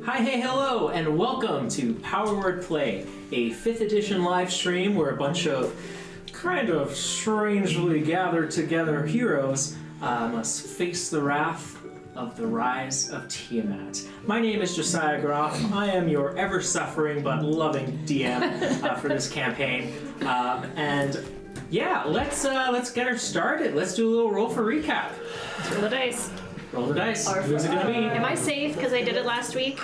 Hi, hey, hello, and welcome to Power Word Play, a 5th edition live stream where a bunch of kind of strangely gathered together heroes must face the wrath of the rise of Tiamat. My name is Josiah Groff. I am your ever-suffering but loving DM for this campaign. And yeah, let's get her started. Let's do a little roll for recap. Roll the dice. Roll the dice. Who's it gonna be? Am I safe because I did it last week?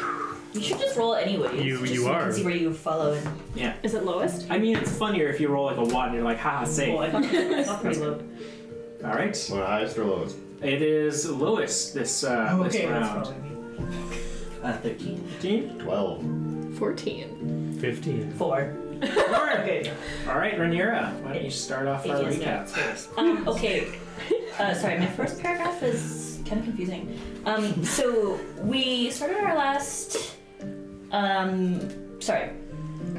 You should just roll anyways. You so are. You can see where you follow. Yeah. Is it lowest? I mean, it's funnier if you roll like a 1 and you're like, haha, safe. Oh, I got pretty low. All right. Well, highest or lowest? It is lowest this Okay, round. 13. 15? 12. 14. 15. 4. Okay. All right, Rhaenyra, why don't you start off our recap? Okay. Sorry, my first paragraph is kind of confusing. So we started our last.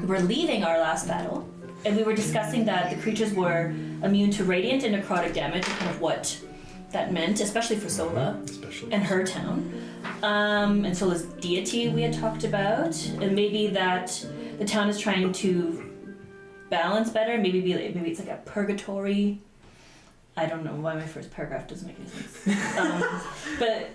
We're leaving our last battle, and we were discussing that the creatures were immune to radiant and necrotic damage, and kind of what that meant, especially for Sola and her town. And Sola's deity we had talked about, and maybe that the town is trying to balance better. Maybe it's like a purgatory. I don't know why my first paragraph doesn't make any sense. but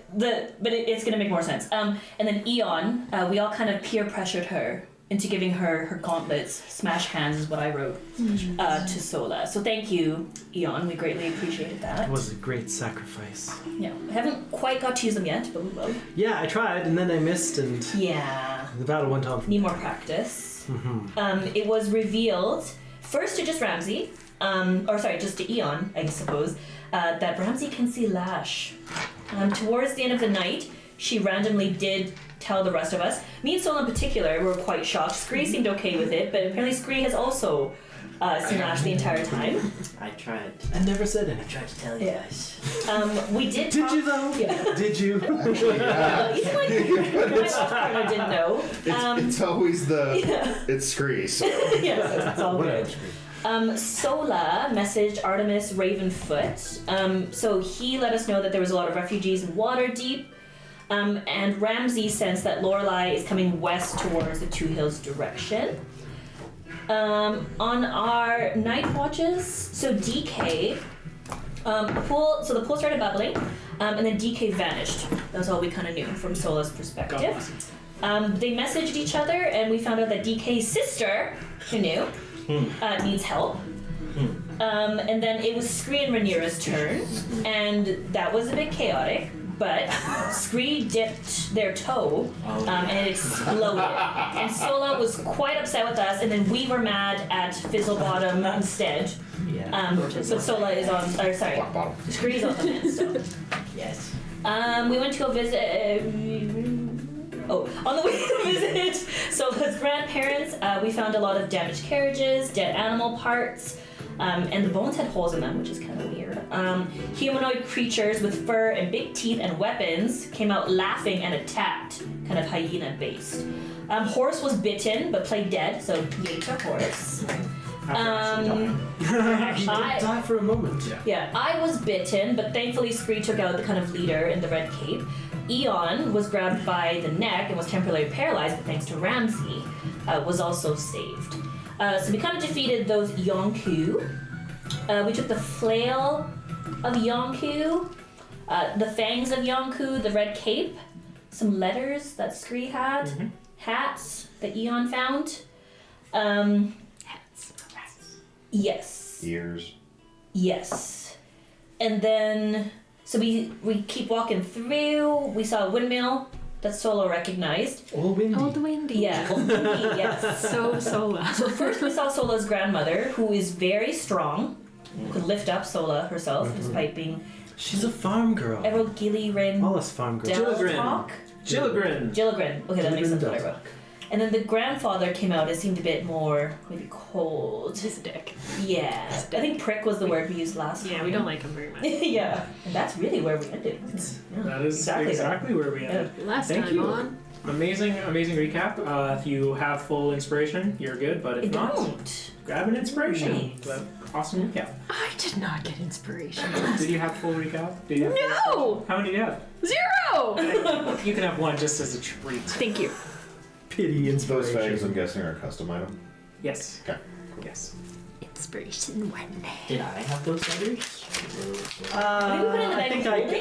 it's gonna make more sense. And then Eon, we all kind of peer pressured her into giving her gauntlets, smash hands is what I wrote, to Sola. So thank you, Eon. We greatly appreciated that. It was a great sacrifice. Yeah, we haven't quite got to use them yet, but we will. Yeah, I tried, and then I missed, and Yeah. the battle went on. Need more practice. Mm-hmm. It was revealed first to just Ramsey, just to Eon, I suppose, that Ramsey can see Lash. Towards the end of the night, she randomly did tell the rest of us. Me and Sola in particular were quite shocked. Scree seemed okay with it, but apparently Scree has also seen Lash the entire time. I tried. I never said anything. I tried to tell you Yeah. guys. We did Did talk- you though? Yeah. Did you? Yeah. Even like my last part I didn't know. It's always the Yeah. it's Scree, so Yes, it's all Whatever. good. Sola messaged Artemis Ravenfoot. So he let us know that there was a lot of refugees in Waterdeep. And Ramsey sensed that Lorelei is coming west towards the Two Hills direction. On our night watches, so DK, the pool started bubbling, and then DK vanished. That's all we kind of knew from Sola's perspective. They messaged each other, and we found out that DK's sister, who knew, needs help. And then it was Scree and Rhaenyra's turn, and that was a bit chaotic. But Scree dipped their toe, and it exploded. And Sola was quite upset with us, and then we were mad at Fizzlebottom instead. Yeah. But Sola is on, black bottom. Scree is on the mend, so. Yes. We went to go visit. On the way to visit Sola's grandparents, we found a lot of damaged carriages, dead animal parts, and the bones had holes in them, which is kind of weird. Humanoid creatures with fur and big teeth and weapons came out laughing and attacked, kind of hyena-based. Horse was bitten but played dead, so yay to horse. He did die for a moment. Yeah, I was bitten, but thankfully Scree took out the kind of leader in the red cape. Eon was grabbed by the neck and was temporarily paralyzed, but thanks to Ramsey, was also saved. So we kind of defeated those Yonku. We took the flail of Yonku, the fangs of Yonku, the red cape, some letters that Scree had, hats that Eon found. Hats. Yes. Ears. Yes. And then, so we keep walking through. We saw a windmill that Sola recognized. All windy. Old Windy. Yeah, old windy, yes. So Sola. So first we saw Sola's grandmother, who is very strong, could lift up Sola herself, despite being She's a farm girl. Emerald Gilliran All us farm girls. Deltalk. Gilligren. Gilligren. Okay, that makes sense what I wrote. Deltalk. And then the grandfather came out. It seemed a bit more maybe cold. His dick. Yeah, I think prick was the word we used last time. Yeah, we don't like him very much. Yeah, and that's really where we ended. Yeah. That is exactly where we ended. Last Thank time you. on. Amazing recap. If you have full inspiration, you're good, but I if not, don't. grab an inspiration. Right. But awesome recap. I did not get inspiration. Did you have full recap? Did you have No! How many did you have? 0! Oh! You can have one just as a treat. Thank you. Pity Those fangs, inspiration. I'm guessing, are a custom item. Yes. Okay. Yes. Inspiration one. Did I have those letters? I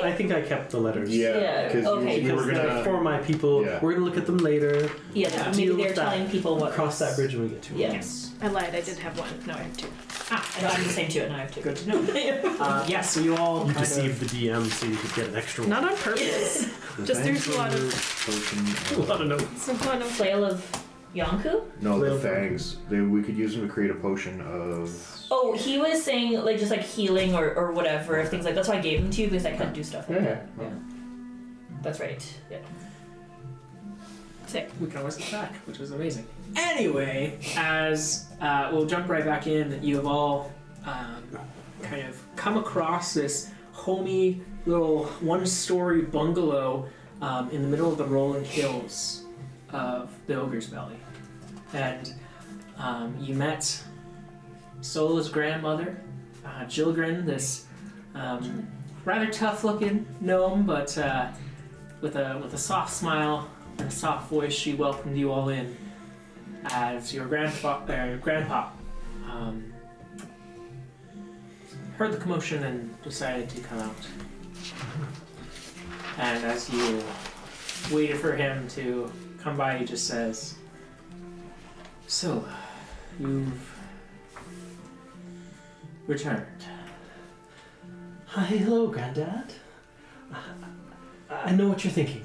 I think I kept the letters. Yeah, because okay. we were Because they're gonna. for my people. Yeah. We're gonna look at them later. Yeah, Yeah. maybe Deal they're with that. telling people what. Cross that bridge when we get to it. Yeah. Yes. I lied. I did have one. No, I have two. I know I'm the same too, and I have two. Good to know. Yeah, so you all You kind deceived the DM so you could get an extra one. Not on purpose. Just there's a lot of A lot of notes. a lot of Flail of Yonku? No, the Flail. fangs. We could use them to create a potion of. Oh, he was saying like just like healing or whatever, things like that's why I gave them to you because I couldn't do stuff like that. Yeah. Yeah. That's right. Yeah. sick. we can always get back, which is amazing. Anyway, as we'll jump right back in, you have all kind of come across this homey little one-story bungalow in the middle of the rolling hills of the Ogre's Belly. And you met Sola's grandmother, Jilgren, this rather tough-looking gnome, but with a soft smile and a soft voice, she welcomed you all in as your grandpa heard the commotion and decided to come out. And as you waited for him to come by, he just says, "So, you've returned." Hi, hello, Granddad. I know what you're thinking.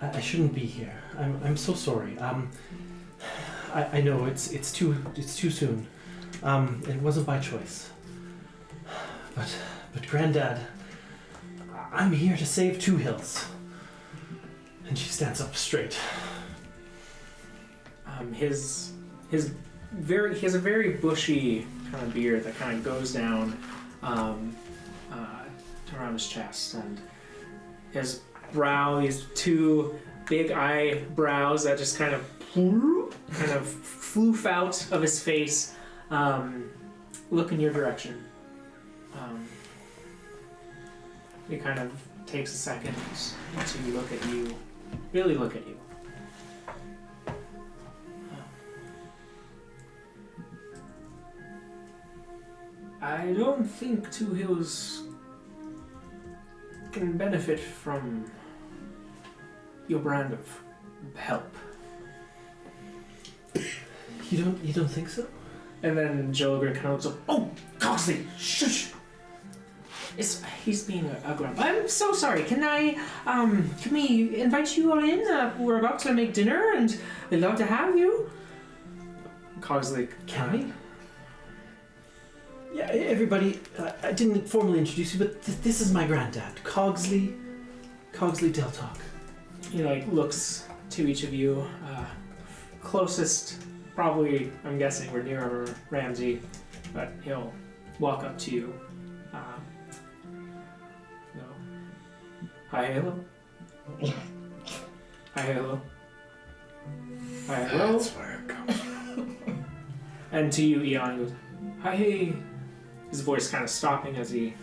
I shouldn't be here. I'm so sorry. I know it's too soon. It wasn't by choice. But Granddad, I'm here to save Two Hills. And she stands up straight. He has a very bushy kind of beard that kind of goes down around his chest, and his brow, these two big eyebrows that just kind of floof out of his face, look in your direction. He kind of takes a second to look at you, really look at you. I don't think Two Hills can benefit from your brand of help. You don't think so? And then Jilgren kind of looks up. "Oh, Cogsley, shush! He's being a grump. I'm so sorry. Can we invite you all in? We're about to make dinner, and we'd love to have you." Cogsley, Can we? Yeah, everybody, I didn't formally introduce you, but this is my granddad, Cogsley Deltalk. He looks to each of you. Closest, probably, I'm guessing we're nearer Ramsey, but he'll walk up to you. Go, "Hi, hello. Hi, hello. Hi, hello." That's where it comes from. And to you, Eon, he goes, "Hi, hey." His voice kind of stopping as he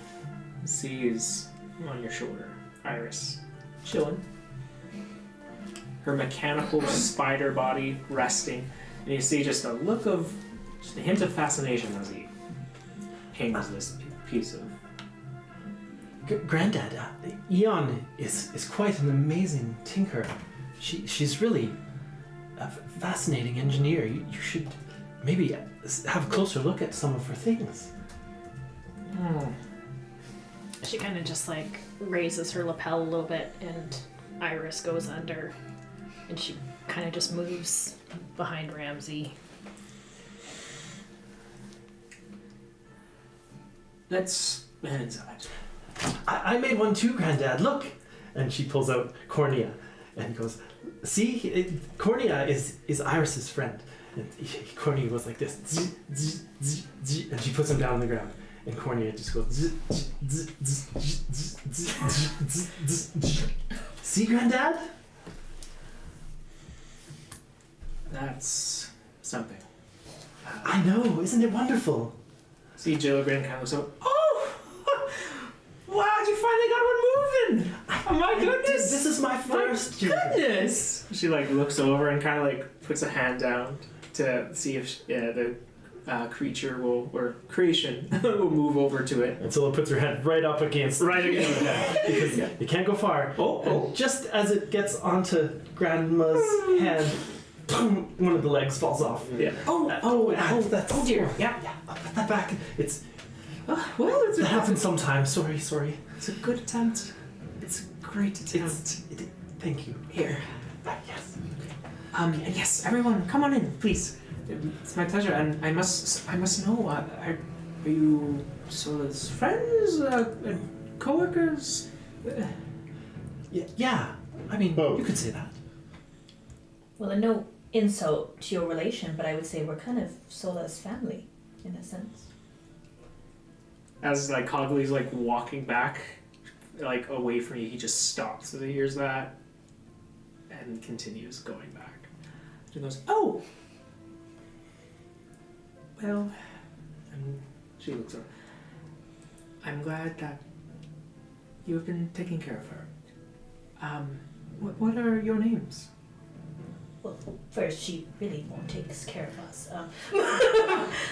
sees on your shoulder Iris chilling. Her mechanical spider body resting, and you see just a hint of fascination as he hangs this piece of. Granddad, Eon is quite an amazing tinker. She's really a fascinating engineer. You should maybe have a closer look at some of her things. She kind of just raises her lapel a little bit, and Iris goes under, and she kind of just moves behind Ramsey. Let's head inside. I made one too, Granddad. Look, and she pulls out Cornea and goes, "See, Cornea is Iris's friend." And Cornea goes like this, zzz, zzz, zzz, zzz, and she puts him down on the ground. And Cornea just goes, zzz, zzz, zzz, zzz, zzz, zzz, zzz, zzz, zzz, zzz. "See, Granddad?" That's something. I know, isn't it wonderful? See Jilgren kind of looks up. "Oh, Wow, you finally got one moving! Oh my goodness! This is my first. Goodness! She like looks over and kind of like puts a hand down to see if the creature will, or creation will move over to it. And Sola puts her head right up against because it can't go far. And just as it gets onto Grandma's head, one of the legs falls off. Yeah. That's dear. Yeah. I'll put that back. It's Well, it's that happens sometimes. Sorry. It's a good attempt. It's a great attempt. Thank you. Here. Yes. Yes, everyone, come on in, please. It's my pleasure, and I must know. Are you Sola's friends, co-workers? Yeah. I mean, you could say that. Well, and no insult to your relation, but I would say we're kind of Sola's family, in a sense. As like Cogsley's like walking back, like away from you, he just stops as he hears that, and continues going back. He goes, "Oh, well," and she looks over. "I'm glad that you have been taking care of her. What are your names?" Well, first, she really won't take care of us.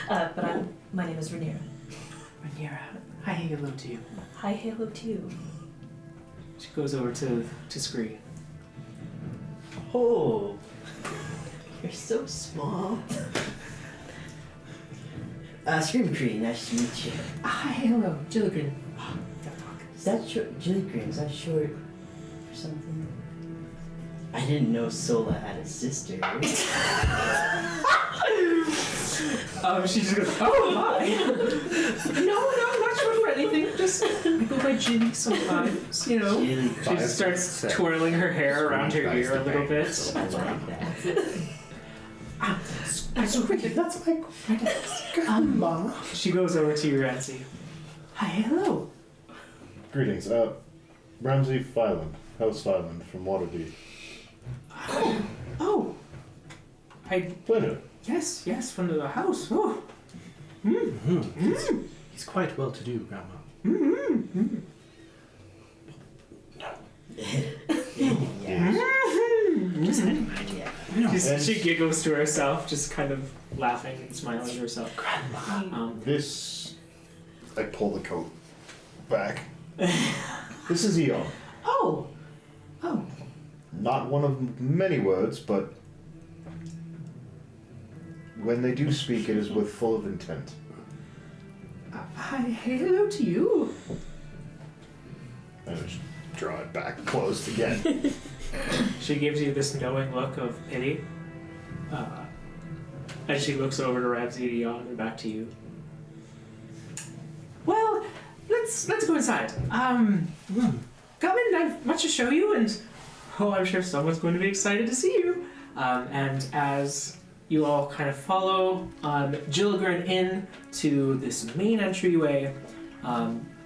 But my name is Rhaenyra. Rhaenyra, hi, hello to you. Hi, hello to you. She goes over to Scree. Oh, you're so small. Scream Cree, nice to meet you. Hi, hello, Gilligren. Is that short? Jilligren, is that short for something? I didn't know Sola had a sister. She just goes, "Oh, hi." No, not sure for anything. Just I go by Ginny sometimes, you know. Jilly. She just starts twirling her hair around her ear a little bit. I like that. So quickly, That's my grandma. she goes over to you, Ramsey. Hi, hello. Greetings. Ramsey Fyland, House Fyland from Waterdeep. Oh, I Pleasure. yes, from the house. Oh, He's quite well to do, Grandma. Just had an idea. she giggles to herself, just kind of laughing and smiling to herself. Grandma. This. I pull the coat back. This is Eon. Oh, Not one of many words, but when they do speak, it is with full of intent. hi, hello to you. I just draw it back closed again. She gives you this knowing look of pity. As she looks over to Ramsey and Eon and back to you. Well, let's go inside. Come in, I've much to show you, and I'm sure someone's going to be excited to see you. And as you all kind of follow Gilligren in to this main entryway,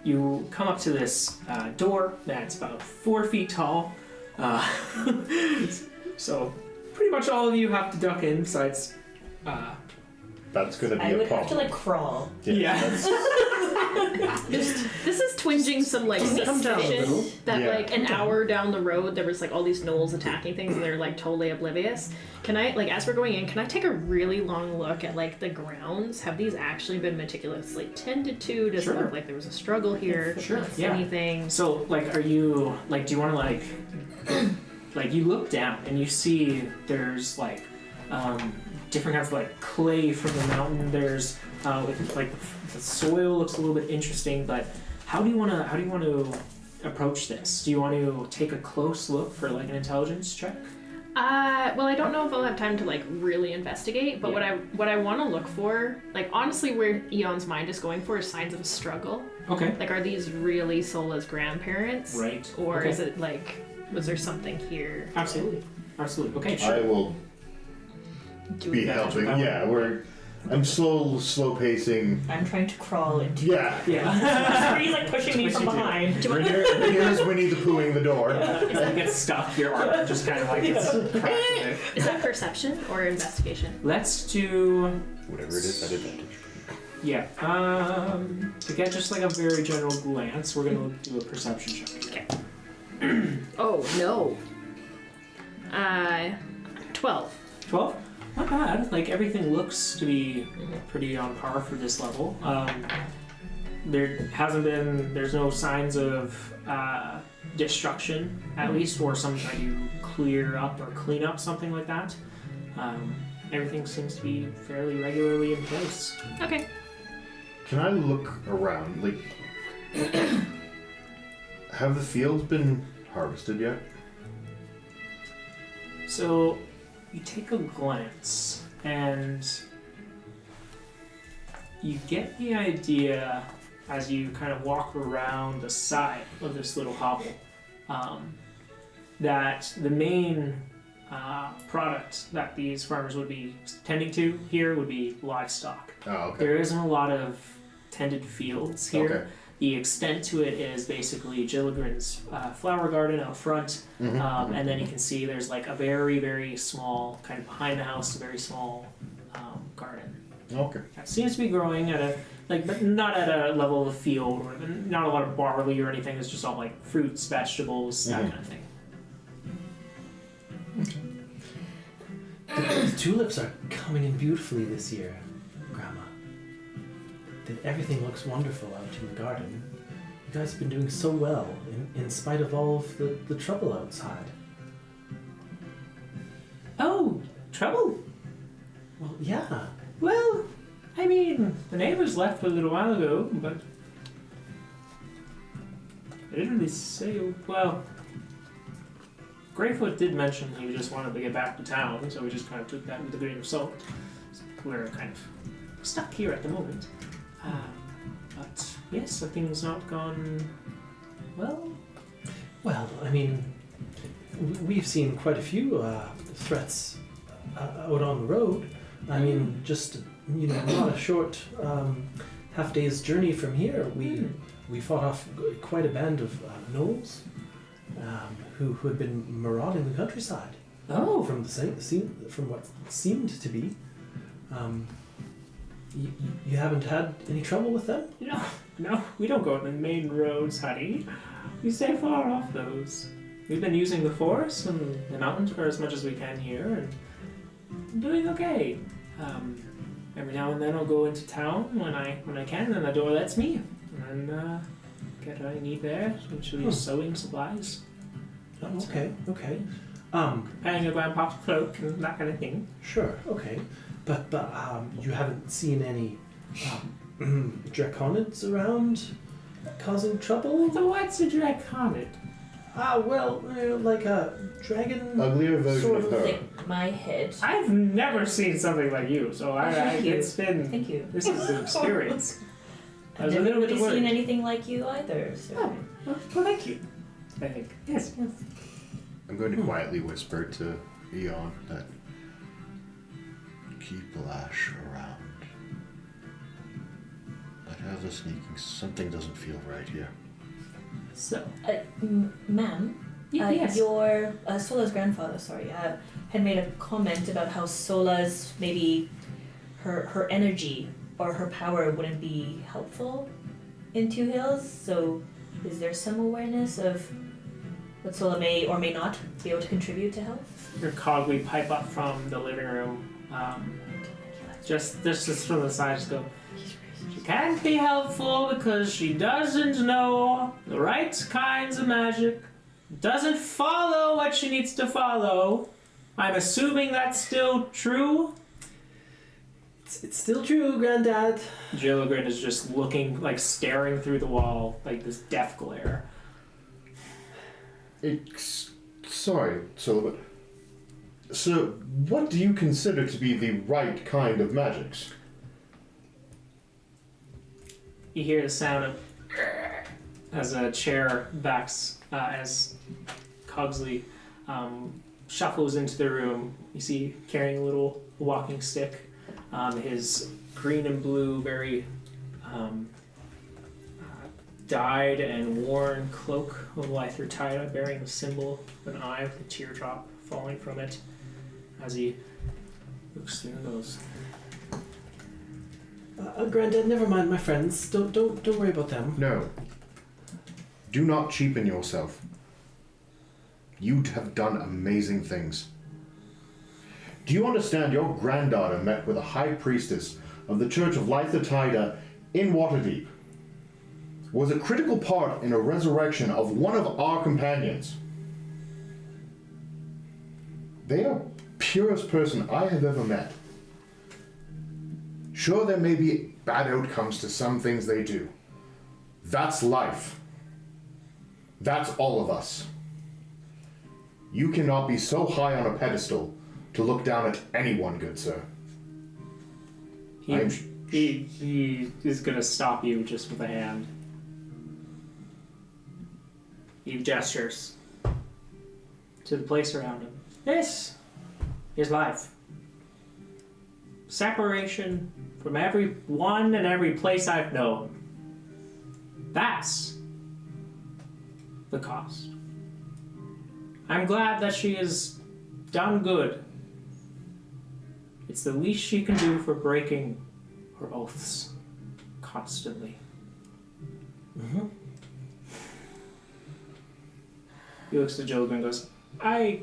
you come up to this door that's about 4 feet tall. So pretty much all of you have to duck in besides That's going to be I a would problem. have to crawl. Yeah. This is twinging some like Come down a little. suspicion that Yeah. like an hour down the road there was like all these gnolls attacking things and they're like totally oblivious. Can I like as we're going in, can I take a really long look at like the grounds? Have these actually been meticulously tended to? Does it Sure. look like there was a struggle here? Sure, yeah. Anything? So, like, are you, like, do you want to, like, you look down and you see there's, like, different kinds of, like, clay from the mountain. There's, like, the soil looks a little bit interesting, but how do you want to approach this? Do you want to take a close look for, like, an intelligence check? Well, I don't know if I'll have time to like really investigate, but Yeah. what I want to look for, like honestly, where Eon's mind is going for is signs of a struggle. Okay. Like, are these really Sola's grandparents? Right. Or Okay. is it like, was there something here? Absolutely. Okay, sure. I will Do be we- helping. Yeah, I'm slow pacing. I'm trying to crawl into. Yeah. Yeah. He's like pushing me from behind. Here's Winnie the Poohing the door. If you get stuck, your arm just kind of like gets cracked in it. Is that perception or investigation? Let's do. Whatever it is, I did that. Yeah. To get just like a very general glance, we're gonna do a perception check. Okay. Oh no. 12. 12? Not bad. Like everything looks to be pretty on par for this level. There's no signs of destruction, at least, or something that you clear up or clean up, something like that. Everything seems to be fairly regularly in place. Okay. Can I look around? Like, have the fields been harvested yet? So you take a glance and you get the idea as you kind of walk around the side of this little hovel that the main product that these farmers would be tending to here would be livestock. Oh, okay. There isn't a lot of tended fields here. Okay. The extent to it is basically Gilligren's flower garden out front, and then you can see there's like a very, very small, kind of behind the house, a very small garden. Okay. That seems to be growing at a, but not at a level of a field, or not a lot of barley or anything. It's just all like fruits, vegetables, that kind of thing. The tulips are coming in beautifully this year, Grandma. Everything looks wonderful out in the garden. You guys have been doing so well, in spite of all of the trouble outside. Oh, trouble? Well, yeah. Well, I mean, the neighbors left a little while ago, but they didn't really say. Well, Greyfoot did mention he just wanted to get back to town, so we just kind of took that with a grain of salt. So we're kind of stuck here at the moment. But yes, everything's not gone well. Well, I mean, we've seen quite a few threats out on the road. I mean, just, not a short half day's journey from here, we fought off quite a band of gnolls who had been marauding the countryside. Oh, From what seemed to be. You haven't had any trouble with them? no, we don't go on the main roads, honey. We stay far off those. We've been using the forest and the mountains for as much as we can here, and doing okay. Every now and then I'll go into town when I can, and the door lets me, and get what I need there, especially sewing supplies. Oh, okay. Paying your grandpa's cloak and that kind of thing. Sure, okay. But you haven't seen any draconids around causing trouble? So what's a draconid? Well, like a dragon. Uglier version Sort of of her. like my head. I've never seen something like you, so Thank you. it's been. Thank you. This is an experience. I I've was a never little bit really worried. seen anything like you either. So. Oh, well, thank you. I think. Yes. I'm going to quietly whisper to Eon that keep Lash around. Let her have the sneaking. Something doesn't feel right here. So. Ma'am, Yes. your Sola's grandfather, had made a comment about how Sola's maybe her energy or her power wouldn't be helpful in Two Hills. So, is there some awareness of what Sola may or may not be able to contribute to health? Your Cogsley pipe up from the living room. Just from the side, just go. She can't be helpful because she doesn't know the right kinds of magic. Doesn't follow what she needs to follow. I'm assuming that's still true. It's still true, Granddad. Gilligren is just looking, staring through the wall, like this death glare. Sorry, Sola, but... So, what do you consider to be the right kind of magics? You hear the sound of as a chair backs as Cogsley shuffles into the room. You see carrying a little walking stick, his green and blue, very dyed and worn cloak of Lythertida, bearing the symbol of an eye with a teardrop falling from it. As he looks through and goes, Granddad, never mind my friends. Don't worry about them. No. Do not cheapen yourself. You have done amazing things. Do you understand your granddaughter met with a high priestess of the Church of Lythatida in Waterdeep? Was a critical part in a resurrection of one of our companions. They are purest person I have ever met. Sure, there may be bad outcomes to some things they do. That's life. That's all of us. You cannot be so high on a pedestal to look down at anyone, good sir. He is gonna stop you just with a hand. He gestures to the place around him. This is life. Separation from everyone and every place I've known. That's the cost. I'm glad that she has done good. It's the least she can do for breaking her oaths constantly. Mm-hmm. He looks to Jilligan and goes, I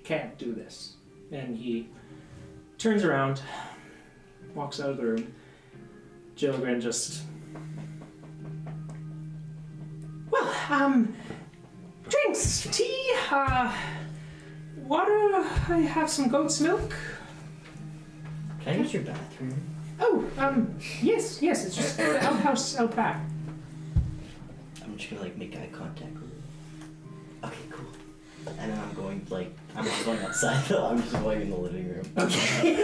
can't do this. And he turns around, walks out of the room. Jilligan just... Well, drinks, tea, water, I have some goat's milk. Can I use your bathroom? Oh, yes, it's just the outhouse out back. I'm just gonna make eye contact with her. Okay, cool. And then I'm not going outside though, I'm just going in the living room. Okay.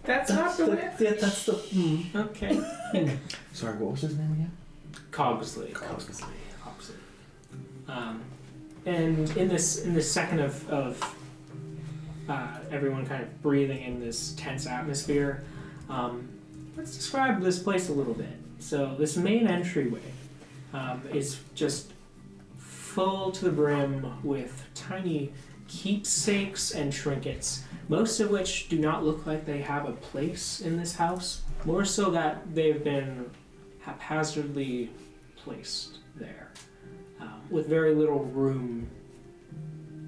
That's not the way. Yeah, that's the... Okay. Sorry, what was his name again? Cogsley. Cogsley. And in this second of everyone kind of breathing in this tense atmosphere, let's describe this place a little bit. So this main entryway is just full to the brim with tiny keepsakes and trinkets, most of which do not look like they have a place in this house, more so that they've been haphazardly placed there, with very little room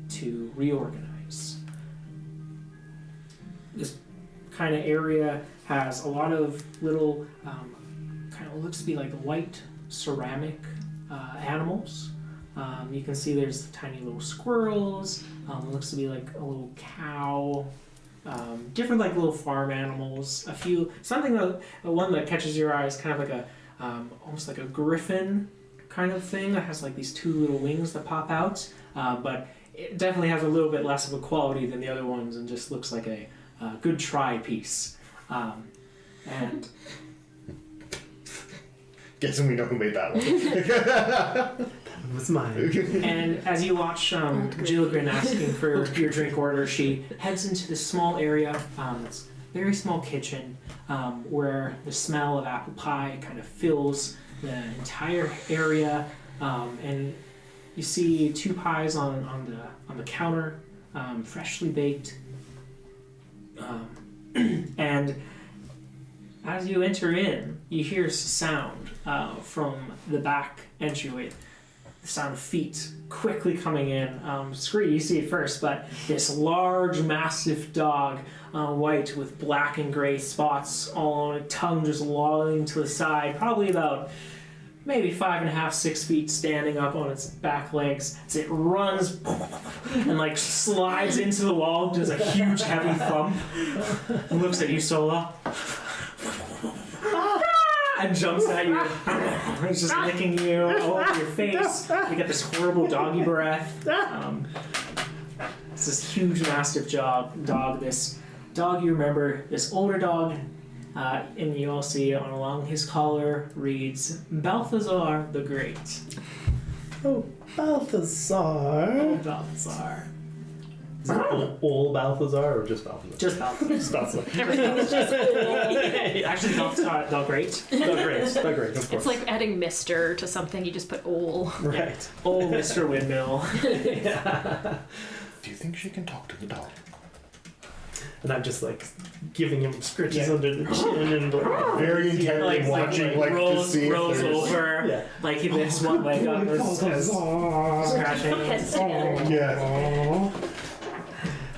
to reorganize. This kind of area has a lot of little, kind of looks to be like white ceramic animals. You can see there's tiny little squirrels. It looks to be like a little cow. Different like little farm animals. One that catches your eye is kind of like a almost like a griffin kind of thing that has like these two little wings that pop out. But it definitely has a little bit less of a quality than the other ones and just looks like a good try piece. And Guessing we know who made that one. That was mine. And as you watch Jilligan asking for your drink order, she heads into this small area. It's a very small kitchen where the smell of apple pie kind of fills the entire area. And you see two pies on the counter, freshly baked. And as you enter in, you hear sound from the back entryway. The sound of feet quickly coming in. Scree, you see it first, but this large, massive dog, white with black and gray spots all on it, tongue just lolling to the side, probably about maybe 5.5, 6 feet standing up on its back legs as it runs and like slides into the wall, does a huge heavy thump, and looks at you, Sola. And jumps at you. It's just licking you all over your face. You get this horrible doggy breath. It's this huge, massive dog. This dog you remember, this older dog, and you all see along his collar reads Balthazar the Great. Oh, Balthazar. Oh, Balthazar. Is it all Balthazar or just Balthazar? Just Balthazar. Just Balthazar. Everything is just Actually, Balthazar the Great. The great, of course. It's like adding Mr. to something, you just put ol. Right. Old Mr. Windmill. Do you think she can talk to the dog? And I'm just like giving him scritches under the chin and Very intently watching, like, to rolls see if rolls there's... over, Yeah. like he lifts one leg up as scratching. Heads together. Yeah.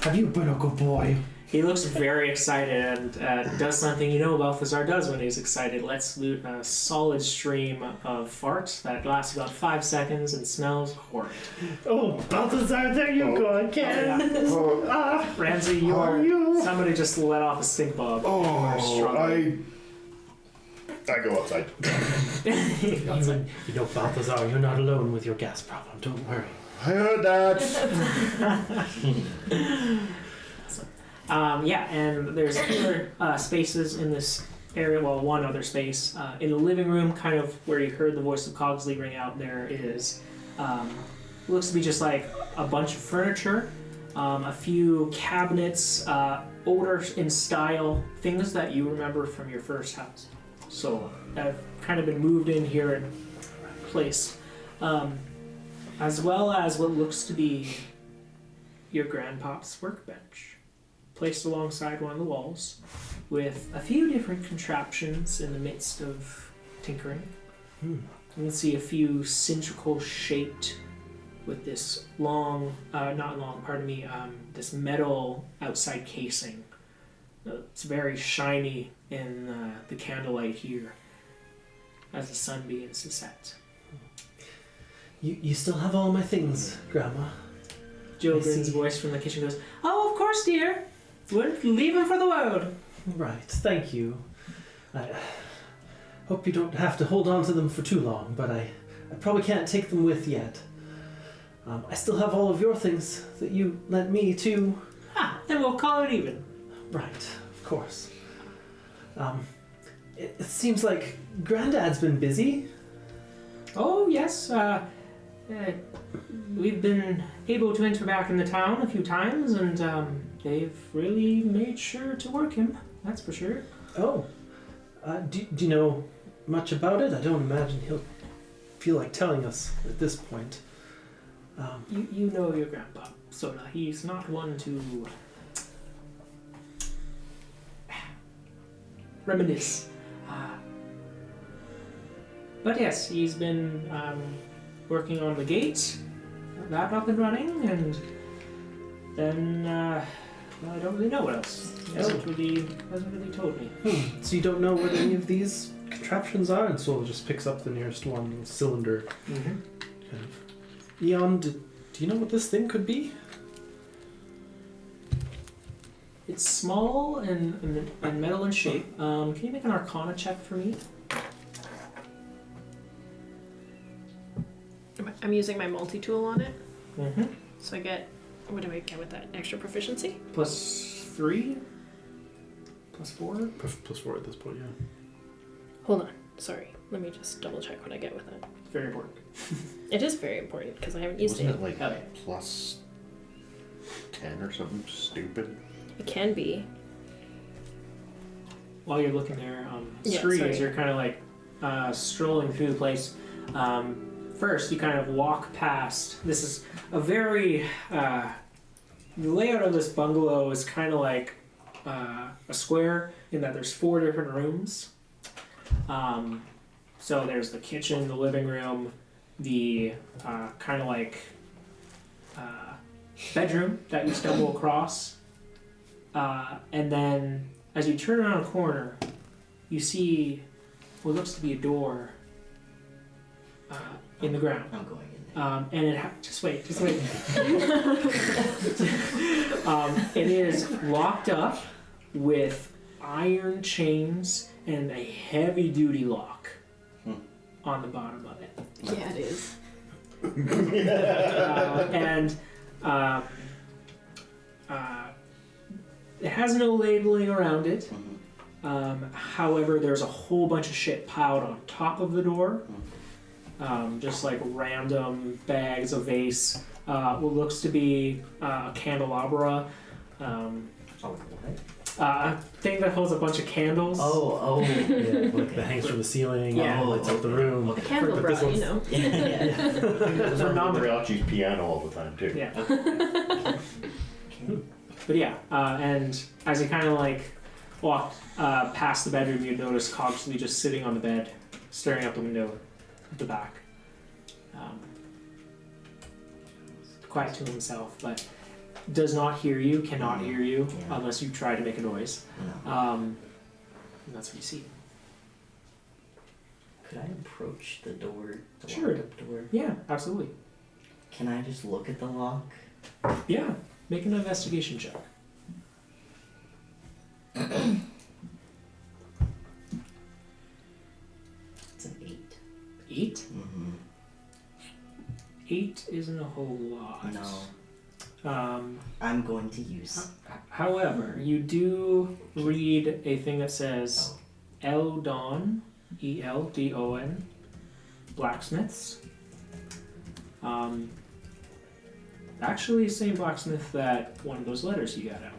Have you been a good boy? He looks very excited and does something you know Balthazar does when he's excited. Lets loose a solid stream of farts that lasts about 5 seconds and smells horrid. Oh, Balthazar, there you go again. Oh, Ramsey, you are... Somebody just let off a stink bug. You are struggling. I go outside. You know, Balthazar, you're not alone with your gas problem. Don't worry. I heard that. Yeah, and there's other spaces in this area. Well, one other space. In the living room, kind of where you heard the voice of Cogsley ring out, there is... looks to be just like a bunch of furniture, a few cabinets, older in style, things that you remember from your first house. So, that have kind of been moved in here and placed. As well as what looks to be your grandpop's workbench, placed alongside one of the walls, with a few different contraptions in the midst of tinkering. You can see a few cylindrical shaped with this this metal outside casing. It's very shiny in the candlelight here as the sun begins to set. You still have all my things, Grandma. Jogren's voice from the kitchen goes, "Oh, of course, dear. We're leaving for the world." Right, thank you. I hope you don't have to hold on to them for too long, but I probably can't take them with yet. I still have all of your things that you lent me, too. Ah, then we'll call it even. Right, of course. It seems like Granddad's been busy. Oh, yes. We've been able to enter back in the town a few times, and they've really made sure to work him. That's for sure. Oh, do you know much about it? I don't imagine he'll feel like telling us at this point. You know your grandpa, Sola. He's not one to reminisce. But yes, he's been working on the gate, that up and running, and then well, I don't really know what else. He hasn't really told me. So you don't know what any of these contraptions are? And Sola just picks up the nearest one, little cylinder. Mm-hmm. Kind of. Eon, do you know what this thing could be? It's small and metal in shape. Can you make an Arcana check for me? I'm using my multi-tool on it. Mm-hmm. So I get... What do I get with that? Extra proficiency? +3? +4? Plus 4 at this point, yeah. Hold on. Sorry. Let me just double check what I get with it. Very important. It is very important because I haven't used Wasn't it. it like Okay. +10 or something stupid? It can be. While you're looking there, Yeah, Scree, sorry. as you're kind of like strolling through the place, first you kind of walk past. This is a very... the layout of this bungalow is kind of like a square in that there's 4 different rooms. So there's the kitchen, the living room, the kind of like bedroom that you stumble across. And then as you turn around a corner, you see what looks to be a door in the ground. I'm going in there. And it just wait. It is locked up with iron chains and a heavy-duty lock on the bottom of it. Yeah, it is. It has no labeling around it. However, there's a whole bunch of shit piled on top of the door. Just like random bags, a vase, what looks to be a candelabra, a thing that holds a bunch of candles. Oh. Yeah, like that hangs from the ceiling, Yeah. lights out the room. A candle But this bra, one's- you know. Yeah. It's on Mariachi's piano all the time, too. Yeah. But yeah, and as you kind of like walked past the bedroom, you'd notice Cogsley just sitting on the bed, staring out the window at the back. Quiet to himself, but does not hear you, cannot hear you, unless you try to make a noise. No. And that's what you see. Could I approach the door? The Sure. locked up door? Yeah, absolutely. Can I just look at the lock? Yeah, make an investigation check. It's an 8. 8? Mm-hmm. 8 isn't a whole lot. No. I'm going to use. However, you do read a thing that says Eldon, E-L-D-O-N, blacksmiths. Actually, same blacksmith that one of those letters you got out.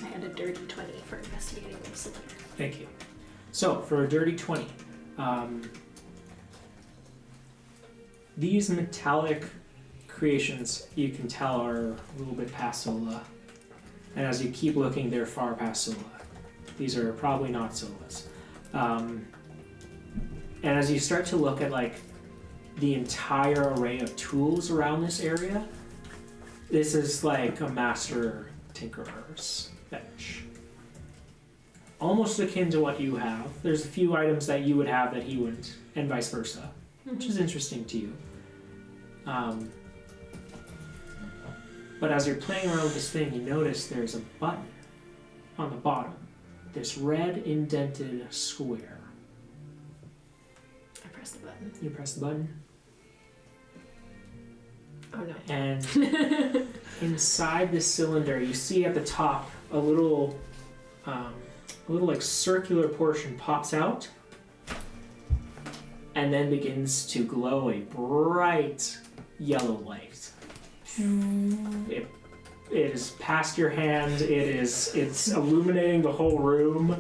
I had a dirty 20 for investigating the cylinder. Thank you. So, for a dirty 20, these metallic creations, you can tell, are a little bit past Sola. And as you keep looking, they're far past Sola. These are probably not Solas. And as you start to look at like the entire array of tools around this area, this is like a master tinkerer's bench. Almost akin to what you have. There's a few items that you would have that he wouldn't, and vice versa, which is interesting to you. But as you're playing around with this thing, you notice there's a button on the bottom. This red indented square. I press the button. You press the button, Oh no. and inside this cylinder, you see at the top a little like circular portion pops out, and then begins to glow a bright yellow light. It is past your hand. It's illuminating the whole room.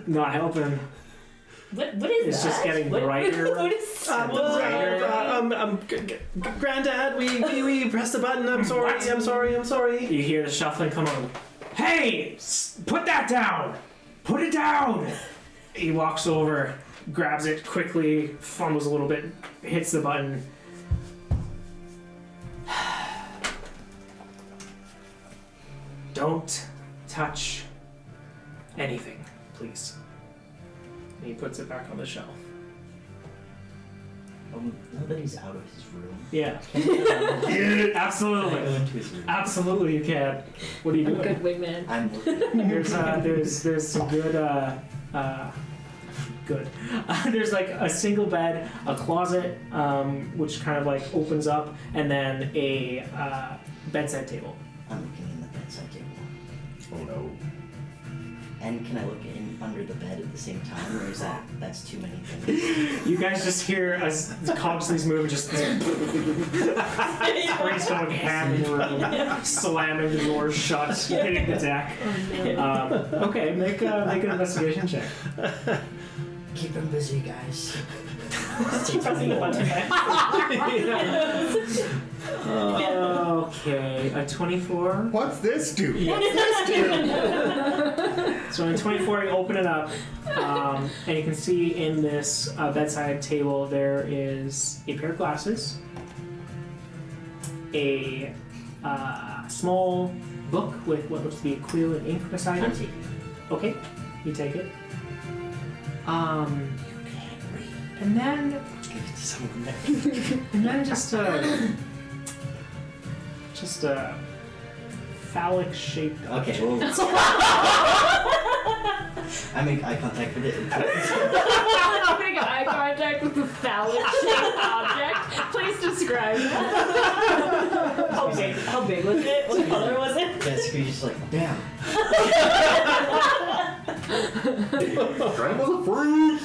Not helping. What is It's that? just getting What- brighter. what is Granddad, we pressed the button. I'm sorry. I'm sorry. You hear the shuffling come on. Hey! Put that down! Put it down! He walks over, grabs it quickly, fumbles a little bit, hits the button. Don't touch anything, please. And he puts it back on the shelf. Now that he's out of his room. Yeah. Can I go Absolutely. into his room? Absolutely you can. What are you I'm a doing? good wingman. I'm looking. There's some good there's like a single bed, a closet, which kind of like opens up, and then a bedside table. I'm looking in the bedside table. Oh no. And can I look in under the bed at the same time, or is that's too many things? You guys just hear as Cogsley's move, just Grace going ham in the room, slamming the doors shut, hitting the deck. Okay, make an investigation check. Keep him busy, guys. Keep pressing the button. Okay, a 24. What's this do? So in 24, you open it up, and you can see in this bedside table there is a pair of glasses, a small book with what looks to be a quill and ink beside I'm it. taking Okay, you take it. And then Give it to someone there. and then just a phallic shaped Okay, well. I make eye contact with it. I'm making eye contact with the phallic-shaped object. Please describe that. How big was it? What color was it? Basically, just like, damn. Grandma's a freak!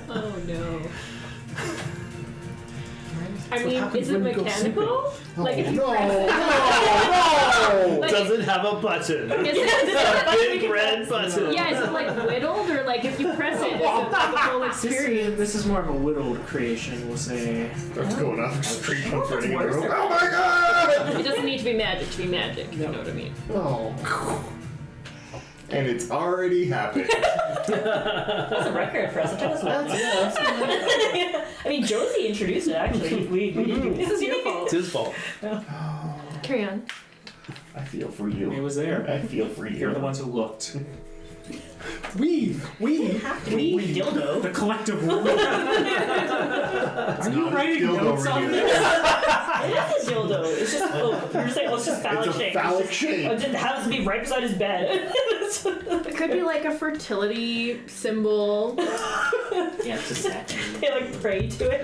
Oh no. I mean, happens is it when you go mechanical? Like if you no, press it. no! Like, Does it have a button? Is it, does it have, like, Big you can red press- button. Yeah, is it like whittled or like if you press it, is it like a full experience? This is more of a whittled creation, we'll say. That's going up. Street comforting in the worse room. or Oh my god! It doesn't need to be magic to be magic, if you know what I mean. Oh. And it's already happened. That's a record for us. It took us a while. I mean, Josie introduced it, actually. We didn't do This is your fault. It's his fault. Carry on. I feel for It you. was there. I feel for You're the you. ones who looked. We have to be dildo. The collective will. Are you not a writing dildo notes on review. this? It is a dildo. It's just, you're just saying, it's just phallic It's a shape. phallic It shape. just happens to be right beside his bed. It could be like a fertility symbol. Yeah, it's a statue. They like pray to it.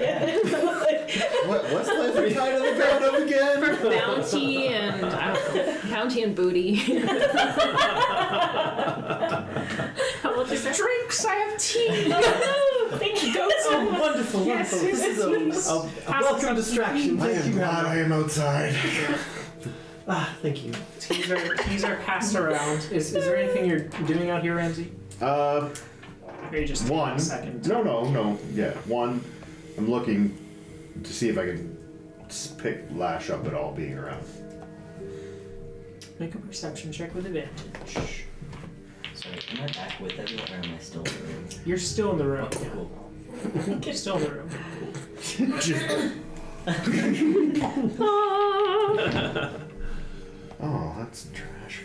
What's Leslie tied to the bed of again? For bounty and, I don't know, bounty and booty. How about this? Drinks, I have tea. Thank you, Goats. Oh, wonderful, Yes, wonderful. yes, This is yes. a welcome distraction. I Thank you, am glad Grandma. I am outside. Thank you. Teas are passed around. Is there anything you're doing out here, Ramsey? Or you just taking One. a second? No. Yeah, one. I'm looking to see if I can pick Lash up at all being around. Make a perception check with advantage. Sorry, am I back with everyone or am I still in the room? You're still in the room. Okay, cool. You're still in the room. Oh, that's trash.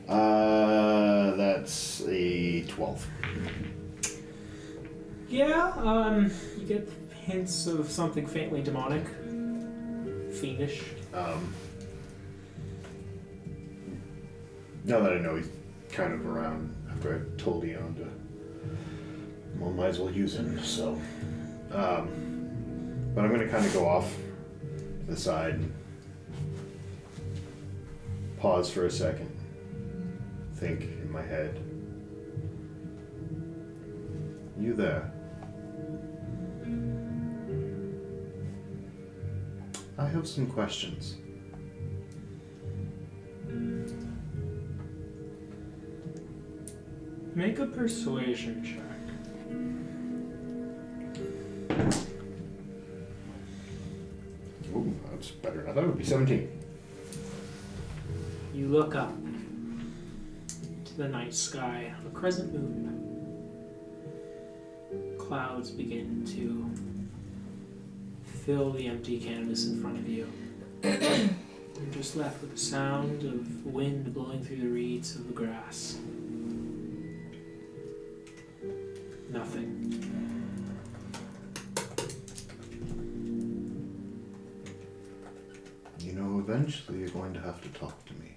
That's a 12. Yeah, you get hints of something faintly demonic. Fiendish. Now that I know he's kind of around after I told Eon to, well, might as well use him, so. But I'm gonna kind of go off to the side and pause for a second. Think in my head. You there? I have some questions. Make a persuasion check. Ooh, that's better. I thought it would be 17. You look up to the night sky, a crescent moon. Clouds begin to fill the empty canvas in front of you. You're just left with the sound of wind blowing through the reeds of the grass. Nothing. You know, eventually you're going to have to talk to me.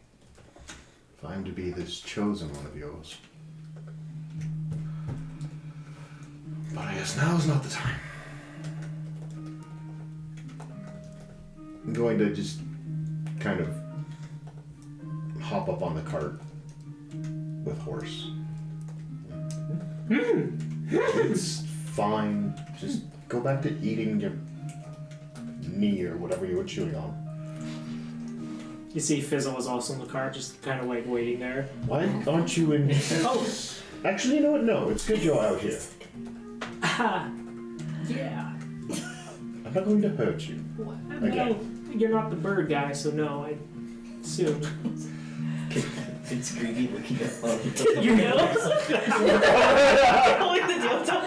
If I'm to be this chosen one of yours. But I guess now's not the time. I'm going to just kind of hop up on the cart with horse. It's fine. Just go back to eating your knee or whatever you were chewing on. You see Fizzle is also in the car, just kind of like waiting there. Why aren't you in? Oh, Actually, you know what? No, it's good you're out here. yeah. I'm not going to hurt you. Well, you're not the bird guy, so no, I assume. It's creepy looking at all the You know? Like the dildo.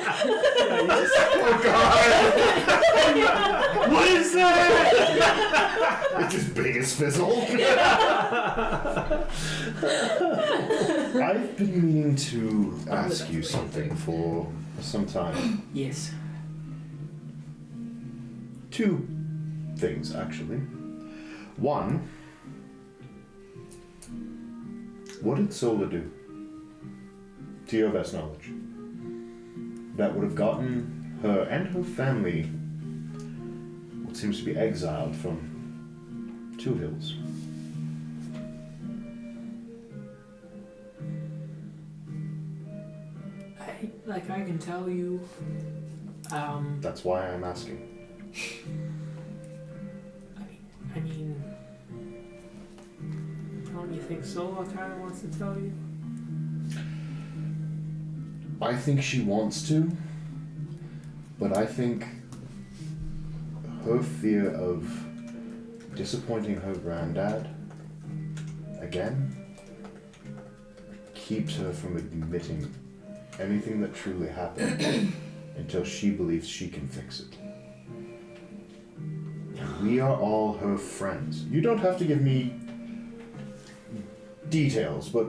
Oh God! What is that? It's as big as Fizzle. I've been meaning to ask you something for some time. Yes. Two things, actually. One, what did Sola do? To your best knowledge. That would have gotten her and her family what seems to be exiled from Two Hills. I can tell you. That's why I'm asking. think Sola kind of wants to tell you? I think she wants to, but I think her fear of disappointing her granddad again keeps her from admitting anything that truly happened until she believes she can fix it. We are all her friends. You don't have to give me details, but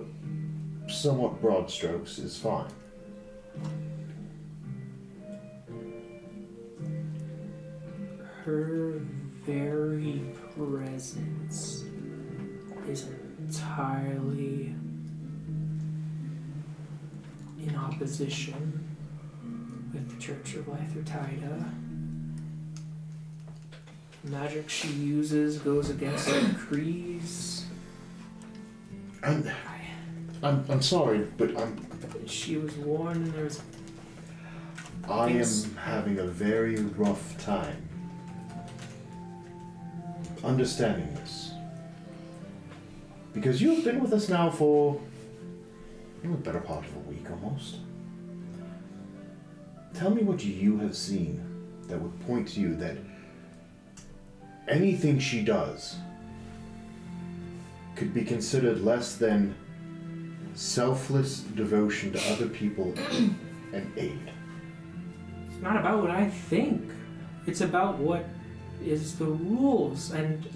somewhat broad strokes is fine. Her very presence is entirely in opposition with the Church of Lythertida. Magic she uses goes against her creeds. I'm sorry, but She was warned and there's I am having a very rough time understanding this. Because you've been with us now for a better part of a week almost. Tell me what you have seen that would point to you that anything she does could be considered less than selfless devotion to other people and aid. It's not about what I think. It's about what is the rules, and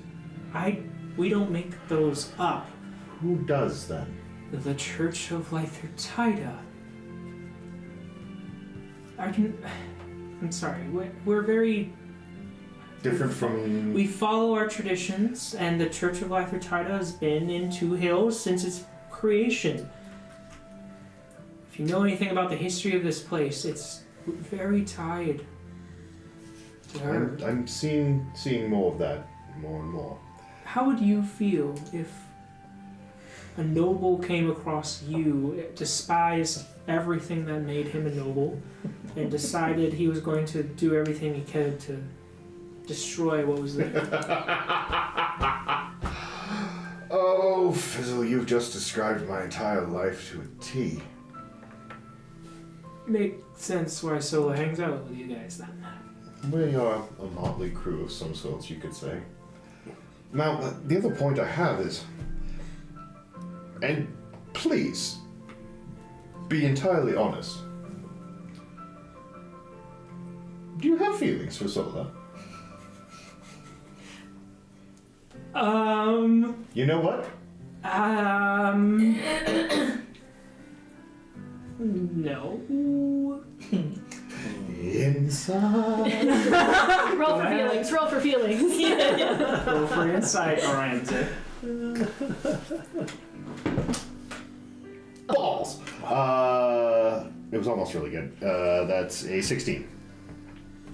we don't make those up. Who does then? The Church of Lythertida. I'm sorry. We're very Different from... We follow our traditions, and the Church of Lythertida has been in Two Hills since its creation. If you know anything about the history of this place, it's very tied to her. I'm seeing more of that more and more. How would you feel if a noble came across you, despised everything that made him a noble, and decided he was going to do everything he could to destroy what was there? Oh, Fizzle, you've just described my entire life to a T. Makes sense why Sola hangs out with you guys then. We are a motley crew of some sorts, you could say. Now, the other point I have is, and please, be entirely honest. Do you have feelings for Sola? You know what? No. Inside. Roll for feelings. Roll for feelings. Roll for insight, Oranza. Balls! It was almost really good. That's a 16.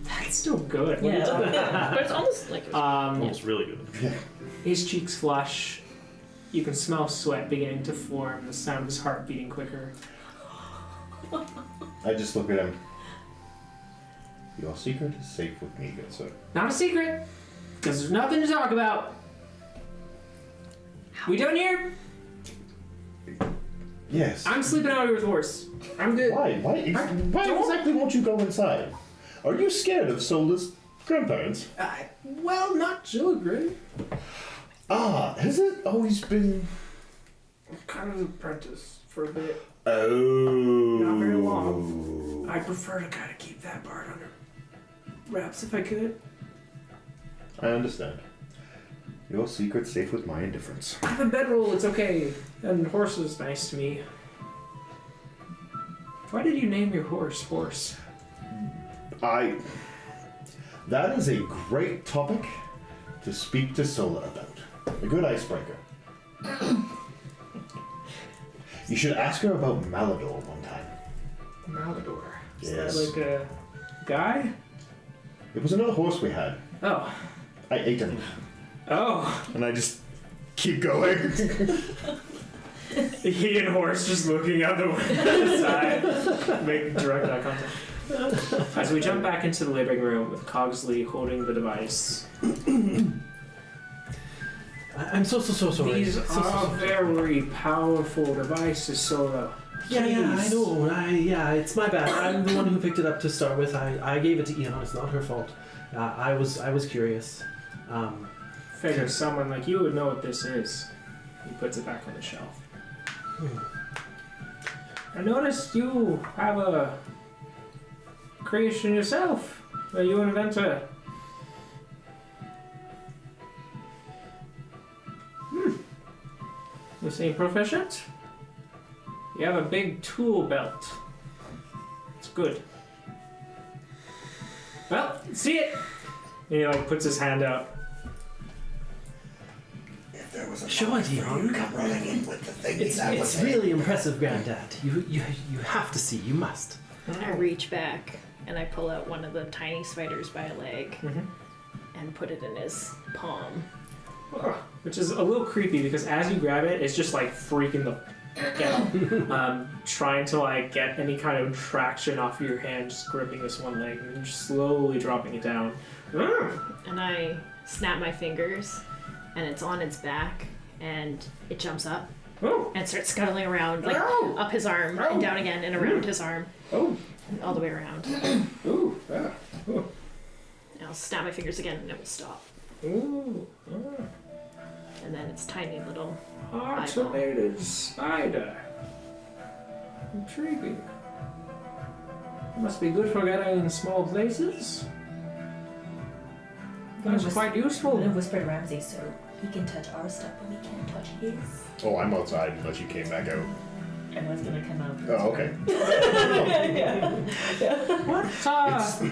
That's still good. Yeah. But it's almost like Almost really good. His cheeks flush. You can smell sweat beginning to form, the sound of his heart beating quicker. I just look at him. Your secret is safe with me, good sir. Not a secret, because there's nothing to talk about. We done here? Yes. I'm sleeping out here with horse. I'm good. Why? Why exactly won't you go inside? Are you scared of Sola's grandparents? Well, not children. Ah, has it always been... I'm kind of an apprentice for a bit. Oh. Not very long. I prefer to kind of keep that part under wraps if I could. I understand. Your secret's safe with my indifference. I have a bedroll, it's okay. And horse is nice to me. Why did you name your horse Horse? That is a great topic to speak to Sola about. A good icebreaker. You should ask her about Malador one time. Malador. Is Yes. that like a guy? It was another horse we had. Oh. I ate him. Oh. And I just keep going. He and horse just looking out the side, making direct eye contact. As we jump back into the living room with Cogsley holding the device. I'm so sorry. These So are sorry. very powerful devices, Sola. Yeah, I Please. know. It's my bad. I'm the one who picked it up to start with. I gave it to Eon. It's not her fault. I was curious. Figure someone like you would know what this is. He puts it back on the shelf. I noticed you have a creation yourself. Are you an inventor? You seem proficient. You have a big tool belt. It's good. Well, see it. And he like puts his hand out. If there was a Sure, moment for Dion. you to come running in with the thing that was It's really impressive, Granddad. You have to see. You must. I reach back and I pull out one of the tiny spiders by a leg and put it in his palm. Which is a little creepy because as you grab it, it's just like freaking the f out. Trying to like get any kind of traction off your hand, just gripping this one leg and just slowly dropping it down. And I snap my fingers and it's on its back and it jumps up Oh, and starts scuttling around, like Ow! up his arm and down again and around his arm, oh, all the way around. ooh, ah, ooh, And I'll snap my fingers again and it will stop. ooh, And then it's tiny little. automated spider. Intriguing. Must be good for getting in small places. That's quite I'm useful. gonna whisper to Ramsey so he can touch our stuff, but we can't touch his. Oh, I'm outside unless you came back out. Everyone's gonna come out. Oh, okay. What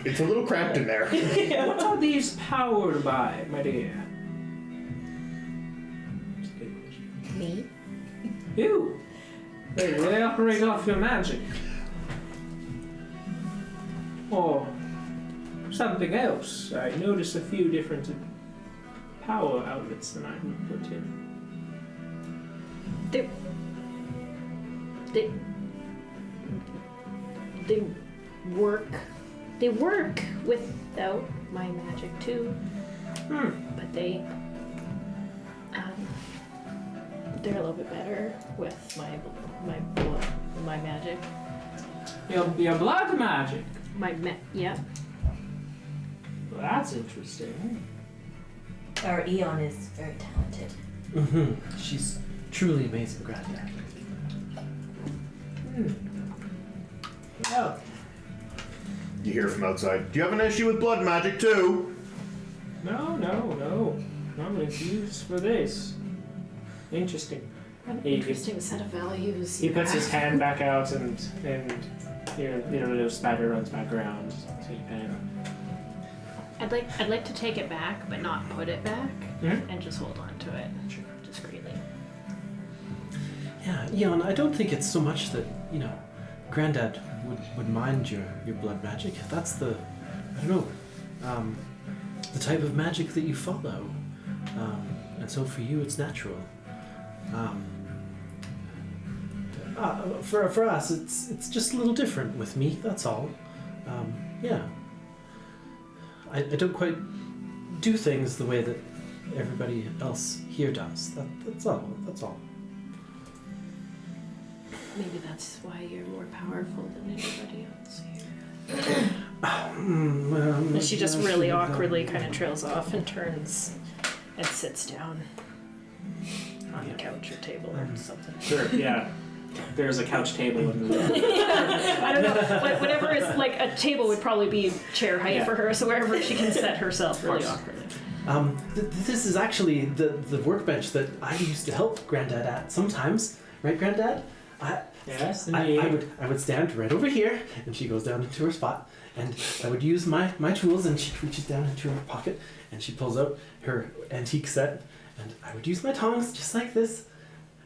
It's a little cramped in there. what are these powered by, my dear? Me? You. They operate off your magic. Or something else. I noticed a few different power outlets than I would put in. They work. They work without my magic too. But they're a little bit better with my magic. Your blood magic. Yeah. Well, that's interesting. Our Eon is very talented. She's truly amazing, Granddad. Well, You hear from outside. Do you have an issue with blood magic too? no. I'm confused for this. Interesting. An He- interesting set of values. He you puts his have. hand back out and the spider runs back around. So you kind of I'd like to take it back, but not put it back, Mhm. and just hold on to it discreetly. Yeah, Eon, I don't think it's so much that, Granddad would mind your blood magic. That's the type of magic that you follow. And so for you, it's natural. For us, it's just a little different with me, that's all. Yeah. I don't quite do things the way that everybody else here does. That's all. Maybe that's why you're more powerful than anybody else here. And she just really awkwardly kind of trails off and turns and sits down on the couch or table or something. sure, yeah. There's a couch table in the room. I don't know. Whatever is like a table would probably be chair height Yeah. for her, so wherever she can set herself really course. awkwardly. This is actually the workbench that I used to help Granddad at sometimes, right, Granddad? Yes, I indeed. would stand right over here, and she goes down into her spot, and I would use my tools, and she reaches down into her pocket, and she pulls out her antique set, and I would use my tongs just like this,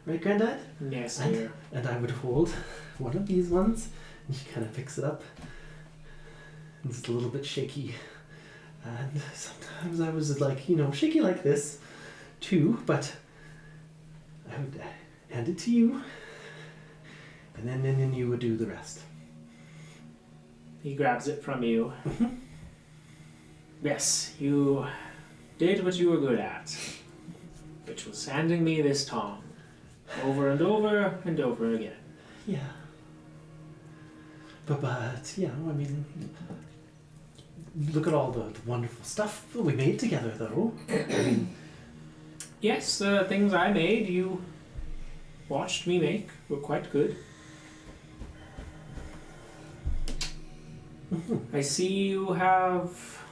right, Granddad? Yes, dear. And I would hold one of these ones, and she kind of picks it up, and it's a little bit shaky, and sometimes I was like, shaky like this, too, but I would hand it to you. And then you would do the rest. He grabs it from you. Yes, you did what you were good at. which was handing me this tom over and over and over again. Yeah. But yeah, I mean, look at all the wonderful stuff we made together, though. I mean, Yes, the things I made, you watched me make, were quite good. I see you have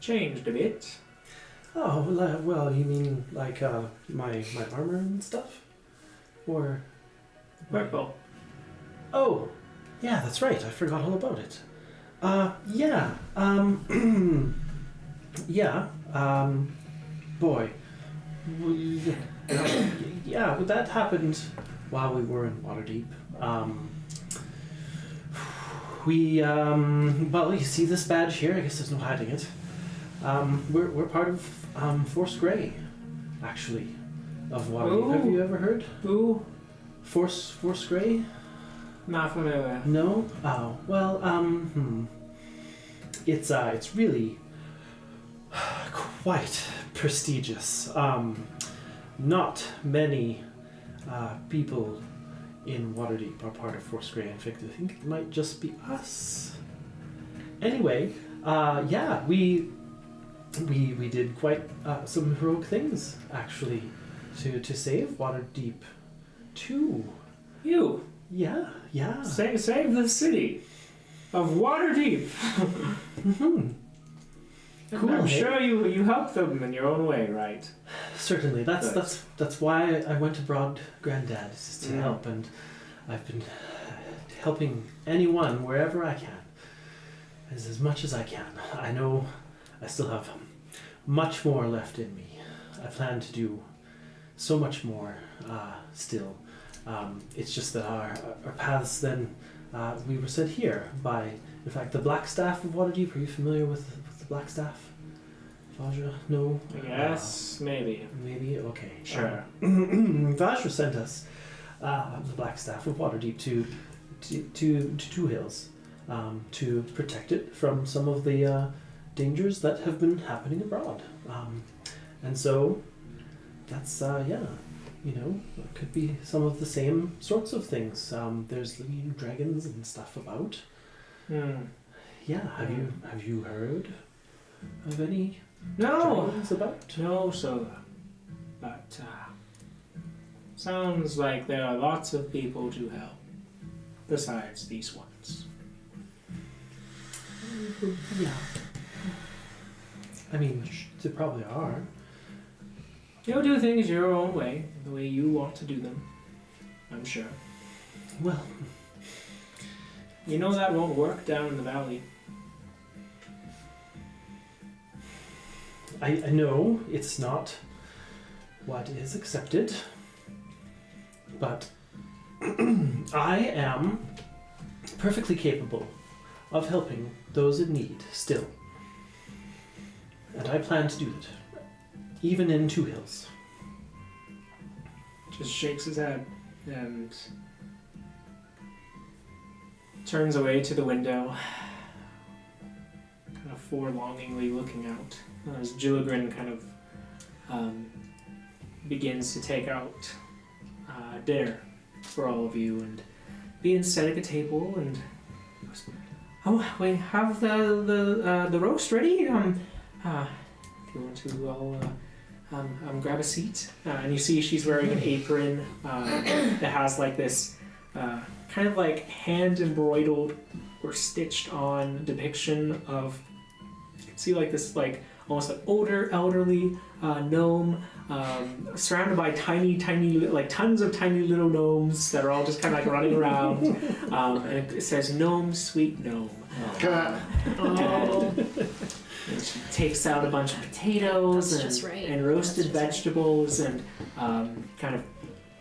changed a bit. oh, well, you mean like my armor and stuff? Or... Purple. Oh, yeah, that's right. I forgot all about it. Yeah. Yeah. Boy. Yeah, well, that happened while we were in Waterdeep. Well, you see this badge here? I guess there's no hiding it. We're part of Force Grey, actually, of Waterdeep. Have you ever heard? Who? Force Grey? Not familiar. No? Oh, well, It's really quite prestigious. Not many people in Waterdeep are part of Force Grey. In fact, I think it might just be us. Anyway, yeah, we did quite some heroic things, actually, to save Waterdeep too. You. Yeah. Save the city of Waterdeep. Mm-hmm. Cool. I'm hey? sure you helped them in your own way, right? Certainly. That's Good. that's why I went abroad, Granddad, is to Mm. help, and I've been helping anyone wherever I can, as much as I can. I know I still have much more left in me. I plan to do so much more still. It's just that our paths then, we were sent here by, in fact, the Black Staff of Waterdeep. Are you familiar with the Black Staff? Vajra? No? Yes, maybe. Maybe? Okay. Sure. Vajra sent us, the Black Staff of Waterdeep, to Two Hills, to protect it from some of the dangers that have been happening abroad. And so, that's, yeah, you know, it could be some of the same sorts of things. There's dragons and stuff about. Yeah, have you heard of any No. dragons about? No, Sola. But sounds like there are lots of people to help besides these ones. Yeah. I mean, there probably are. You'll do things your own way, the way you want to do them. I'm sure. Well, You know that won't work down in the valley. I know it's not what is accepted, but I am perfectly capable of helping those in need still. And I plan to do it, even in Two Hills. Just shakes his head and turns away to the window, kind of forlongingly looking out as Gilligren kind of begins to take out dinner for all of you and begin setting a table and goes, "Oh, we have the roast ready. If you want to, I'll grab a seat." And you see she's wearing an apron that has like this kind of like hand embroidered or stitched on depiction of, you can see like this like almost like older elderly gnome surrounded by tiny like tons of tiny little gnomes that are all just kind of like running around, and it says "Gnome, sweet gnome." And she takes out a bunch of potatoes That's just right. and roasted That's just right. vegetables and kind of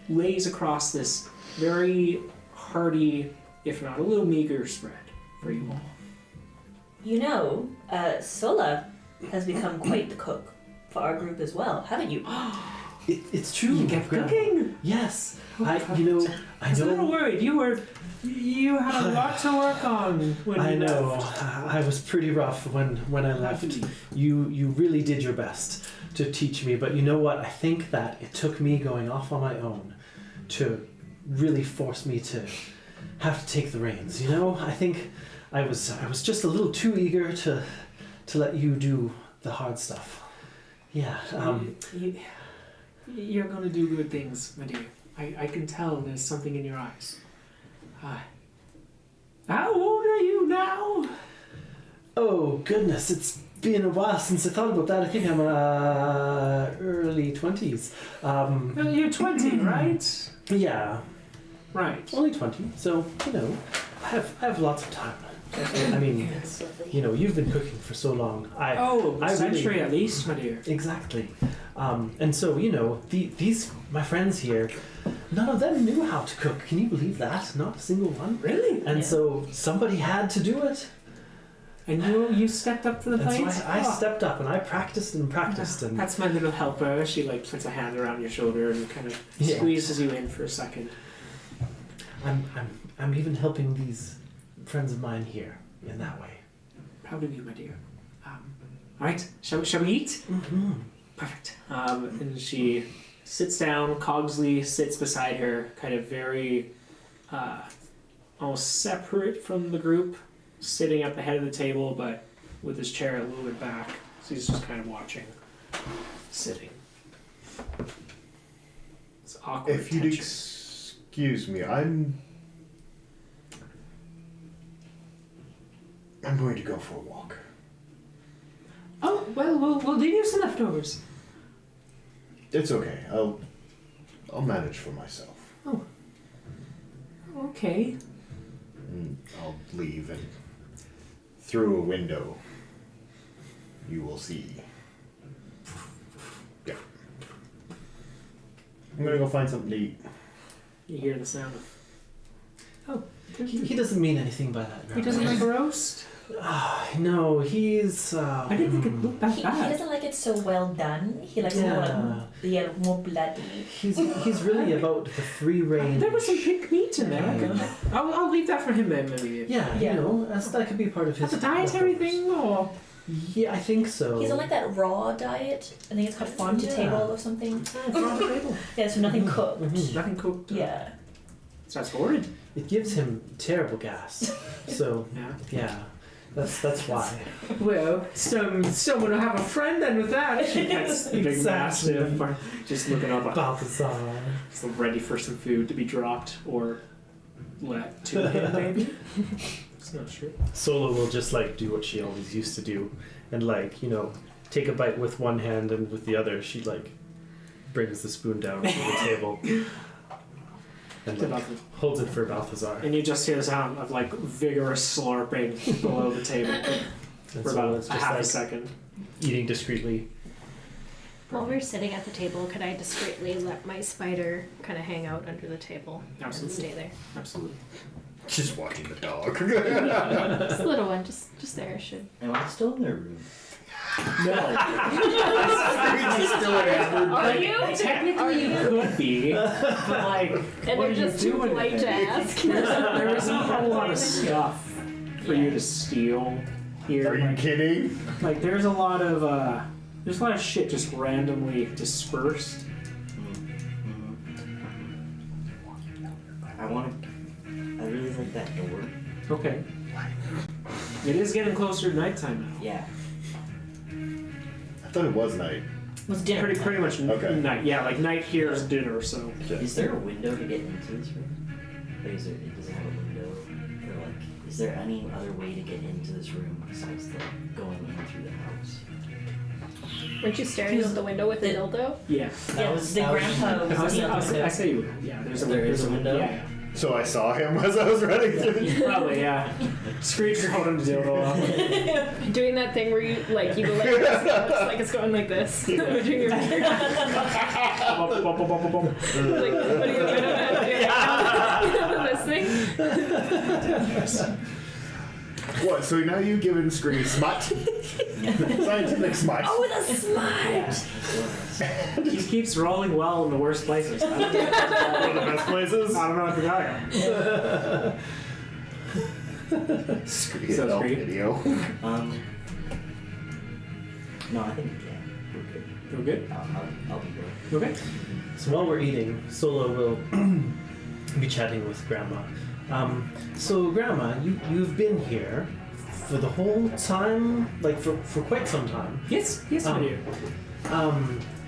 lays across this very hearty, if not a little meager spread for you all. You know, Sola has become quite the cook for our group as well, haven't you? It's true. You kept Grandma. cooking? Yes. I I was a little know. worried. You had a lot to work on when I you know. left. I was pretty rough when I left. You really did your best to teach me, but you know what? I think that it took me going off on my own to really force me to have to take the reins. You know, I think I was just a little too eager to let you do the hard stuff. Yeah. You're gonna do good things, my dear. I can tell there's something in your eyes. How old are you now? Oh goodness, it's been a while since I thought about that. I think I'm early 20s. Well, you're 20, right? Yeah, Right. only 20. So you know, I have lots of time. I mean, you know, you've been cooking for so long. A century at least, my dear. Exactly. And so, you know, these my friends here, none of them knew how to cook. Can you believe that? Not a single one. Really? And so somebody had to do it. And you stepped up to the And plate? so I stepped up and I practiced and practiced and That's my little helper. She like puts a hand around your shoulder and kind of Yeah. squeezes you in for a second. I'm even helping these friends of mine here in that way. Proud of you, my dear. All right, shall we eat? Mm-hmm. Perfect. And she sits down. Cogsley sits beside her, kind of very, almost separate from the group, sitting at the head of the table, but with his chair a little bit back. So he's just kind of watching, sitting. It's awkward. If you'd tension. excuse me, I'm going to go for a walk. Oh well, we'll leave you some leftovers. It's okay. I'll manage for myself. Okay. And I'll leave, and through a window, you will see. Yeah. I'm gonna go find something to eat. You hear the sound of. Oh, He doesn't mean anything by that. he doesn't like roast. No, he's. I didn't think it looked that He bad. doesn't like it so well done. He likes Yeah. more bloody. He's really about the free range. There was some pink meat in there. I'll leave that for him then, maybe. Yeah, Yeah. you know, that could be part of his. That's a dietary thing, or Yeah, I think so. He's on like that raw diet. I think it's called farm to Yeah. table or something. nothing Yeah, so nothing cooked. cooked. Yeah. So that's horrid. It gives him terrible gas. So Yeah. yeah, that's why. Well, someone will have a friend then with that. That's big Exactly. mastiff, or just looking up, Balthazar. just ready for some food to be dropped or let to him, maybe. It's not sure. Sola will just like do what she always used to do, and like take a bite with one hand and with the other she like brings the spoon down to the table and like, holds it for Balthazar. And you just hear the sound of like vigorous slurping below the table And for Sola about is a just half a like second. eating discreetly. While we're sitting at the table, could I discreetly let my spider kind of hang out under the table Absolutely. and stay there? Absolutely. Just watching the dog. Just a little one, just there. Should. Am I still in their room? No. Are you? Technically, you could be, but like, And what they're are you just too doing polite with to it? ask. There isn't a whole lot of stuff for you to steal here. Are you kidding? Like, there's a lot of shit just randomly dispersed. I really like that door. Okay. It is getting closer to nighttime now. Yeah. I thought it was night. It was dinner. Pretty much Okay. night. Yeah, like night here is dinner. So Is there a window to get into this room? Like, it doesn't have a window? Or like, is there any other way to get into this room besides going in through the house? Weren't you staring out the window with the dildo? yeah. Yeah, the grandpa was I the say you would. Yeah, there's a There is a window? Yeah, So I saw him as I was running through the yeah. Probably, yeah. Screech holding the dildo up. Doing that thing where you go like this, and it looks like it's going like this. Between your fingers. Like, what are you doing? This thing? What? So now you've given Screen smut? Scientific smut. Oh, the smart! He keeps rolling well in the worst places. I don't know, One of the best places. I don't know what to tell you. Screen So adult Screen. video. No, I think, yeah, we're good. Okay. I'll be there. Okay. So while we're eating, Sola will be chatting with Grandma. So Grandma, you've been here for the whole time, like for quite some time. Yes, I do.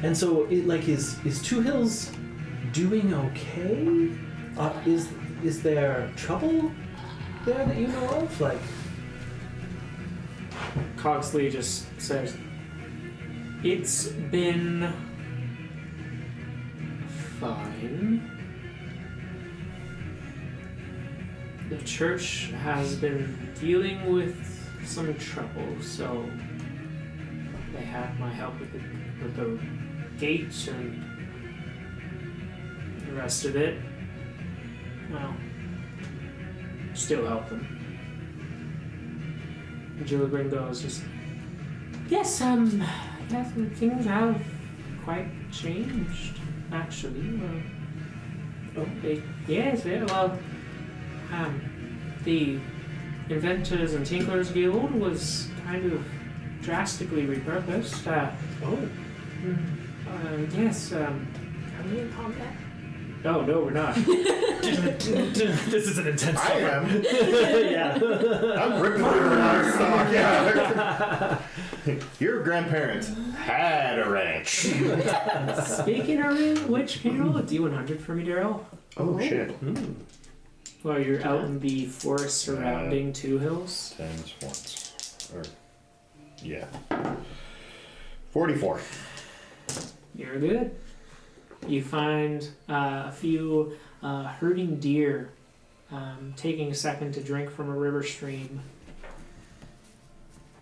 And so is Two Hills doing okay? Is there trouble there that you know of? Like, Cogsley just says, it's been fine. The church has been dealing with some trouble, so they had my help with the gates and the rest of it. Well, still help them. Gillibrand goes just, yes, things have quite changed, actually. The Inventors and Tinkerers Guild was kind of drastically repurposed. Yes. Are we in combat? Oh, no, we're not. this is an intense I am. Yeah. I'm ripping through the livestock, yeah. Your grandparents had a ranch. Speaking of which, can you roll a D100 for me, Darryll? Oh, shit. While you're out in the forest surrounding Two Hills. 10s once. Yeah. 44. You're good. You find a few herding deer taking a second to drink from a river stream.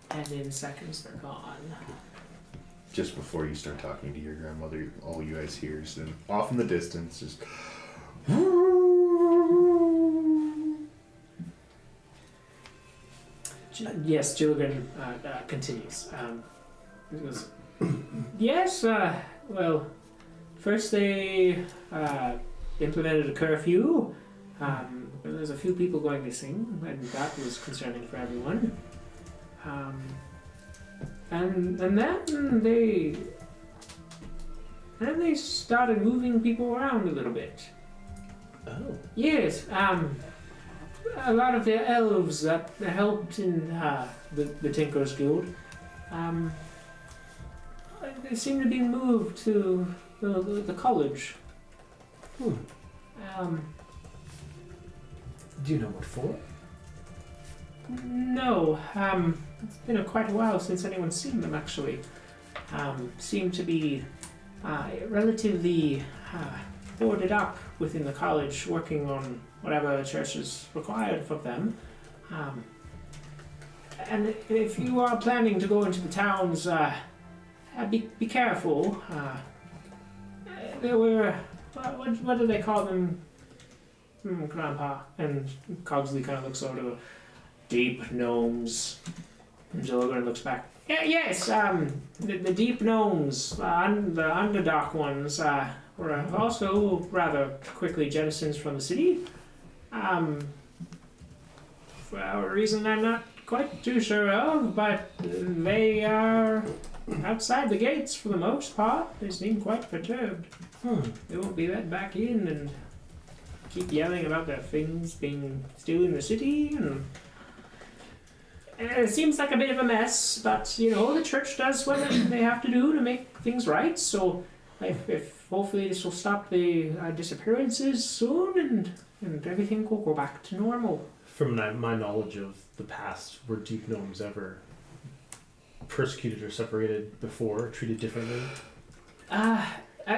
And in seconds, they're gone. Just before you start talking to your grandmother, all you guys hear is then off in the distance, just. Yes, Gilligan continues. It was, yes, well, first they implemented a curfew. There's a few people going missing, and that was concerning for everyone. And then they started moving people around a little bit. Oh. Yes, a lot of the elves that helped in the Tinkerers Guild, they seem to be moved to the college. Do you know what for? No, it's been quite a while since anyone's seen them, actually. Seem to be relatively boarded up within the college, working on whatever the church is required of them. And if you are planning to go into the towns, be careful. There were, what do they call them? Grandpa. And Cogsley kind of looks over to deep gnomes. And Gilligan looks back. Yes, the deep gnomes, the underdark ones, were also rather quickly jettisoned from the city. For a reason I'm not quite too sure of, but they are outside the gates for the most part. They seem quite perturbed. They won't be let back in and keep yelling about their things being still in the city, and it seems like a bit of a mess, but the church does what they have to do to make things right, so if hopefully this will stop the disappearances soon, and everything will go back to normal. From my knowledge of the past, were deep gnomes ever persecuted or separated before, treated differently?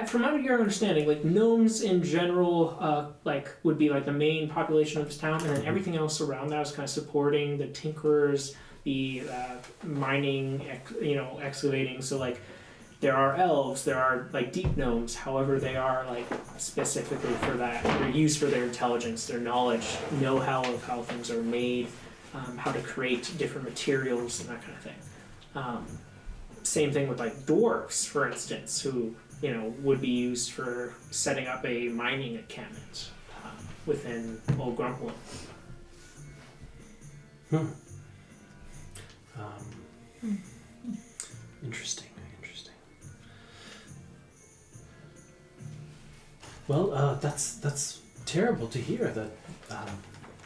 From your understanding, gnomes in general, would be the main population of this town, and then everything else around that is kind of supporting the tinkerers, the mining, excavating. So there are elves, there are deep gnomes. However, they are specifically for that. They're used for their intelligence, their knowledge, know-how of how things are made, how to create different materials and that kind of thing. Same thing with dwarves, for instance, who would be used for setting up a mining encampment within Old Grumpling. Interesting. Well, that's terrible to hear that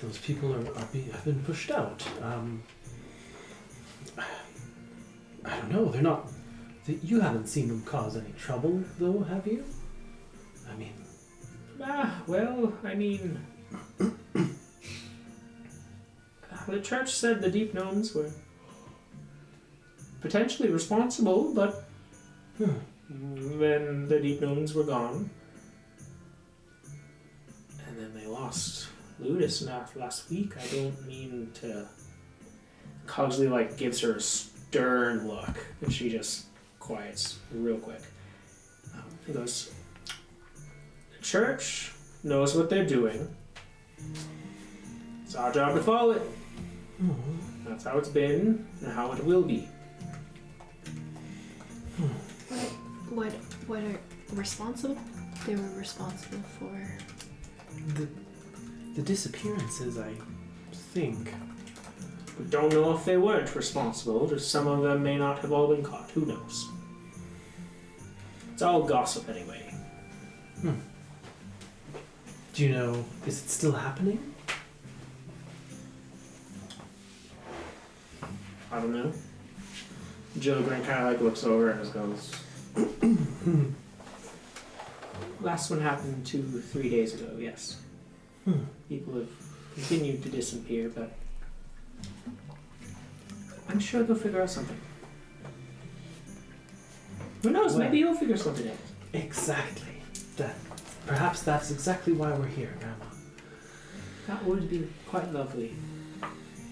those people have been pushed out. I don't know. They're not. You haven't seen them cause any trouble, though, have you? I mean. Well, I mean, the church said the deep gnomes were potentially responsible, but then the deep gnomes were gone. And then they lost Ludus last week. I don't mean to... Cogsley, gives her a stern look, and she just quiets real quick. He goes, the church knows what they're doing. It's our job to follow it. That's how it's been, and how it will be. What are responsible? They were responsible for... The disappearances, I think. We don't know if they weren't responsible, just some of them may not have all been caught. Who knows? It's all gossip anyway. Do you know, is it still happening? I don't know. Jilgren kind of looks over and just goes, last one happened 2-3 days ago, yes. People have continued to disappear, but I'm sure they'll figure out something. Who knows, maybe you'll figure something out. Exactly. Perhaps that's exactly why we're here, Grandma. That would be quite lovely.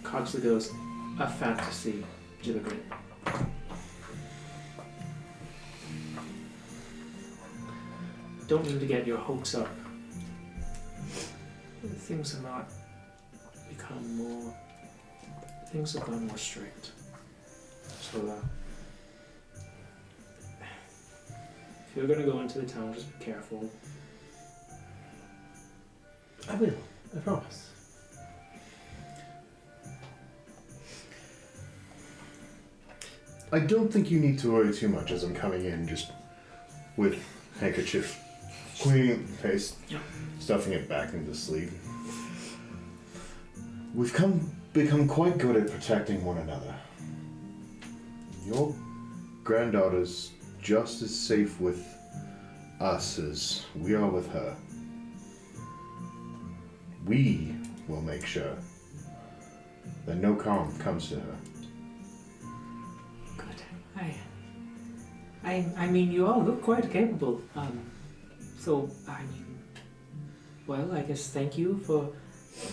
Cogsley goes, a fantasy, Jilgren. Don't mean to get your hopes up. Things have not become more... Things have gone more strict. So, if you're going to go into the town, just be careful. I will. I promise. I don't think you need to worry too much as I'm coming in just with handkerchief, cleaning paste, stuffing it back into the sleeve. We've become quite good at protecting one another. Your granddaughter's just as safe with us as we are with her. We will make sure that no harm comes to her. Good. I mean, you all look quite capable. So, I mean, well, I guess thank you for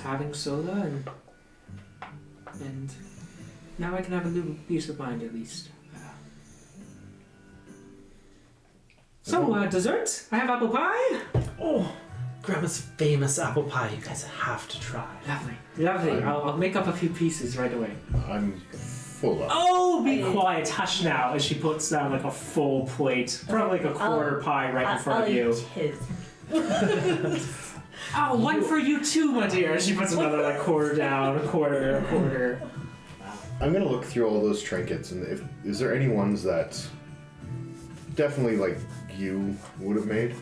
having Sola, and now I can have a little peace of mind at least. So, dessert? I have apple pie. Oh, Grandma's famous apple pie. You guys have to try. Lovely. I'll make up a few pieces right away. I'm full of. Oh, be quiet. Hush now. As she puts down a full plate, probably a quarter pie right in front of you. Oh, one for you too, my dear. She puts another quarter down, a quarter. I'm gonna look through all those trinkets, and is there any ones that definitely you would have made?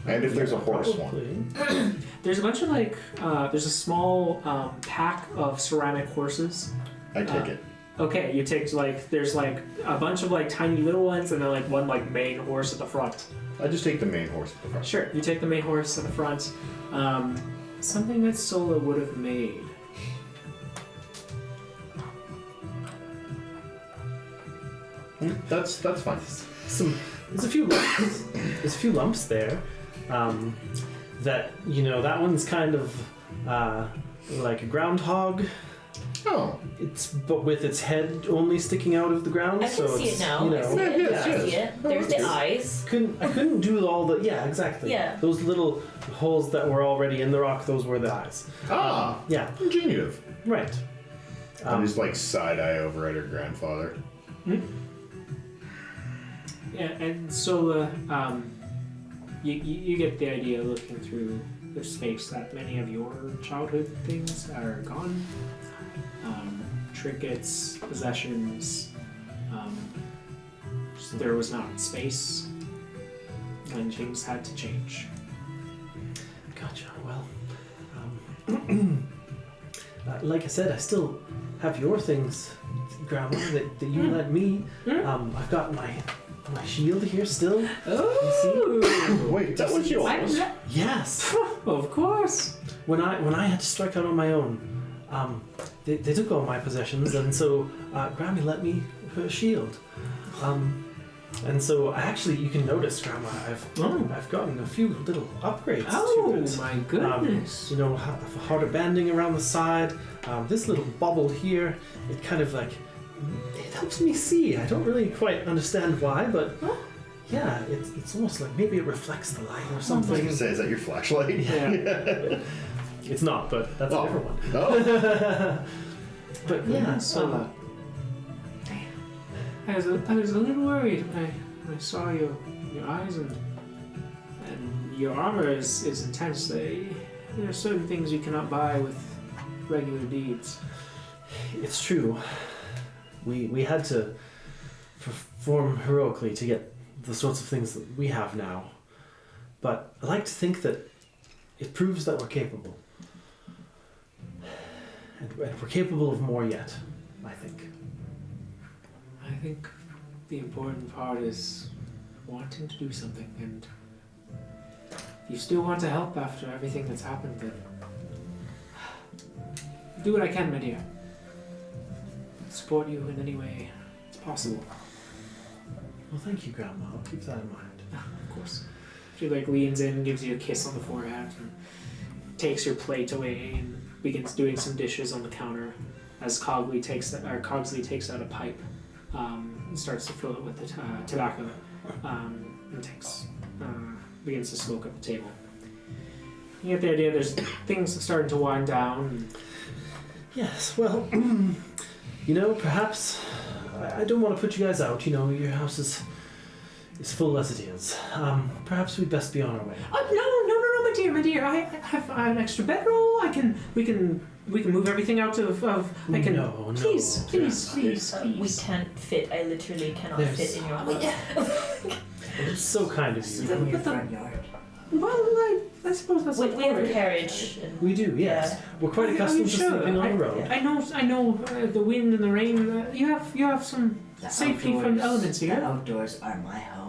And if there's a horse one. There's a bunch of there's a small pack of ceramic horses. I take it. Okay, you take there's a bunch of tiny little ones, and then one main horse at the front. I just take the main horse at the front. Sure, you take the main horse at the front. Something that Sola would have made. That's fine. There's a few lumps. There's a few lumps there. That that one's kind of like a groundhog. Oh. But with its head only sticking out of the ground. I can see it now. I see it. There's the eyes. I couldn't do all the exactly. Yeah. Those little holes that were already in the rock, those were the eyes. Yeah. Ingenious. Right. I'm just side eye over at her grandfather. Yeah, and Sola, you get the idea looking through the space that many of your childhood things are gone. Trinkets, possessions. There was not space, and things had to change. Gotcha. Well, like I said, I still have your things, Grandma, that you lent me. I've got my shield here still. Oh, Wait, that was yours? Yes. of course. When I had to strike out on my own, they took all my possessions, and so Grammy let me her shield. And so actually, you can notice, Grandma, I've gotten a few little upgrades to it. My goodness. You know, a harder banding around the side. This little bubble here, it kind of like it helps me see. I don't really quite understand why, but yeah, it's almost like maybe it reflects the light or I was something. going to say, is that your flashlight? Yeah. It's not, but that's a different one. Oh. But yeah, so I was a little worried when I saw your eyes and your armor is intense. There are certain things you cannot buy with regular deeds. it's true. We had to perform heroically to get the sorts of things that we have now. But I like to think that it proves that we're capable. And we're capable of more yet, I think. I think the important part is wanting to do something, and if you still want to help after everything that's happened, then do what I can, my dear. Support you in any way it's possible. Well, thank you, Grandma. I'll keep that in mind. Of course. She leans in, gives you a kiss on the forehead, and takes your plate away and begins doing some dishes on the counter as Cogsley takes out a pipe and starts to fill it with the tobacco and begins to smoke at the table. You get the idea there's things starting to wind down. Yes, well, perhaps I don't want to put you guys out. Your house is full as it is. Perhaps we'd best be on our way. No, my dear. I have an extra bedroll. We can move everything out of. I can. No. Please. We can't fit. I literally cannot There's- fit in your house. It's so kind of Sleep you. in your front yard. Well, I suppose that's. We have a carriage. And We do, yes. Yeah. We're quite Are you accustomed to sure? sleeping on the road. I know the wind and the rain. You have some The safety from the outdoors- elements The here. outdoors are my home.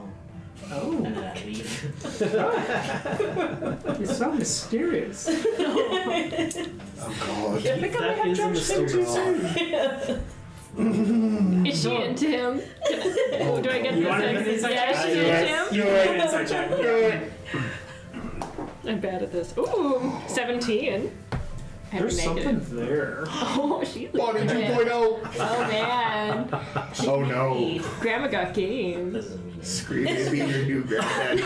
Oh, And then I leave. it's so mysterious. Oh, God. That is a mystery. Is she into him? Do I get You this? want an insight Yeah, check? she's into him. You want an insight check? I'm bad at this. Ooh, 17. I have a There's negative. something there. Oh, she Body looked 2.0. Oh man, Oh, no. Grandma got game. Scream and be your new granddad.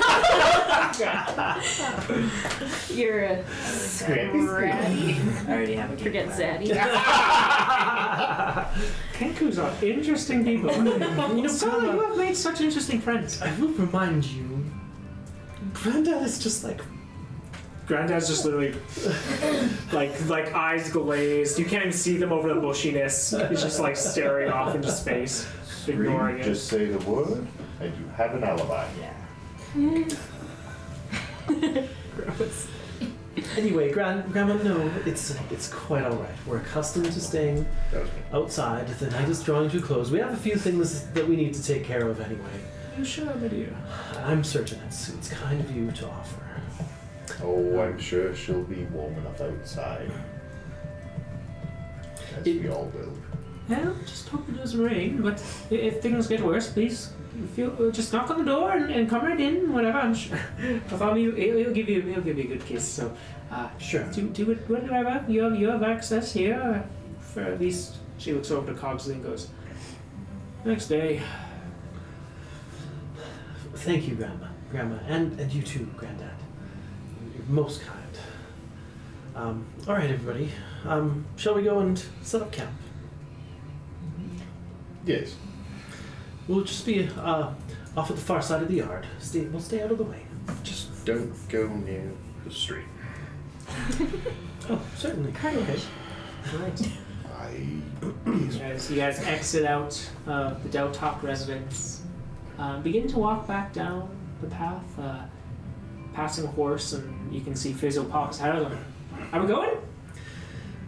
You're a bratty. I already have a game Forget plan. Zaddy. Kenkus are interesting people. Sola, you have made such interesting friends. I will remind you, Granddad is just like... Granddad's just literally like eyes glazed. You can't even see them over the bushiness. He's just like staring off into space, ignoring it. Just say the word, and you have an alibi. Yeah. Gross. Anyway, Grandma, no, it's quite all right. We're accustomed to staying That was me. outside. The night is drawing to a close. We have a few things that we need to take care of anyway. You sure, my dear? I'm certain it's kind of you to offer. Oh, I'm sure she'll be warm enough outside. As we all will. Well, just hope it doesn't rain. But if things get worse, please just knock on the door and come right in. Whatever. I'm sure. He'll give you a good kiss. So, Sure. do it. Whatever. You have access here. For at least, she looks over to Cogsley and goes, next day. Thank you, Grandma, and you too, Granddad. You're most kind. All right, everybody. Shall we go and set up camp? Yes. We'll just be off at the far side of the yard. We'll stay out of the way. Just don't go near the street. Oh, certainly. Okay. Right. You guys exit out the Deltalk residence. Begin to walk back down the path. passing horse, and you can see Fizzle pops out of them. Are we going?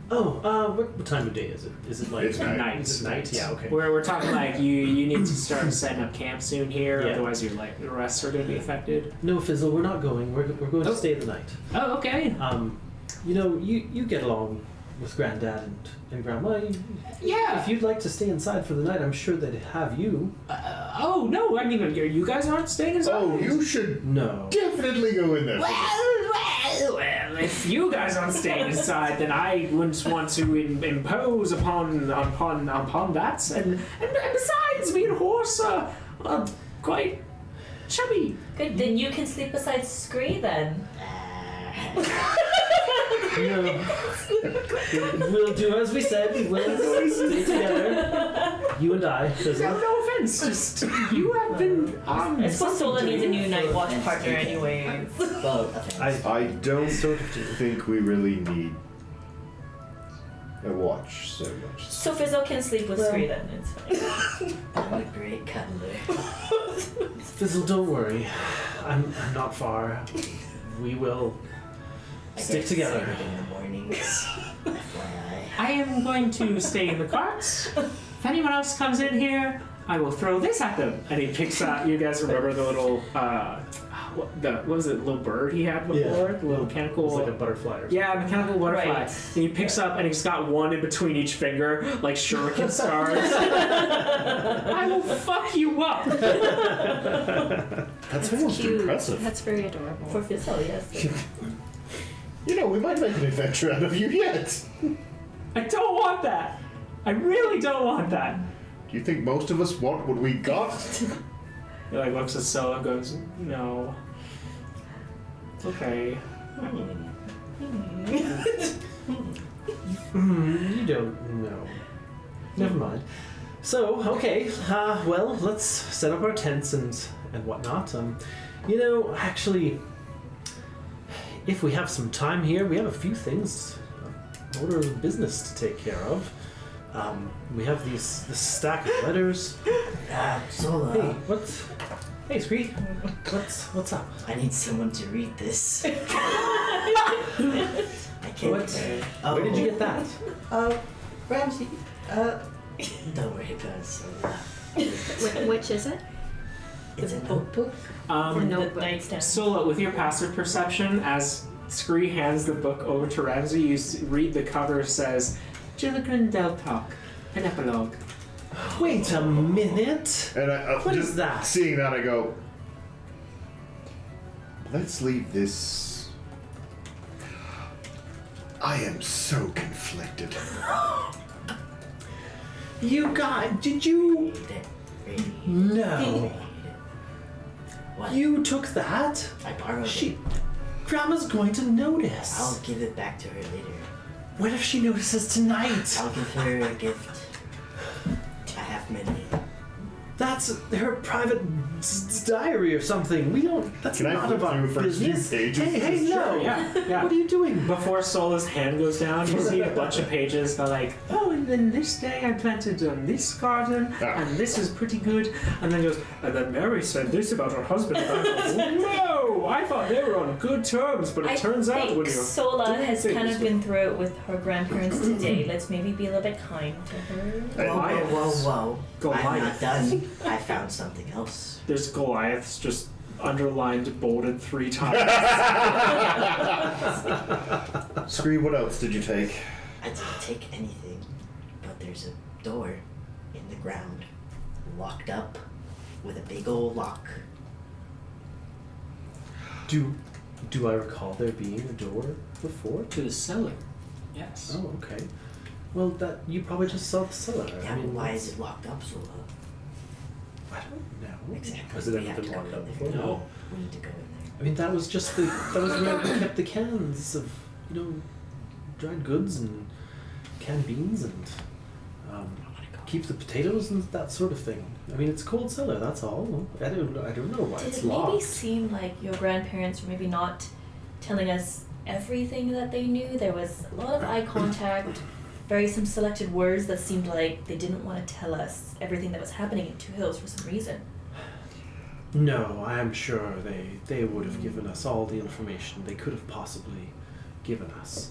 Oh, what time of day is it? Is it like It's night. Is it night? Yeah, okay. We're talking like you need to start setting up camp soon here, Yeah. otherwise your like the rest are going to be affected. No, Fizzle, we're not going. We're going to stay the night. Oh, okay. You know, you get along with Granddad and Grandma. Yeah. If you'd like to stay inside for the night, I'm sure they'd have you. Oh no, I mean you guys aren't staying inside. Oh, you should No. definitely go in there. Well, if you guys aren't staying inside, then I wouldn't want to impose upon that. And besides, me and Horse are quite chubby. Good, then you can sleep beside Scree then. No. We'll do as we said. We'll stay together. You and I, Fizzle. No offense, just you have been. I suppose Sola needs a new night watch partner anyway. Well, I don't think we really need a watch so much. So Fizzle can sleep with Scree then, it's fine. I'm a great cuddler. Fizzle, don't worry. I'm not far. We will I stick get together. sick in the mornings. FYI. I am going to stay in the carts. If anyone else comes in here, I will throw this at them. And he picks out. You guys remember the little what was it? Little bird he had before? Yeah. The little mechanical. It's like a butterfly or something. Yeah, mechanical butterfly. Right. And he picks up and he's got one in between each finger, like shuriken stars. I will fuck you up. That's almost impressive. That's very adorable. For Fizzle, yes. You know, we might make an adventure out of you yet. I don't want that. I really don't want that. Do you think most of us want what we got? He like looks at Sola and goes, no. Okay. You don't know. Never mind. So, okay. Well, let's set up our tents and whatnot. You know, actually, if we have some time here, we have a few things, order of business to take care of. We have this stack of letters. Sola. Hey, Hey, Scree. What's up? I need someone to read this. I can't. What? Where did you get that? Ramsey. Don't worry about it, Sola. Which is it? It's a notebook. The notebook. nightstand. Sola, with your passive perception, as Scree hands the book over to Ramsey, you read the cover says, Dungeon Deltalk, an epilogue. Wait a minute. And I What just is that? Seeing that, I go, let's leave this. I am so conflicted. You got? Did you? Read it. Read it. No. What? You took that? I borrowed She. it. Grandma's going to notice. I'll give it back to her later. What if she notices tonight? I'll give her a gift. I have many. That's her private diary or something. We don't. That's Can I not flip about through the first few business. pages? Hey, no. Sure, yeah. What are you doing? Before Sola's hand goes down, you see a bunch of pages that are like, oh, and then this day I planted this garden, and this is pretty good. And then goes, and then Mary said this about her husband. And I go, no, I thought they were on good terms, but it turns out when you're Sola has doing kind of things- been through it with her grandparents today. Let's maybe be a little bit kind to her. Whoa. Goliath. I'm not done. I found something else. There's Goliaths just underlined, bolded 3 times. Scree, what else did you take? I didn't take anything, but there's a door in the ground, locked up with a big old lock. Do I recall there being a door before? To the cellar. Yes. Oh, okay. Well, that you probably just saw the cellar. Yeah, but why is it locked up so low? I don't know. Exactly. Has it We ever have been to go locked up in before? there. No. We need to go in there. I mean, that was just that was where we kept the cans of, dried goods and canned beans and keep the potatoes and that sort of thing. I mean, it's a cold cellar. That's all. I don't know why Did it's it maybe locked. seem like your grandparents were maybe not telling us everything that they knew? There was a lot of eye contact, some selected words that seemed like they didn't want to tell us everything that was happening in Two Hills for some reason. No, I am sure they would have given us all the information they could have possibly given us.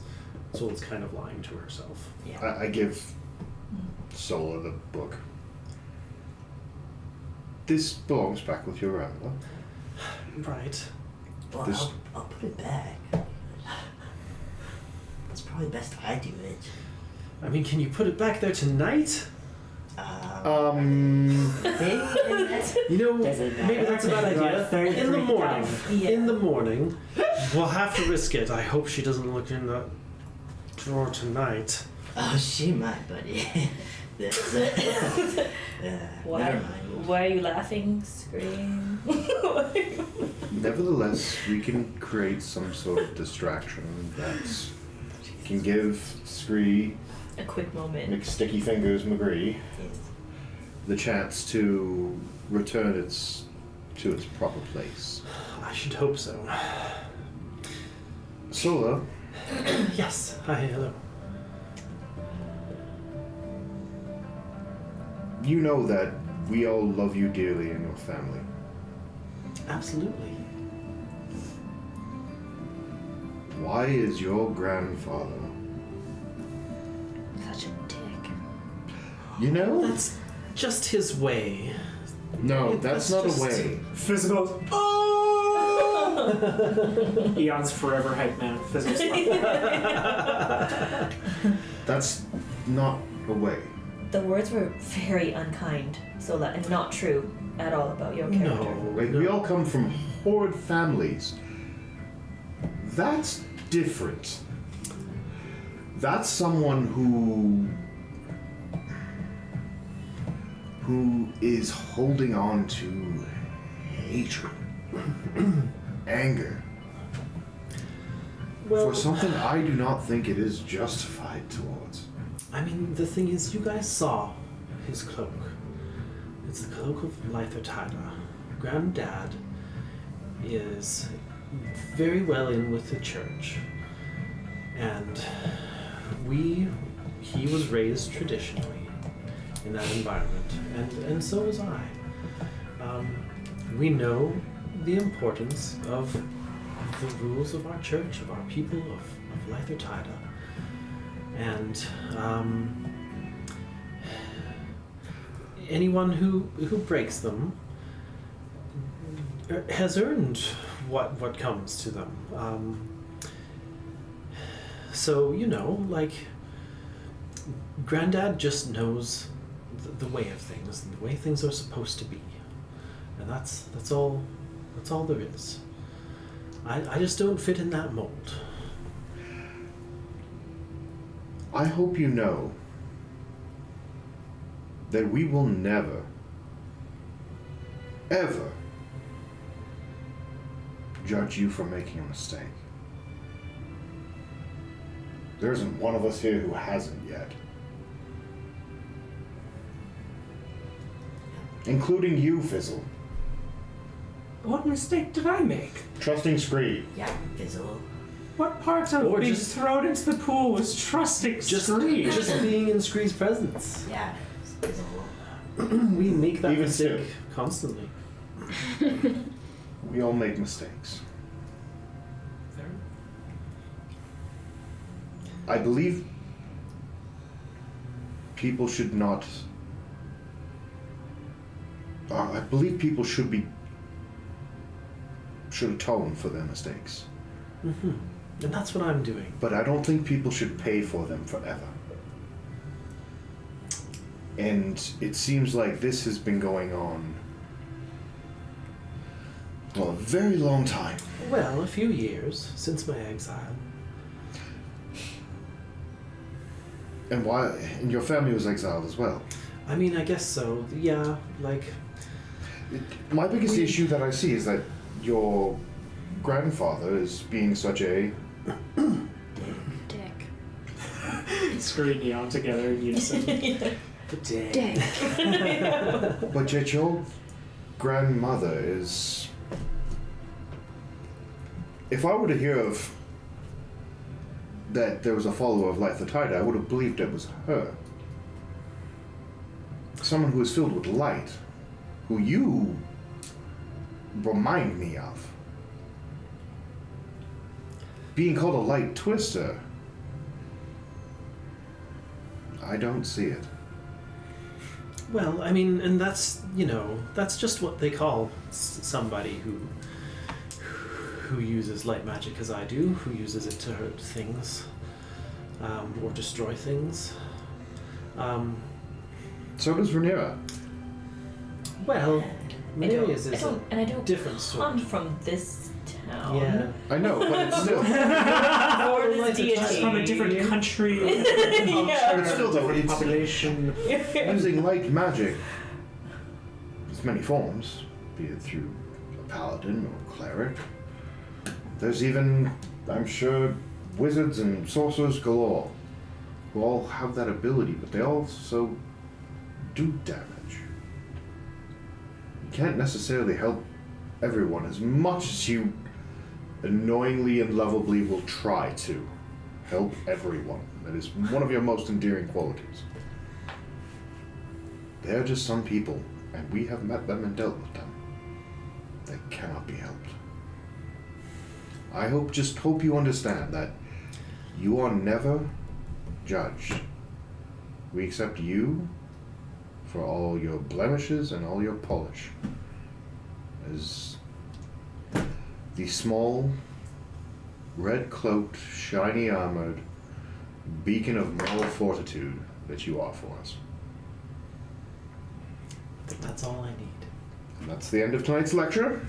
Sola's kind of lying to herself. Yeah. I give Sola the book. This belongs back with your grandmother. Right. Well, This- I'll put it back. It's probably best I do it. I mean, can you put it back there tonight? You know, Does it matter? maybe that's a bad You're idea. a third In the freaked morning. out. Yeah. In the morning. We'll have to risk it. I hope she doesn't look in that drawer tonight. Oh, she might, buddy. That's Why? Never mind. Why are you laughing? Scream. Nevertheless, we can create some sort of distraction that can give Scree, A quick moment. McSticky Fingers McGree, Yes. the chance to return to its proper place. I should hope so. Sola, Yes. Hi, hello. you know that we all love you dearly and your family. Absolutely. Why is your grandfather? Such a dick. You know? That's just his way. No, that's not just- a way. Fizz goes, oh! Eon's forever hype man. Fizz goes, That's not a way. The words were very unkind, Sola, and not true at all about your character. No. Like, we all come from horrid families. That's different. That's someone who is holding on to hatred, anger, Well, for something I do not think it is justified towards. I mean, the thing is, you guys saw his cloak. It's the cloak of Lythertida. Granddad is very well in with the church. And he was raised traditionally in that environment, and so was I. We know the importance of the rules of our church, of our people, of Lythertida. And anyone who breaks them has earned what comes to them. So, you know, like, Granddad just knows the way of things and the way things are supposed to be, and that's all there is. I just don't fit in that mold. I hope you know that we will never, ever judge you for making a mistake. There isn't one of us here who hasn't yet. Including you, Fizzle. what mistake did I make? Trusting Scree. Yeah, Fizzle. What part of Or being just- thrown into the pool was trusting Scree? Just being in Scree's presence. Yeah, Fizzle. We make that Even mistake still. constantly. We all make mistakes. I believe people should not. I believe people should atone for their mistakes. Mm-hmm. And that's what I'm doing. But I don't think people should pay for them forever. And it seems like this has been going on, well, a very long time. Well, a few years since my exile. And why? And your family was exiled as well. I mean, I guess so. Yeah, like, My biggest issue that I see is that your grandfather is being such a. Dick. Scree and Eon together in unison. Dick. But yet your grandmother is. If I were to hear of that there was a follower of Lythertida, I would have believed it was her. Someone who is filled with light, who you remind me of? Being called a light twister? I don't see it. Well, I mean, and that's, that's just what they call somebody who uses light magic as I do, who uses it to hurt things, or destroy things. So does Rhaenyra. Well, Rhaenyra is I don't different sort. come from this town. Yeah. I know, but it's still... Or this deity. It's from a different country, a different culture, But still, though, different it's- population. Using light magic, there's many forms, be it through a paladin or cleric. There's even, I'm sure, wizards and sorcerers galore who all have that ability, but they also do damage. You can't necessarily help everyone as much as you annoyingly and lovably will try to help everyone. That is one of your most endearing qualities. They're just some people, and we have met them and dealt with them. They cannot be helped. I just hope you understand that you are never judged. We accept you for all your blemishes and all your polish as the small, red-cloaked, shiny-armored beacon of moral fortitude that you are for us. But that's all I need. And that's the end of tonight's lecture.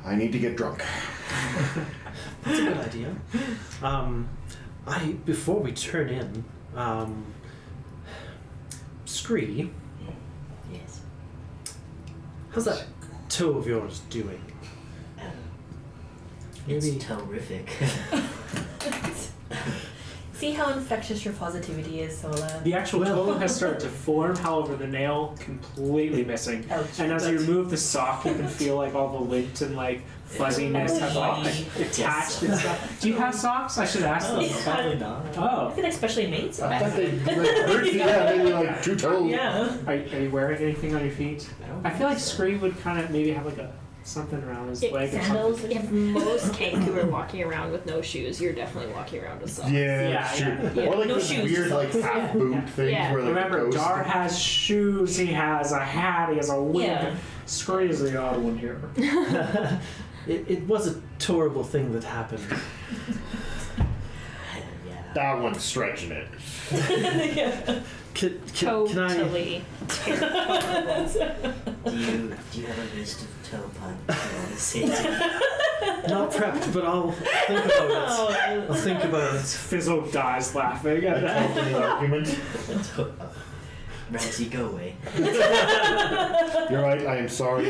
I need to get drunk. That's a good idea. Before we turn in, Scree, Yes. how's that toe of yours doing? It's Maybe- terrific. See how infectious your positivity is, Sola? The actual toe has started to form, however, the nail completely missing. Ouch. And as you remove the sock, you can feel like all the lint and like fuzziness have like attached and stuff. Do you have socks? I should ask them. Probably not. Oh, I feel like specially made I socks. thought they maybe like 2 toes. Yeah. are you wearing anything on your feet? I feel like Scree would kind of maybe have like something around his leg or Sandals. something. If most Kenku are walking around with no shoes, you're definitely walking around with socks. Yeah, Yeah, true. yeah. Or like No those shoes, weird like socks. half boot things Yeah. where like Remember, it goes Dar has shoes, he has a hat, he has a wig. Yeah. Scree is the odd one here. It was a terrible thing that happened. Yeah. That one's stretching it. Can I? Totally. Do you have a list of toe puns you want to say to me? Not prepped, but I'll think about it. I'll think about it. Fizzle dies laughing at that. Argument. Ramsey, go away. You're right. I am sorry.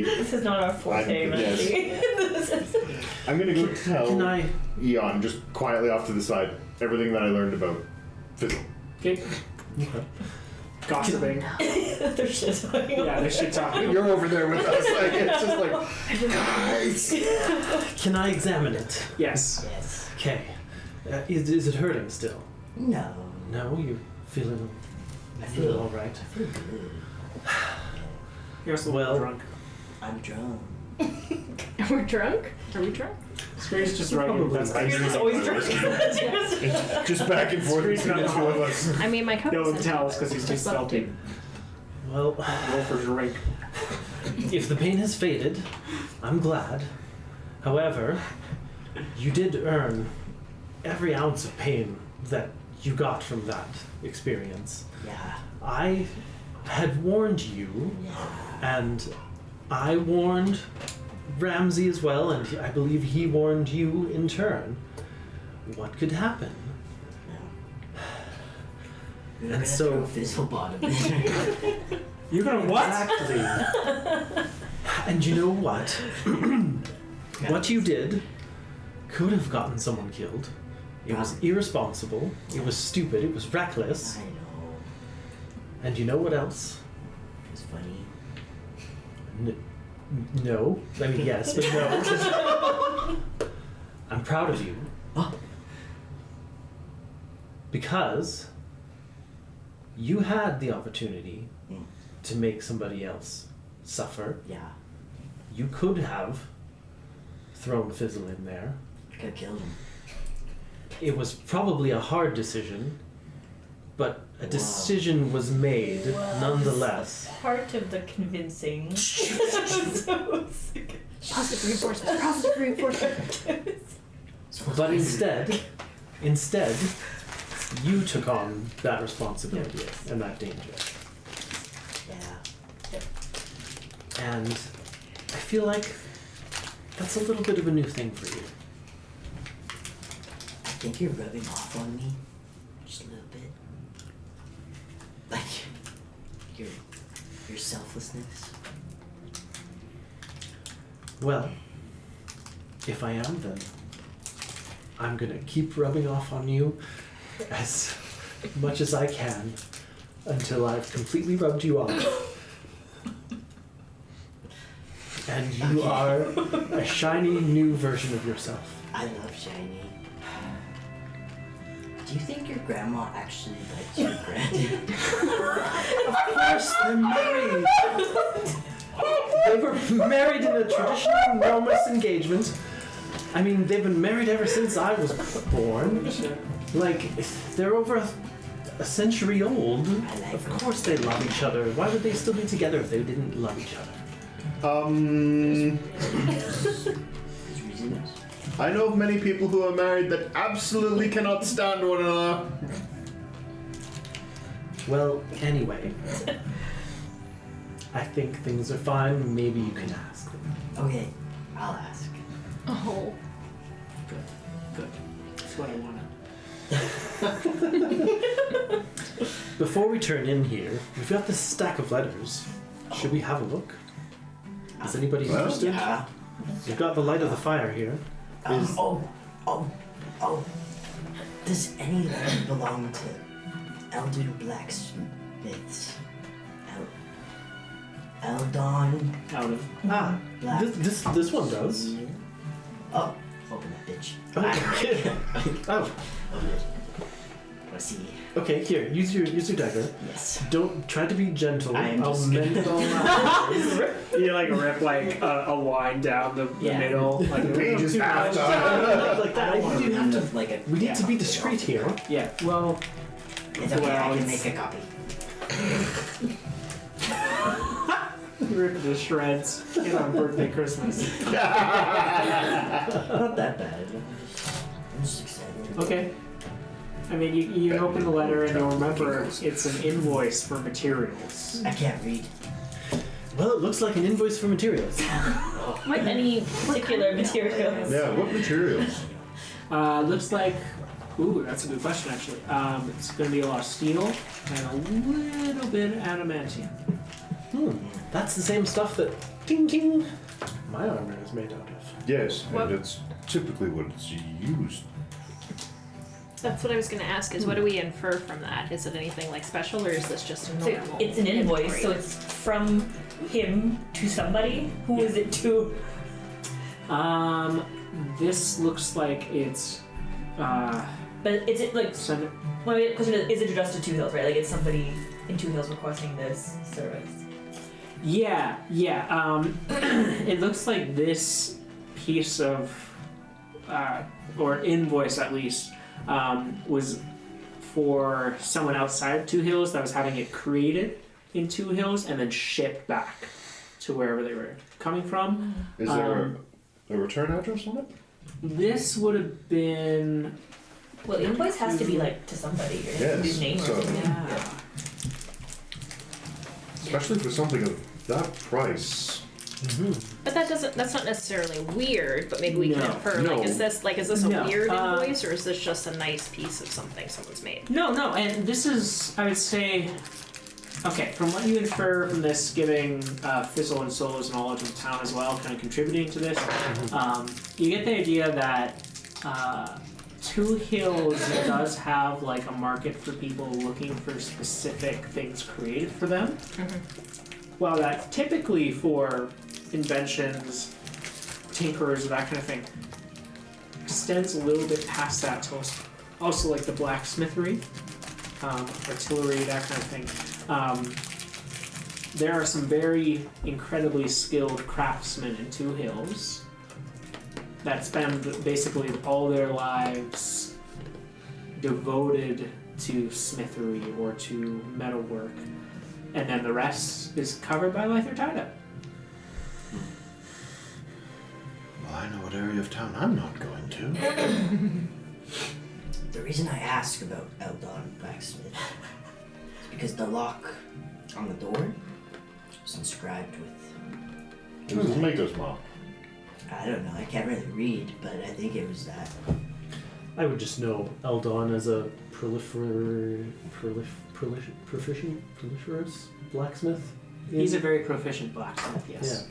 This is not our forte, Randy. I'm gonna go tell Can I? Eon just quietly off to the side everything that I learned about Fizzle. Okay. Gossiping. They're shit talking. Yeah, they should talk. You're over there with us. Like it's just like, guys. Can I examine it? Yes. Yes. Okay. Is it hurting still? No. No, you're feeling. I Feeling feel all right. I feel good. You're also Well- drunk. I'm drunk. We're drunk? Are we drunk? Scree's just running. Probably. That's You're just always drunk. It's just back and forth between the two of us. I mean, my cup No is one empty. tells because he's too Just left stealthy. Well, Roll for drink. if the pain has faded, I'm glad. However, you did earn every ounce of pain that you got from that experience. Yeah. I had warned you, Yeah. and I warned Ramsey as well, and I believe he warned you in turn. What could happen? We were And gonna so- throw Fizzle bottom. You're gonna what? Exactly. And you know what? What you did could have gotten someone killed. It was irresponsible. It was stupid. It was reckless. I know. And you know what else? It's funny. No. I mean, yes, but no. I'm proud of you. Because you had the opportunity Mm. to make somebody else suffer, Yeah. you could have thrown Fizzle in there. I could have killed him. It was probably a hard decision, but a decision was made nonetheless. Part of the convincing. Positive reinforcement. But instead, you took on that responsibility and that danger. Yeah. And I feel like that's a little bit of a new thing for you. I think you're rubbing off on me. Just a little bit. Like, your selflessness. Well, if I am, then I'm gonna keep rubbing off on you as much as I can until I've completely rubbed you off. And you are a shiny new version of yourself. I love shiny. Do you think your grandma actually likes your granddad? Of course, they're married. They were married in a traditional enormous engagement. I mean, they've been married ever since I was born. Like, they're over a century old. Of course they love each other. Why would they still be together if they didn't love each other? I know of many people who are married that absolutely cannot stand one another. Well, anyway. I think things are fine. Maybe you can ask them. Okay, I'll ask. Oh. Good. That's what I wanted. Before we turn in here, we've got this stack of letters. Should we have a look? Is anybody interested? Yeah. We've got the light of the fire here. Oh. Does any letter belong to Elder Blacksmiths? Eldon Out of. Black. This one does. Oh, open that bitch. Okay. Oh. Open it. Let's see. Okay, here, use your dagger. Yes. Don't try to be gentle. I'm I'll just mend it all out. You like rip like a line down the middle, like The page is half Not like that. I don't want You to have remove to. like a. We need to be discreet here. Yeah. Well, It's okay. Well, I can it's- make a copy. rip it to shreds. Get on birthday, Christmas. Not that bad. I'm just excited. Okay. I mean, you open the letter and you'll remember it's an invoice for materials. I can't read. Well, it looks like an invoice for materials. Like any particular materials. Yeah, what materials? Looks like. Ooh, that's a good question actually. It's going to be a lot of steel and a little bit of adamantium. That's the same stuff that ting ting my armor is made out of. Yes, What? and it's typically what it's used. That's what I was going to ask is what do we infer from that? Is it anything like special or is this just a So normal it's an invoice, inventory? so it's from him to somebody. Who is it to? This looks like it's. But is it like? Send it. Well, the question is it addressed to Two Hills, right? Like it's somebody in Two Hills requesting this service. Yeah. It looks like this piece of, or invoice at least, was for someone outside of Two Hills that was having it created in Two Hills and then shipped back to wherever they were coming from. Is there a return address on it? This would have been. Well, the invoice has to be like to somebody, right? Yes, Somebody's name or so- something. Yeah. Especially for something of that price. But that's not necessarily weird, but maybe we can No, infer no. like is this a No, weird invoice or is this just a nice piece of something someone's made? No, and this is, I would say, okay, from what you infer from this, giving Fizzle and Sola's knowledge of town as well, kind of contributing to this, you get the idea that Two Hills does have like a market for people looking for specific things created for them. While that typically for inventions, tinkerers, that kind of thing, extends a little bit past that to also like the blacksmithery, artillery, that kind of thing. there are some very incredibly skilled craftsmen in Two Hills that spend basically all their lives devoted to smithery or to metalwork, and then the rest is covered by life or tied up. Well, I know what area of town I'm not going to. The reason I ask about Eldon Blacksmith is because the lock on the door was inscribed with... It was his maker's mark. I don't know, I can't really read, but I think it was that. I would just know Eldon as a proliferous blacksmith. He's a very proficient blacksmith, yes. Yeah.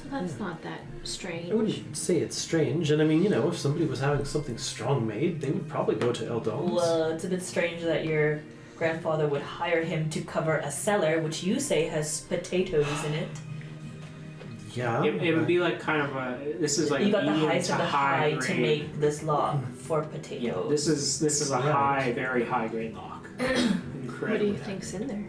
So that's not that strange. I wouldn't say it's strange, and I mean, if somebody was having something strong made, they would probably go to Eldon's. Well, it's a bit strange that your grandfather would hire him to cover a cellar, which you say has potatoes in it. Yeah. It would be like kind of this is like You got the medium highest to of the high high grade. to make this lock for potatoes. Yeah, this is a Right. high, very high grade lock. Incredible. What do you think's in there?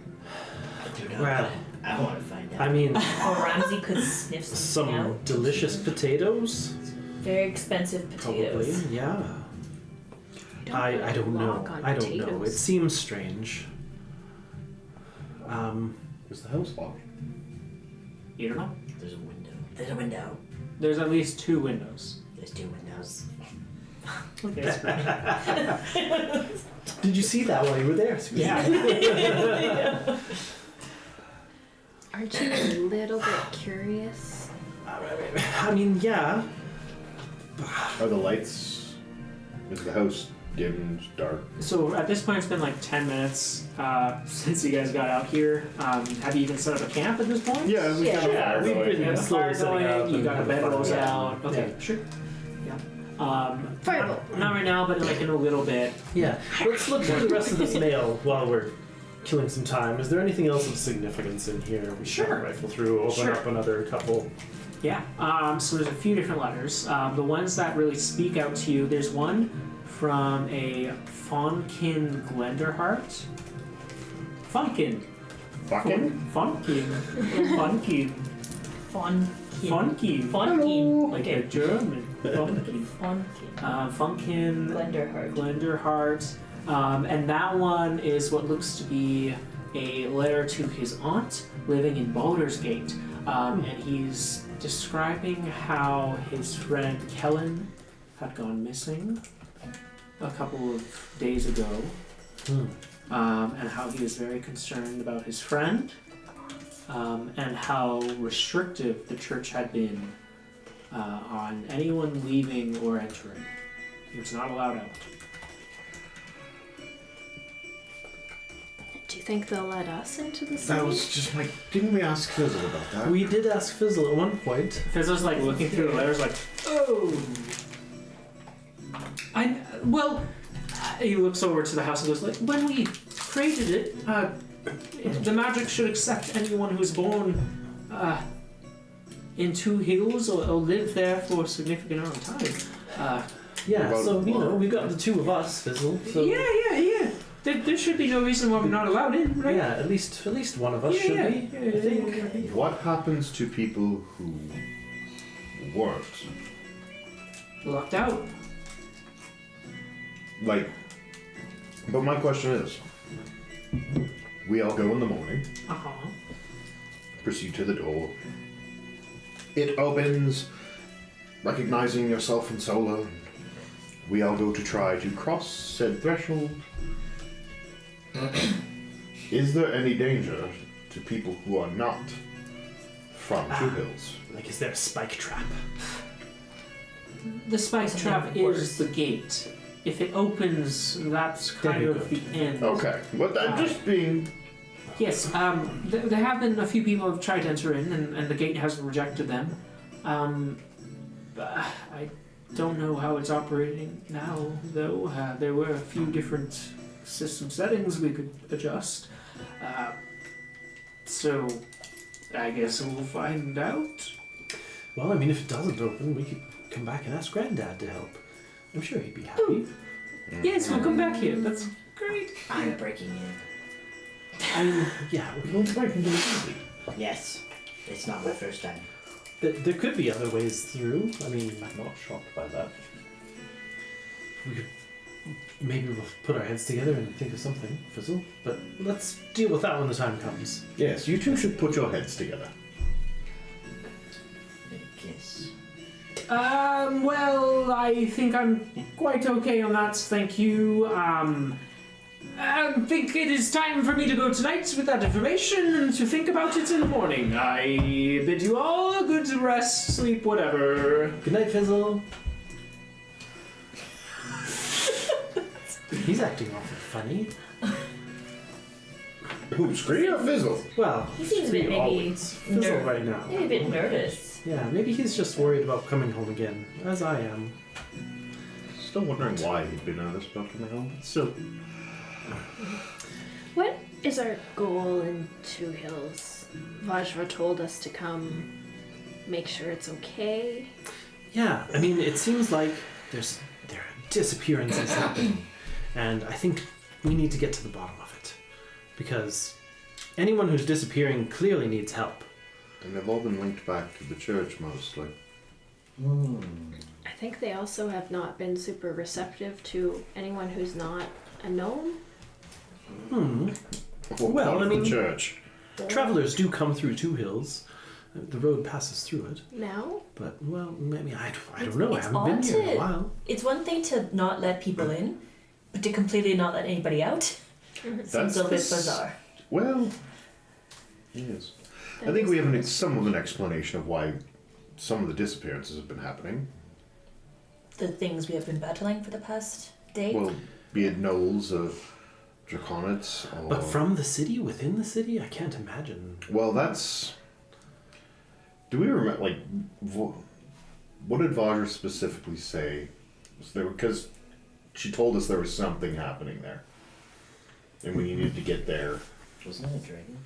I don't know, Well, but I want to find out. I mean, Or Ramsey could sniff something some out. delicious potatoes, Very expensive potatoes. probably. Yeah. You I really don't know. lock on I don't know. potatoes. It seems strange. Is the house locked? You don't know. There's a window. There's a window. There's at least 2 windows. There's 2 windows. Okay, that's great. Did you see that while you were there? Yeah. Aren't you a little bit curious? I mean, yeah. Are the lights? Is the house dimmed, dark? So at this point, it's been like 10 minutes since you guys got out here. Have you even set up a camp at this point? Yeah, we Yeah. got a Yeah, fire we've going. been- You have a slowly fire setting going. up You and got a have a bedrolls fire. out. Okay, Yeah. sure. Yeah. Fireball. Not right now, but like in a little bit. Yeah. Let's look through the rest of this mail while we're killing some time. Is there anything else of significance in here? We Sure. can rifle through, open Sure. up another couple. Yeah. So there's a few different letters. The ones that really speak out to you. There's one from a Fonkin Glenderhart. Funkin. Fucking? Funkin. Funkin. Fonkin. Funkin. Fonkin. Like a Okay. German. Funkin. Fonkin. Funkin. Glenderhart. Glenderhart. And that one is what looks to be a letter to his aunt living in Baldur's Gate. And he's describing how his friend Kellen had gone missing a couple of days ago. And how he was very concerned about his friend. And how restrictive the church had been on anyone leaving or entering. He was not allowed out. Do you think they'll let us into the city? That was just my. Didn't we ask Fizzle about that? We did ask Fizzle at one point. Fizzle's like looking through the letters like, oh. He looks over to the house and goes like, when we created it, the magic should accept anyone who's born in Two Hills or live there for a significant amount of time. Yeah, About so, what? we've got the 2 of us, Fizzle. So, Yeah. There should be no reason why we're not allowed in, right? yeah, at least one of us should be, I think. What happens to people who weren't? Locked out. Like, but my question is, we all go in the morning, Uh-huh. proceed to the door. It opens, recognizing yourself and Sola. We all go to try to cross said threshold. Is there any danger to people who are not from Two Hills? Like, is there a spike trap? The spike Something trap worse. is the gate. If it opens, that's kind Very of good. the end. Okay, but I'm just being. Yes, there have been a few people who have tried to enter in, and the gate has rejected them. I don't know how it's operating now, though. There were a few different system settings we could adjust. So, I guess we'll find out. Well, I mean, if it doesn't open, we could come back and ask Granddad to help. I'm sure he'd be happy. Yes, we'll come back here. That's great. I'm breaking in. I mean, Yeah, Don't break into the easy. Yes. It's not my first time. There could be other ways through. I mean, I'm not shocked by that. we could, maybe we'll put our heads together and think of something, Fizzle. But let's deal with that when the time comes. Yes, you two should put your heads together. I guess. Well, I think I'm quite okay on that, thank you. I think it is time for me to go tonight with that information and to think about it in the morning. I bid you all a good rest, sleep, whatever. Good night, Fizzle. He's acting awfully funny. Who, Scree or Fizzle? Well, He seems a bit Scree maybe always. Fizzle right now. maybe a bit nervous. Yeah, maybe he's just worried about coming home again, as I am. Still wondering why he'd be nervous about coming home. So, What is our goal in Two Hills? Vajra told us to come make sure it's okay. yeah, I mean, it seems like there are disappearances happening, and I think we need to get to the bottom of it, because anyone who's disappearing clearly needs help. And they've all been linked back to the church, mostly. I think they also have not been super receptive to anyone who's not a gnome. Well, part I of mean- the church. Travelers do come through Two Hills. The road passes through it, Now? but, well, maybe I don't know. I It's haven't been odd here in a to- while. It's one thing to not let people in, but to completely not let anybody out seems a little bit bizarre. Well, yes. I think we have some of an explanation of why some of the disappearances have been happening. The things we have been battling for the past day. Well, be it gnolls or draconids or... But from the city, within the city, I can't imagine. Well, that's... Do we remember, like, what did Vajra specifically say? Was there, because she told us there was something happening there. And we needed to get there. Wasn't it a dragon?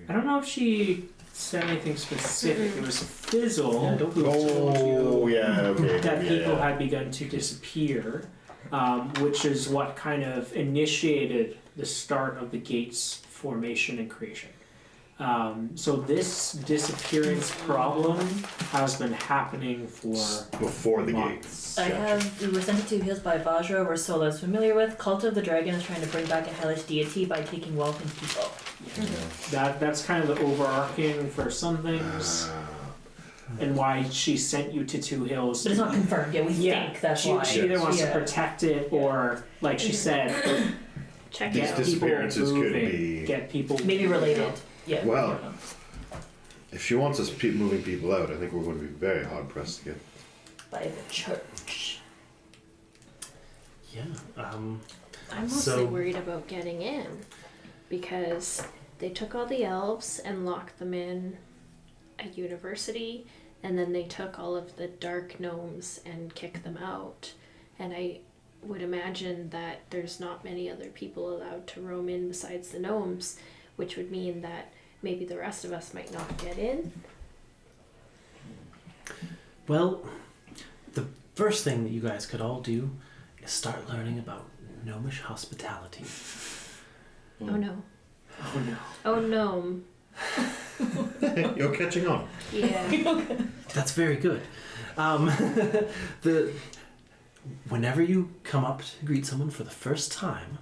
I don't know if she said anything specific. It was Fizzle Yeah, don't who go- told Oh, you yeah, okay. that yeah, people yeah. had begun to disappear, which is what kind of initiated the start of the gate's formation and creation. So this disappearance problem has been happening for Before the gate. months. We were sent to Two Hills by Vajra, where Sola is familiar with. Cult of the Dragon is trying to bring back a hellish deity by taking wealth and people. That's kind of the overarching for some things, and why she sent you to Two Hills. But it's not confirmed yet. We think that's she, why. she either wants to Yeah. protect it or, like she said, Check These it out. disappearances people could moving, be... get people Maybe related. out. Yeah. Well. I don't know. If she wants us moving people out, I think we're going to be very hard pressed to get... By the church. Yeah. I'm mostly So- worried about getting in because they took all the elves and locked them in a university, and then they took all of the dark gnomes and kicked them out. And I would imagine that there's not many other people allowed to roam in besides the gnomes, which would mean that maybe the rest of us might not get in. Well, the first thing that you guys could all do is start learning about gnomish hospitality. Oh no. Oh no. Oh gnome. You're catching on. Yeah. That's very good. Whenever you come up to greet someone for the first time,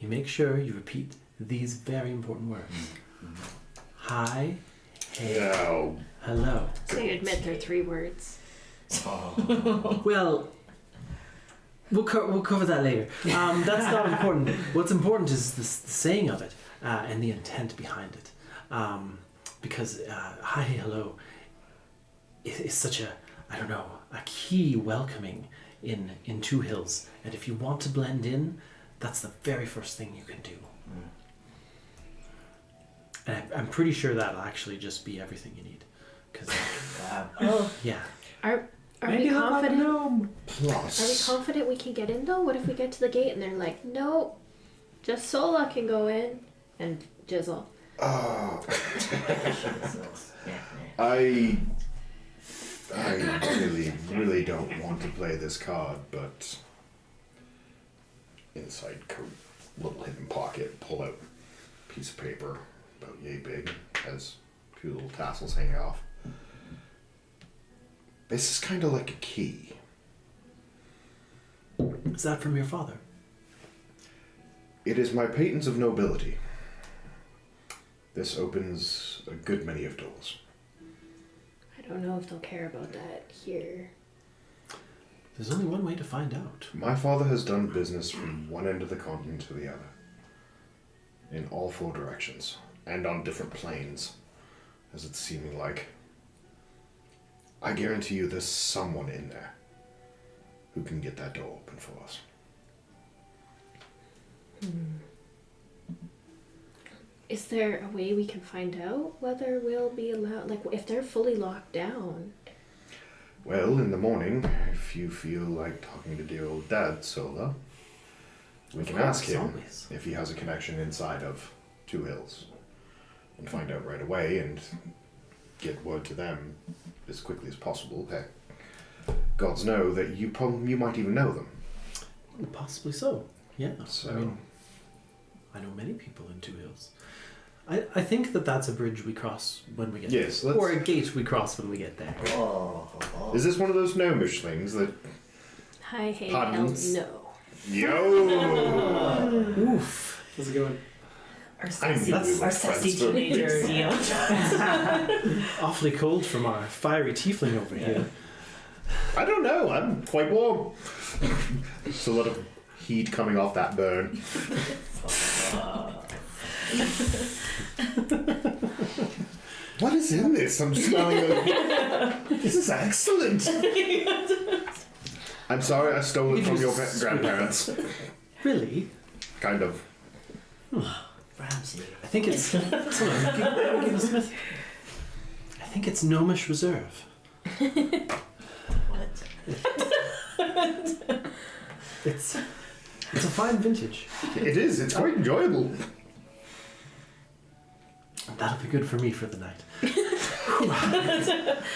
you make sure you repeat these very important words. Hi, hey, No. hello. So you admit they're 3 words. Well, we'll cover that later. That's not important. What's important is the saying of it and the intent behind it. Because hi, hey, hello is such a key welcoming in Two Hills. And if you want to blend in, that's the very first thing you can do. And I'm pretty sure that'll actually just be everything you need. Cause, Wow. Oh, yeah. Are Maybe we look like a confident? gnome. Are we Plus... confident we can get in though? What if we get to the gate and they're like, nope, just Sola can go in and Jizzle. I really don't want to play this card, but inside coat, little hidden pocket, pull out piece of paper, about yay big, has a few little tassels hanging off. This is kind of like a key. Is that from your father? It is my patents of nobility. This opens a good many of doors. I don't know if they'll care about that here. There's only one way to find out. My father has done business from one end of the continent to the other. In all 4 directions. And on different planes, as it's seeming like. I guarantee you there's someone in there who can get that door open for us. Is there a way we can find out whether we'll be allowed, like if they're fully locked down? Well, in the morning, if you feel like talking to dear old Dad, Sola, we can ask him Always. if he has a connection inside of 2 Hills. And find out right away and get word to them as quickly as possible. Heck, gods know that you might even know them. Possibly so. Yeah. So, I mean, I know many people in 2 Hills. I think that's a bridge we cross when we get Yes, there. let's- Or a gate we cross when we get there. Oh. is this one of those gnomish things that... Hi, hey, Puns. hell no. Yo! Oof. How's it going? Our I knew we were sassy friends, but- teenager, you know. Awfully cold from our fiery tiefling over here. I don't know, I'm quite warm. It's a lot of heat coming off that burn. What is in this? I'm smelling this is excellent. I'm sorry I stole it from your grandparents. Really? Kind of. Ramsey. I think it's... Hold on, give us Smith. I think it's Gnomish Reserve. What? It's a fine vintage. It is, it's quite enjoyable. That'll be good for me for the night.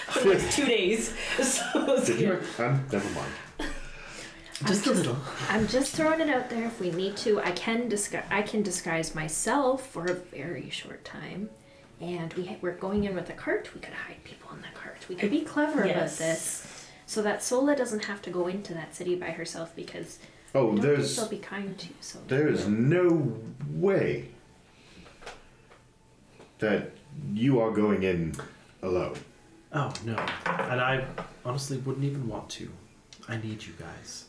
For the next 2 days. So Did you? Never mind. Just a little. I'm just throwing it out there. If we need to, I can disguise myself for a very short time, and we're going in with a cart. We could hide people in the cart. We could be clever about Yes. this, so that Sola doesn't have to go into that city by herself. Because Oh, I don't think there's they'll be kind to you. So there is no way that you are going in alone. Oh, no. And I honestly wouldn't even want to. I need you guys.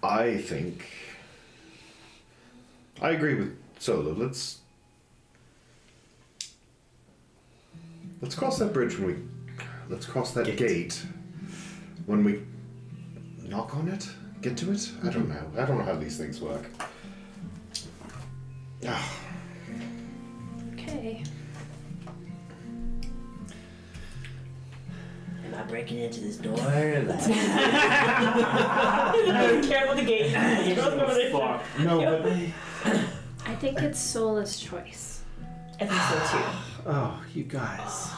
I think I agree with Sola. Let's cross that bridge when we let's cross that gate when we knock on it, get to it. I don't know. I don't know how these things work. okay. Am I breaking into this door? I don't care about the gate. Fuck. No, but I think it's Sola's choice. I think so too. Oh, you guys.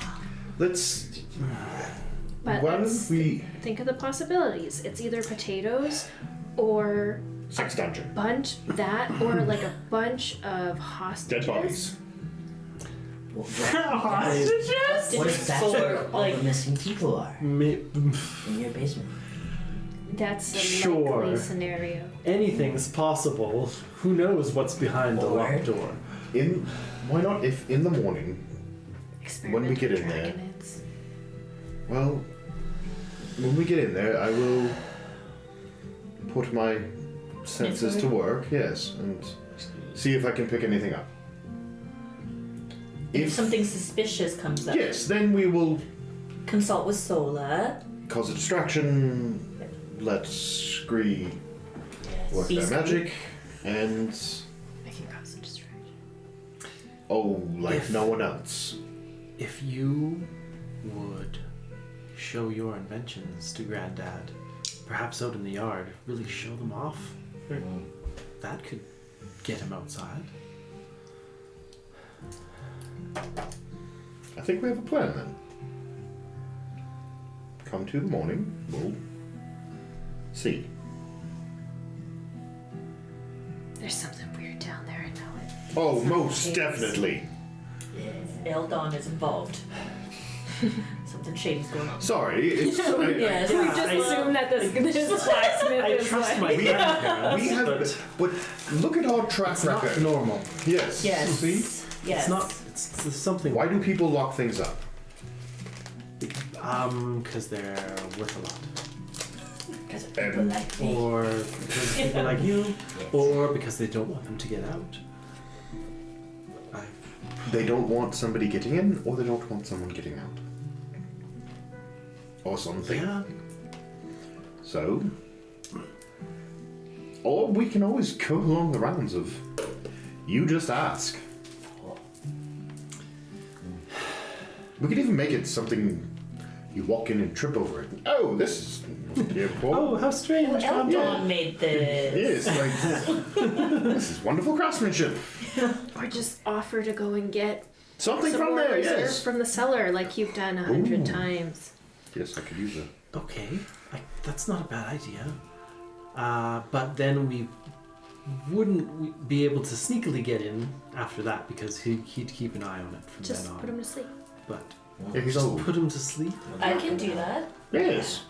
let's But when let's we think of the possibilities. It's either potatoes or sex dungeon, bunch that or like a bunch of hostages. dead bodies. What if that's where all the missing people are? In your basement? That's a Sure. likely scenario. Anything's possible. Who knows what's behind the Or- locked door? Why not if in the morning? When we get in there. Dragonids. Well, when we get in there, I will put my senses to work, yes, and see if I can pick anything up. If something suspicious comes up, Yes, then we will consult with Sola. cause a distraction, let Scree work Be their Scree. magic, and I can cause a distraction. like If- no one else. If you would show your inventions to Granddad, perhaps out in the yard, really show them off, that could get him outside. I think we have a plan then. Come to the morning, we'll see. There's something weird down there, I know it. Oh, most definitely. Eldon is involved. Something shady's going on. Sorry, it's. Yes. We just assume that this blacksmith I is trust like... my grandparents. We have, but look at our track It's not record. normal. Yes. Yes. See? Yes. It's not. It's something. Why do people lock things up? Because they're worth a lot. Because of people like me. Or because of people like you, or because they don't want them to get out. They don't want somebody getting in, or they don't want someone getting out. Or something. Yeah. So. Or we can always go along the rounds of. You just ask. We could even make it something. You walk in and trip over it. Oh, this is. Here before. Oh, how strange! Well, Calm Eldon down. made this. Yes, like this is wonderful craftsmanship. Or just offer to go and get Something some from more there, reserve yes. from the cellar like you've done 100 Ooh. times. Yes, I could use it. Okay, that's not a bad idea. But then we wouldn't be able to sneakily get in after that because he'd keep an eye on it from Just then on. put him to sleep. But Yeah, he's just old. put him to sleep. I can do that. Yes.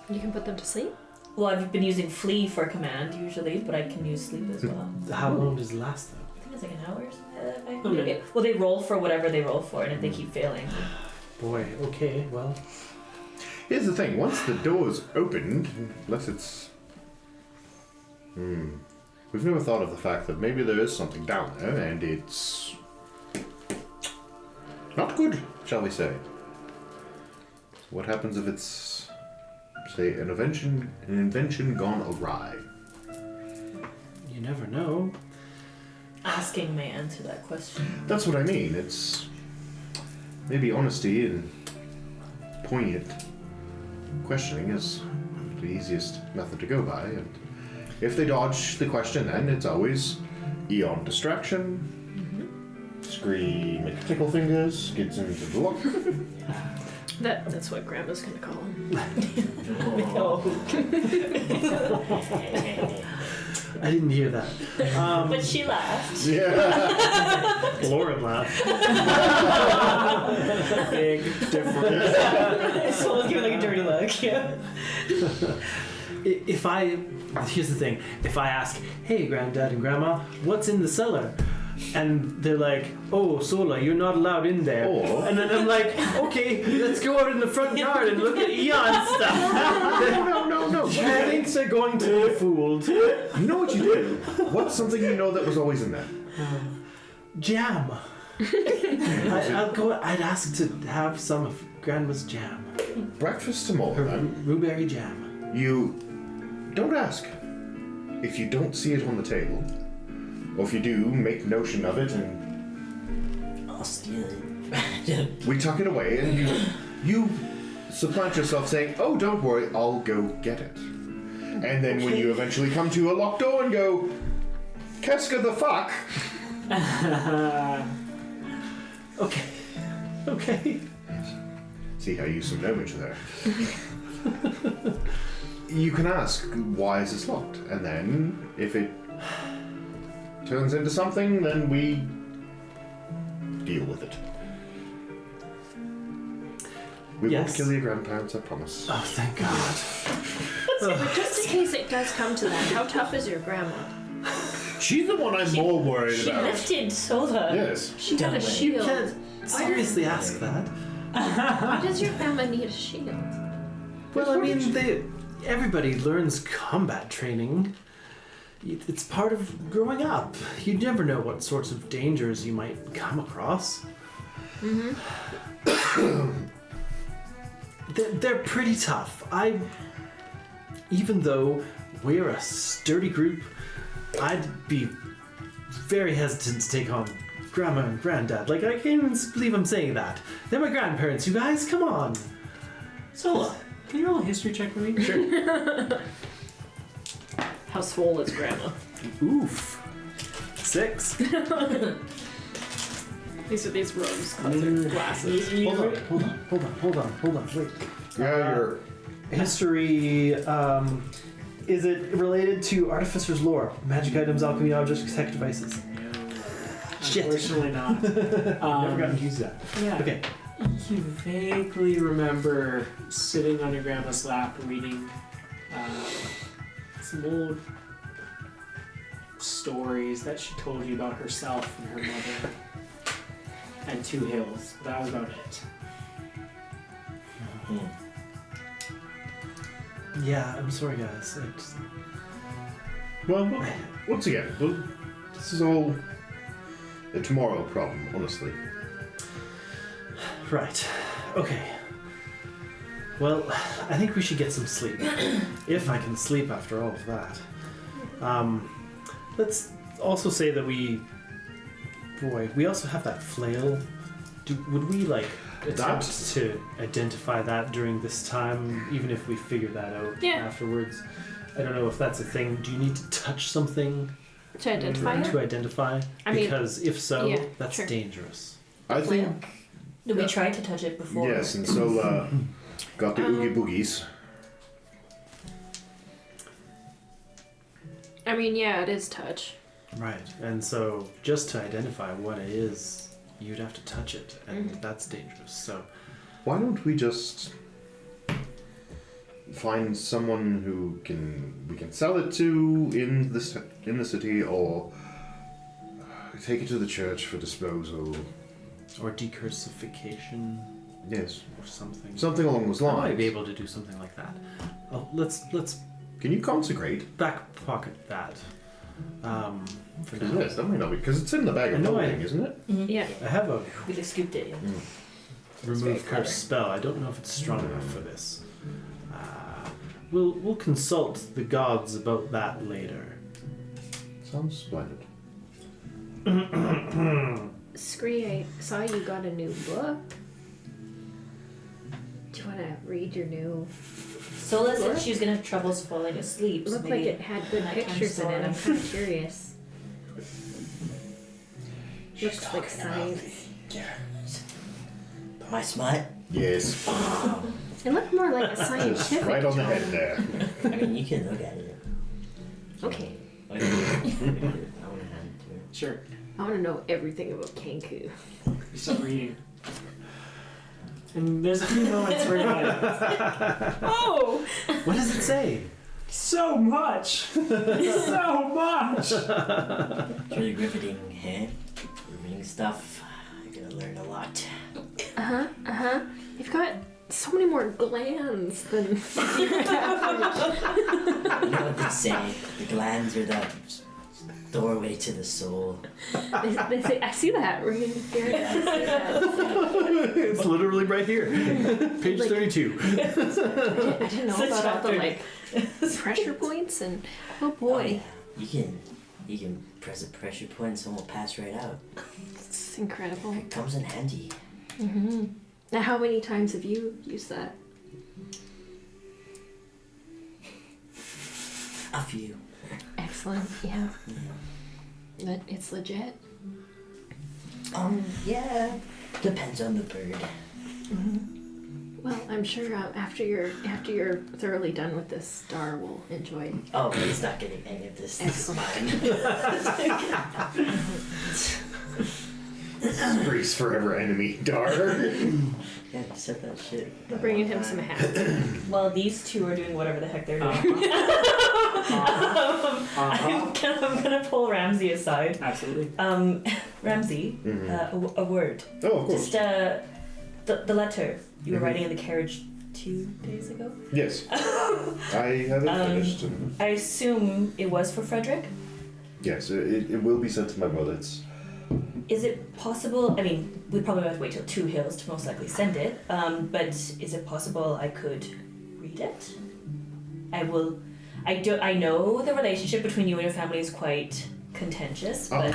You can put them to sleep? Well, I've been using flee for command usually, but I can use sleep as well. How long does it last though? I think it's like an hour or something. A minute. Well, they roll for whatever they roll for, and if they keep failing. Boy, okay, well, Here's the thing, once the door's opened, unless it's... We've never thought of the fact that maybe there is something down there, and it's... not good, shall we say. What happens if it's, say, an invention gone awry? you never know. Asking may answer that question. That's what I mean, it's... maybe honesty and poignant questioning is the easiest method to go by, and if they dodge the question, then it's always eon distraction, scream at tickle fingers, gets into the lock. That's what Grandma's gonna call him. I didn't hear that. But she laughed. Yeah. Loren laughed. Big difference. Someone's giving like a dirty look. Yeah. Here's the thing. If I ask, hey, Granddad and Grandma, what's in the cellar? And they're like, oh, Sola, you're not allowed in there. Oh. And then I'm like, okay, let's go out in the front yard and look at Eon stuff. No. She thinks they're going to be fooled. You know what you do? What's something you know that was always in there? Jam. I'd ask to have some of Grandma's jam. Breakfast tomorrow, Her then. blueberry jam. You don't ask. If you don't see it on the table, or if you do, make notion of it and I'll steal it. we tuck it away and you supplant yourself saying, oh, don't worry, I'll go get it. And then when you eventually come to a locked door and go, Keska the fuck, Okay. see how you use some knowledge there. You can ask, why is this locked? And then, if it turns into something, then we deal with it. We won't Yes. kill your grandparents, I promise. Oh, thank God. But just in case it does come to that, how tough is your grandma? She's the one I'm more worried She about. lifted Sola. Yes. She got a Don't shield. You can't seriously ask that. Why does your grandma need a shield? Well, I mean, everybody learns combat training. It's part of growing up. You never know what sorts of dangers you might come across. They're pretty tough. Even though we're a sturdy group, I'd be very hesitant to take on Grandma and Granddad. Like, I can't even believe I'm saying that. They're my grandparents, you guys, come on. Sola, can you roll a history check for me? Sure. How swole is grandma? Oof. 6. These are these rose-colored glasses. Hold on. Wait. Yeah, you're... History, Is it related to Artificer's Lore? Magic items, alchemy objects, tech devices? Shit. Unfortunately not. Never gotten to use that. Yeah. Okay. You vaguely remember sitting on your grandma's lap reading some old stories that she told you about herself and her mother and two hills. That was about it. Yeah, I'm sorry, guys. Well, once again, this is all a tomorrow problem, honestly. Right. Okay. Well, I think we should get some sleep. If I can sleep after all of that. Let's also say that we also have that flail. Would we, like, attempt to identify that during this time, even if we figure that out afterwards? I don't know if that's a thing. Do you need to touch something To identify to identify? I mean, because if so, yeah, that's sure. dangerous. I think Did we try to touch it before? yes, and Sola got the oogie boogies. I mean, yeah, it is touch. Right. And so just to identify what it is, you'd have to touch it, and that's dangerous. So Why don't we just find someone who we can sell it to in the city, or take it to the church for disposal? or decursification Yes, or something. something along those I lines. might be able to do something like that. Oh, let's Can you consecrate? back pocket that. For Because now. yes, that might not be because it's in the bag of I know holding, isn't it? Yeah. I have a We just scooped it. Yeah. remove very curse clever. spell. I don't know if it's strong enough for this. We'll consult the gods about that later. Sounds splendid. Scree, I saw you got a new book. Do you want to read your new? Sola said she was gonna have troubles falling asleep. It So looked like maybe it had good nighttime pictures in it. I'm story. kind of curious. Looks like science. Am I smart? Yes, It looked more like a just scientific. right on the tone. head there. I mean, you can look at it. Okay. I want to hand it to her. Sure. I want to know everything about Kenku. You start reading. And there's a few moments where you're like, Oh! What does it say? so much! So much! It's really riveting, huh? Riveting stuff. You're gonna learn a lot. You've got so many more glands than. You know what they say? The glands are the doorway to the soul. They say, I see that right here. I see that. It's literally right here. Page Like- 32. I didn't know Such about all the chapter. like pressure points and oh Oh, boy, yeah. You can press a pressure point and someone will pass right out. it's incredible. It comes in handy. Now, how many times have you used that? A few. Excellent. Yeah. But it's legit. Yeah. Depends on the bird. Well, I'm sure after you're thoroughly done with this, Star will enjoy. Oh, but he's not getting any of this. This is mine. Grease forever enemy, Dar. Yeah, you said that shit. We're bringing him some hats. While these two are doing whatever the heck they're doing, I'm gonna pull Ramsey aside. Absolutely. Ramsey, a word. Oh, of course. Just the letter you were writing in the carriage 2 days ago. Yes. I haven't finished. I assume it was for Frederick. Yes, it will be sent to my bullets. Is it possible? I mean, we probably have to wait till 2 Hills to most likely send it. But is it possible I could read it? I will. I know the relationship between you and your family is quite contentious, but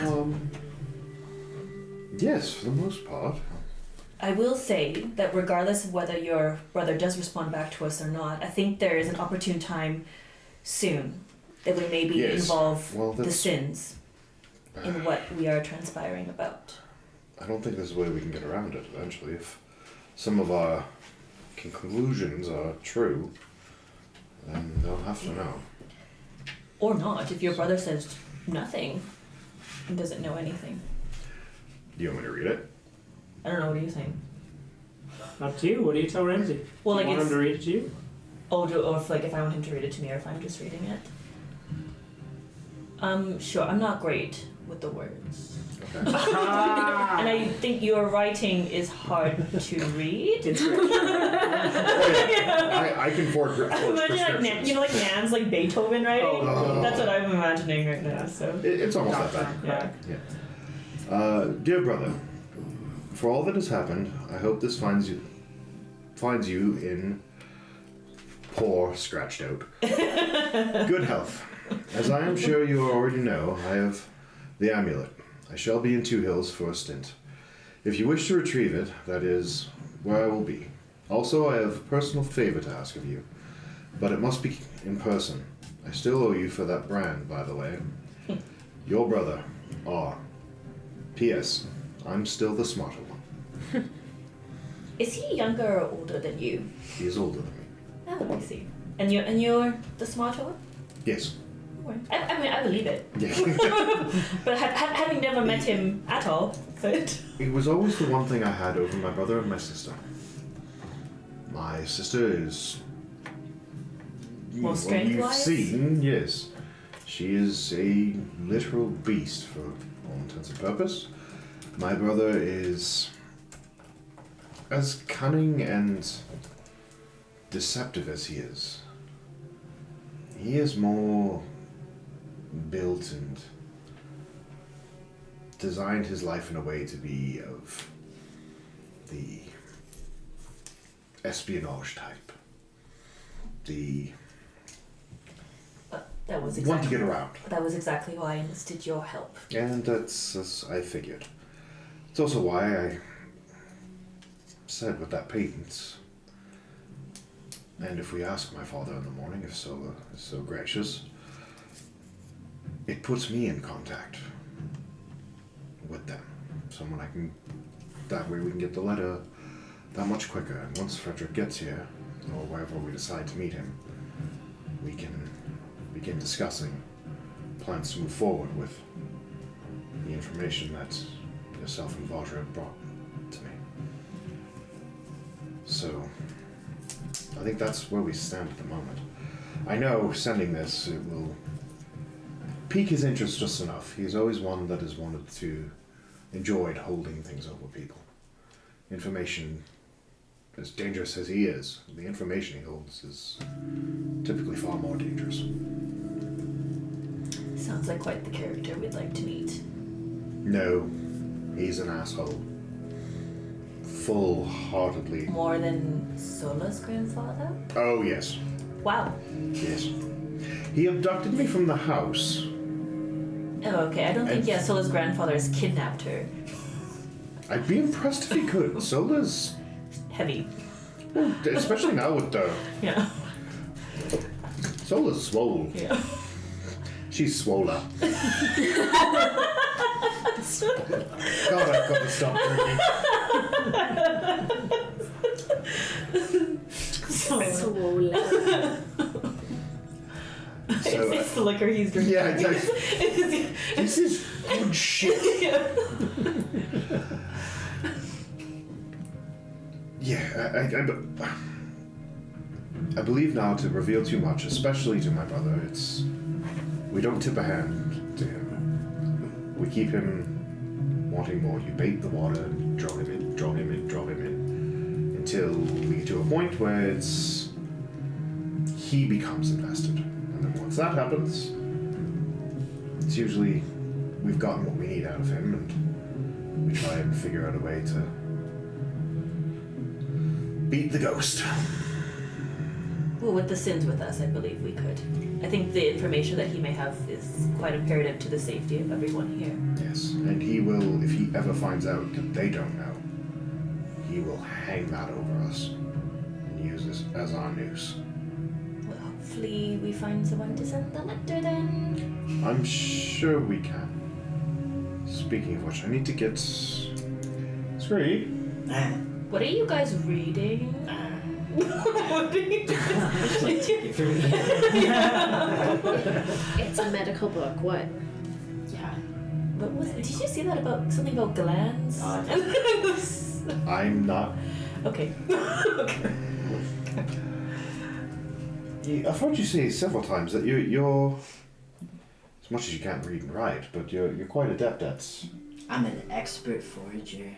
Yes, for the most part. I will say that regardless of whether your brother does respond back to us or not, I think there is an opportune time soon that we maybe Yes. involve Well, the that's. sins in what we are transpiring about. I don't think there's a way we can get around it eventually. If some of our conclusions are true, then they'll have to know. Or not, if your brother says nothing and doesn't know anything. Do you want me to read it? I don't know, what are you saying? Up to you. What do you tell Ramsey? Well, You like want it's... him to read it to you? or if I want him to read it to me, or if I'm just reading it. Sure, I'm not great with the words. Okay. And I think your writing is hard to read. It's great. Oh, yeah. I can forge I'm imagining like prescriptions. like Nan's like Beethoven writing. Oh. That's what I'm imagining right now. So It's almost that bad. yeah. Dear brother, for all that has happened, I hope this finds you in poor, scratched out good health. As I am sure you already know, I have the amulet. I shall be in Two Hills for a stint. If you wish to retrieve it, that is where I will be. Also, I have a personal favor to ask of you, but it must be in person. I still owe you for that brand, by the way. Your brother, R. P.S. I'm still the smarter one. Is he younger or older than you? He is older than me. Oh, I see. And you're the smarter one? Yes. I mean, I believe it. Yeah. But having never met him at all, but... It was always the one thing I had over my brother and my sister. My sister is... More strength-wise? You've seen, yes. She is a literal beast for all intents and purposes. My brother is as cunning and deceptive as he is. He is more built and designed his life in a way to be of the espionage type. The That was want to exactly... get around. That was exactly why I enlisted your help. And that's as I figured. It's also why I said with that patent. And if we ask my father in the morning if Sola is so gracious, it puts me in contact with them. Someone I can... That way we can get the letter that much quicker. And once Frederick gets here, or wherever we decide to meet him, we can begin discussing plans to move forward with the information that yourself and Vajra have brought to me. So, I think that's where we stand at the moment. I know sending this, it will pique his interest just enough. He's always one that has enjoyed holding things over people. Information, as dangerous as he is, the information he holds is typically far more dangerous. Sounds like quite the character we'd like to meet. No, he's an asshole. Full-heartedly. More than Sola's grandfather? Oh, yes. Wow. Yes. He abducted me from the house. Oh, okay. I don't think, Sola's grandfather has kidnapped her. I'd be impressed if he could. Sola's... Heavy. Especially now with the... Yeah. Sola's swole. Yeah. She's swola. God, I've got to stop drinking. It's the liquor he's drinking. Yeah, this is good shit. Yeah, I believe now to reveal too much, especially to my brother, we don't tip a hand to him. We keep him wanting more. You bait the water and draw him in, draw him in, draw him in, until we get to a point where he becomes invested. And then once that happens, it's usually we've gotten what we need out of him, and we try and figure out a way to beat the ghost. Well, with the sins with us, I believe we could. I think the information that he may have is quite imperative to the safety of everyone here. Yes, and he will, if he ever finds out that they don't know, he will hang that over us and use this as our noose. Well, hopefully we find someone to send the letter then. I'm sure we can. Speaking of which, I need to get... Scree? What are you guys reading? It's a medical book. What? Yeah. But did you see that about something about glands? I'm not. Okay. I've heard you say several times that you're as much as you can't read and write, but you're quite adept at. I'm an expert forager.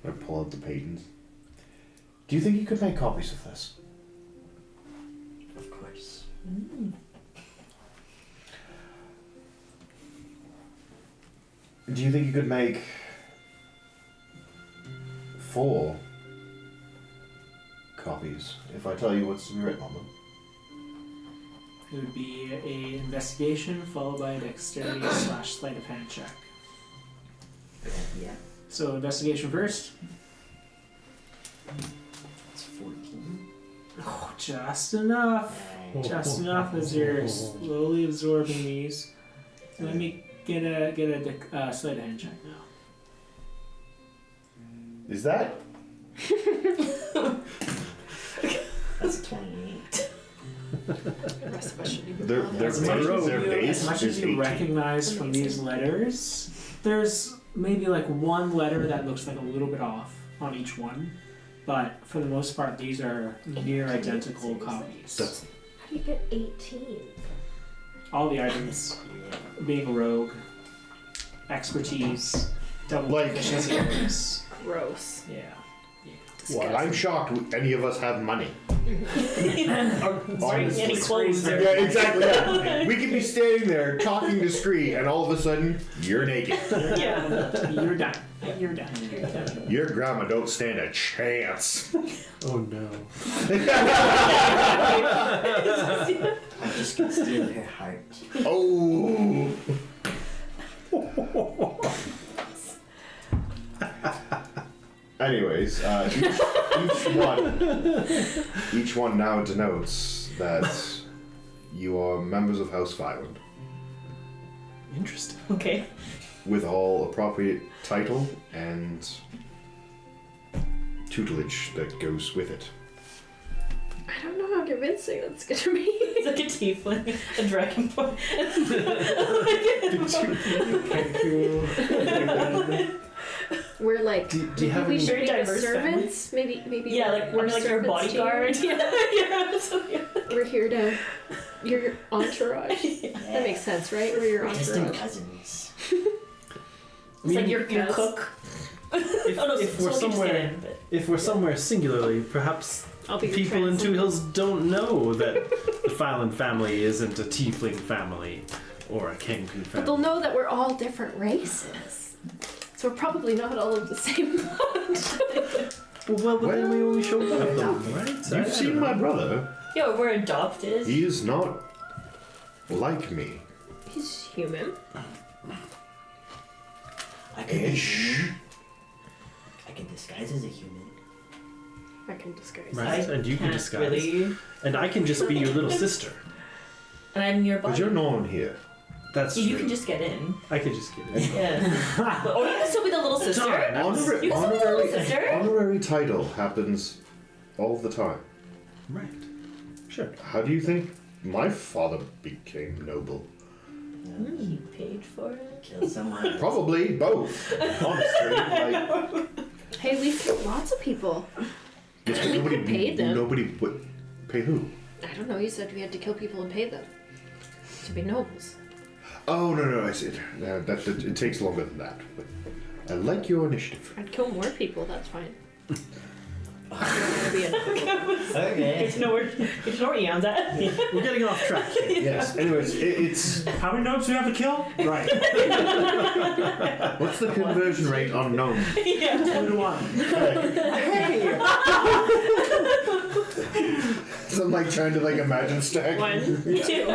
I pull out the pages. Do you think you could make copies of this? Of course. Do you think you could make 4 copies if I tell you what's written on them? It would be a investigation followed by a dexterity / sleight of hand check. Yeah. So investigation first. It's 14. Oh, just enough. Just enough as you're slowly absorbing these. Let me get a sleight of hand check now. Is that? That's 28. The rest of us should be They're As much as their you, base as, much is as you 18. recognize from these letters, there's maybe like one letter that looks like a little bit off on each one, but for the most part, these are near identical copies. That's How do you get 18? All the items, being a rogue, expertise, double Like- proficiency bonus. Gross. Yeah. well, I'm shocked any of us have money. Sorry, any clothes. Yeah, exactly. Yeah. We could be standing there talking discreet, and all of a sudden, you're naked. Yeah. You're done. You're done. You're done. Your grandma don't stand a chance. Oh no. I'm just gonna steal her heart. Oh. Anyways, each one now denotes that you are members of House Violent, Interesting. Okay. with all appropriate title and tutelage that goes with it. I don't know how convincing that's gonna be. It's like a tiefling, a dragon boy. We're like, Do you have we any- should be the Diverse servants. Maybe. Yeah, like we're like your servants to you. bodyguard. Yeah. We're here to. You're your entourage. That makes sense, right? We're your Distant entourage. cousins. It's like your Yes. cook. If, Oh no, if so we're just somewhere, get in, but- if we're somewhere singularly, perhaps I'll be your people in Two translator. Hills don't know that the Phylan family isn't a tiefling family or a kangaroo But they'll family. know that we're all different races. So we're probably not all of the same blood. Well, but then we only show one of them, right? So I You've don't seen know. my brother. Yo, we're adopted. He is not like me. He's human. I can be Ish. human. I can disguise as a human. I can disguise. Right, and you can Can't disguise. really. And I can just be your little sister. And I'm your But body. you're no one here. That's You true. can just get in. I could just get it. Yeah. Oh, you can still be the little sister. Honorary, You can still be the little honorary, sister. honorary title happens all the time. Right. Sure. How do you think my father became noble? He paid for it. Kill someone. Probably both. Honestly, like Hey, we've killed lots of people. yes, but We nobody could pay them. Nobody would pay who? I don't know. You said we had to kill people and pay them to be nobles. Oh no, I see. That it takes longer than that. But I like your initiative. I'd kill more people. That's fine. I don't want to be a Okay. Get to know where Ian's at. We're getting off track here. Yes. Anyways, it's How many gnomes do we have to kill? Right. what's the conversion rate on gnome? Yeah. 2 to 1. So I'm like trying to like imagine stack. 1, 2.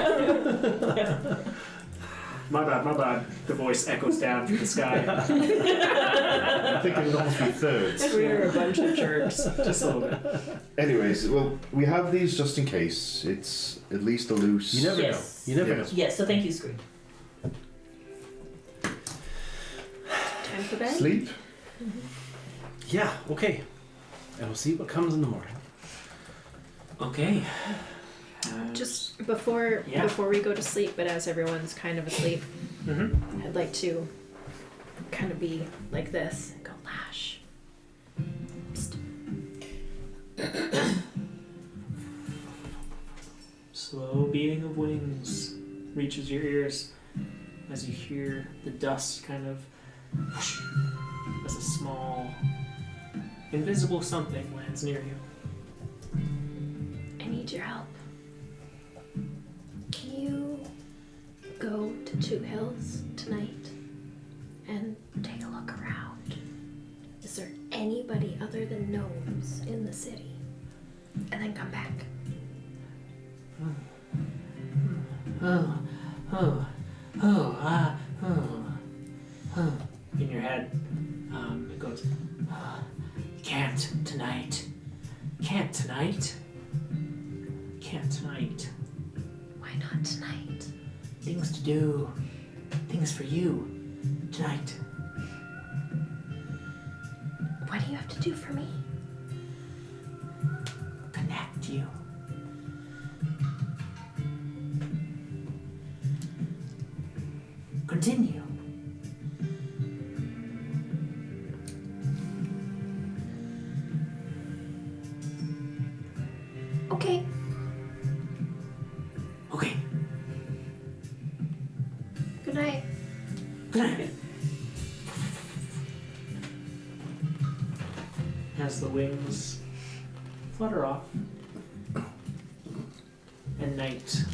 My bad. The voice echoes down from the sky. I think it would almost be thirds. We're a bunch of jerks. Just a little bit. Anyways, well, we have these just in case. It's at least a loose. You never Yes. know. You never Yes. know. Yes, so thank you, Screen. Time for bed. Sleep. Yeah, okay. and we'll see what comes in the morning. Okay. Just before we go to sleep, but as everyone's kind of asleep, Mm-hmm. I'd like to kind of be like this and go lash. Slow beating of wings reaches your ears as you hear the dust kind of whoosh, as a small invisible something lands near you. I need your help. Can you go to Two Hills tonight and take a look around? Is there anybody other than gnomes in the city? And then come back. In your head, it goes, can't tonight. Can't tonight. Can't tonight. Why not tonight? Things to do. Things for you. Tonight. What do you have to do for me? Connect you. Continue. Okay. Okay. Good night. Good night. As the wings flutter off, and night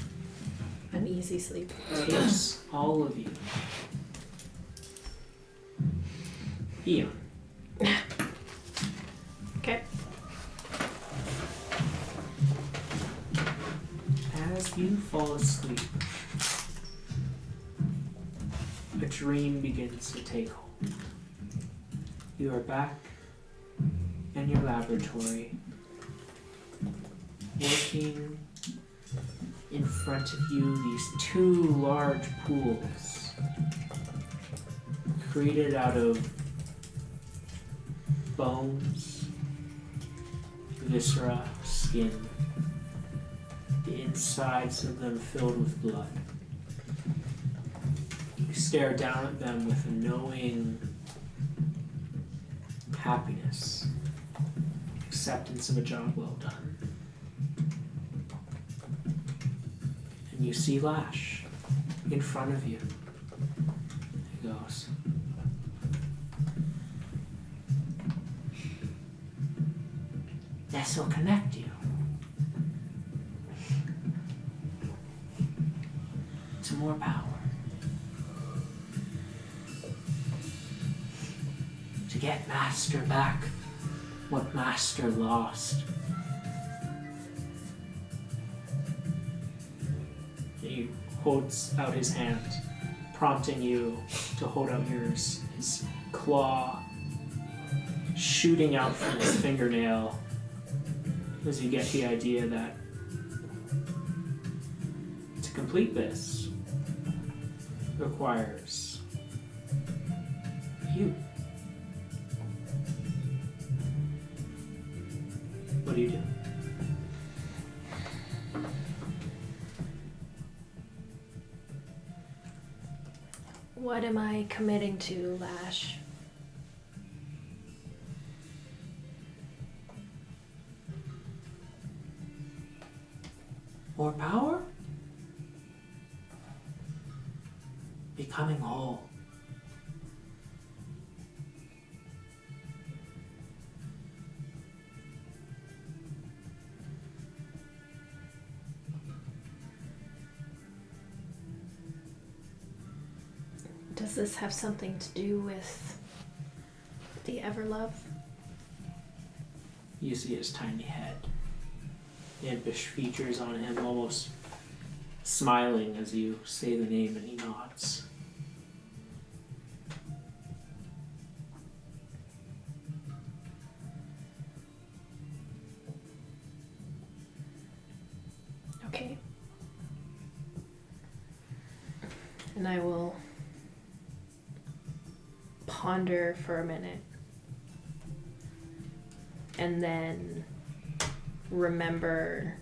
An easy sleep. takes all of you. Ian. Okay. As you fall asleep, a dream begins to take hold. You are back in your laboratory, working in front of you these two large pools created out of bones, viscera, skin, the insides of them filled with blood. You stare down at them with a knowing happiness, acceptance of a job well done. And you see Lash in front of you. He goes, this will connect you to more power. To get Master back what Master lost. He holds out his hand, prompting you to hold out yours. His claw shooting out from his fingernail as you get the idea that to complete this requires you. What do you do? What am I committing to, Lash? More power? Becoming whole. Does this have something to do with the Everlove? You see his tiny head. Impish features on him, almost smiling as you say the name, and he nods. Okay. And I will ponder for a minute. and then remember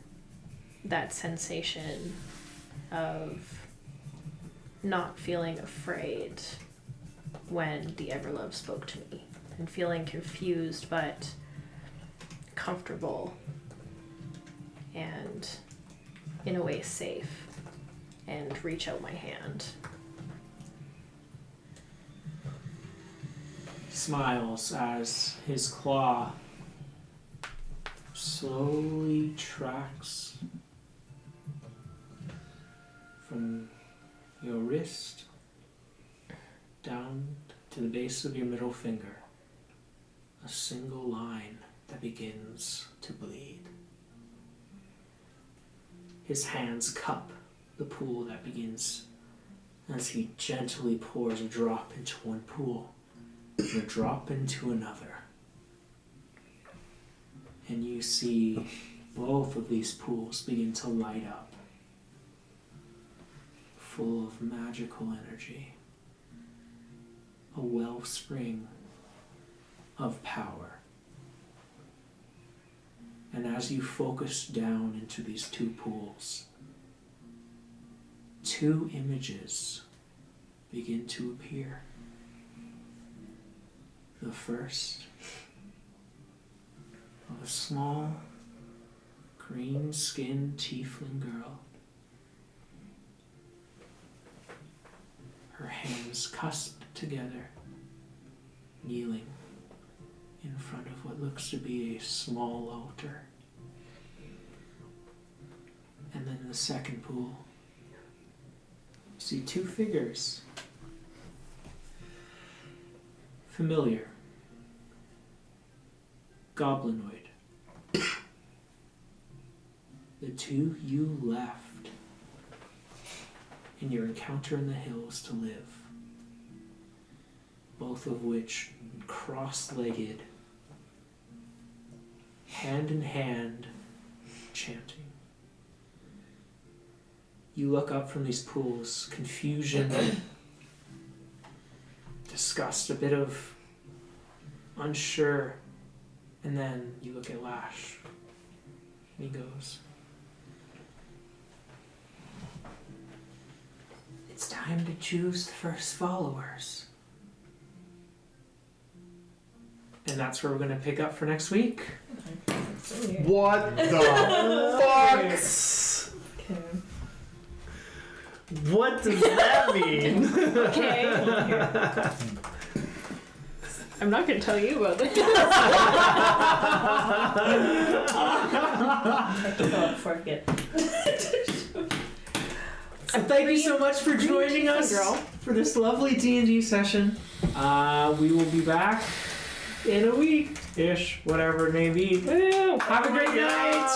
that sensation of not feeling afraid when the Everlove spoke to me, and feeling confused but comfortable and in a way safe, and reach out my hand. Smiles as his claw slowly tracks from your wrist down to the base of your middle finger. A single line that begins to bleed. His hands cup the pool that begins as he gently pours a drop into one pool and a drop into another. And you see both of these pools begin to light up, full of magical energy, a wellspring of power. And as you focus down into these two pools, two images begin to appear. The first of a small, green-skinned tiefling girl. Her hands cusped together, kneeling in front of what looks to be a small altar. And then in the second pool, you see two figures. Familiar. Goblinoid. The two you left in your encounter in the hills to live. Both of which cross-legged, hand in hand, chanting. You look up from these pools, confusion, disgust, a bit of unsure, and then you look at Lash, and he goes, "It's time to choose the first followers." And that's where we're going to pick up for next week. What the fuck? Okay. What does that mean? Okay. I'm not going to tell you about this. I can go before I forget. So thank you so much for joining us for this lovely D&D session. We will be back in a week-ish, whatever it may be. Have a great night!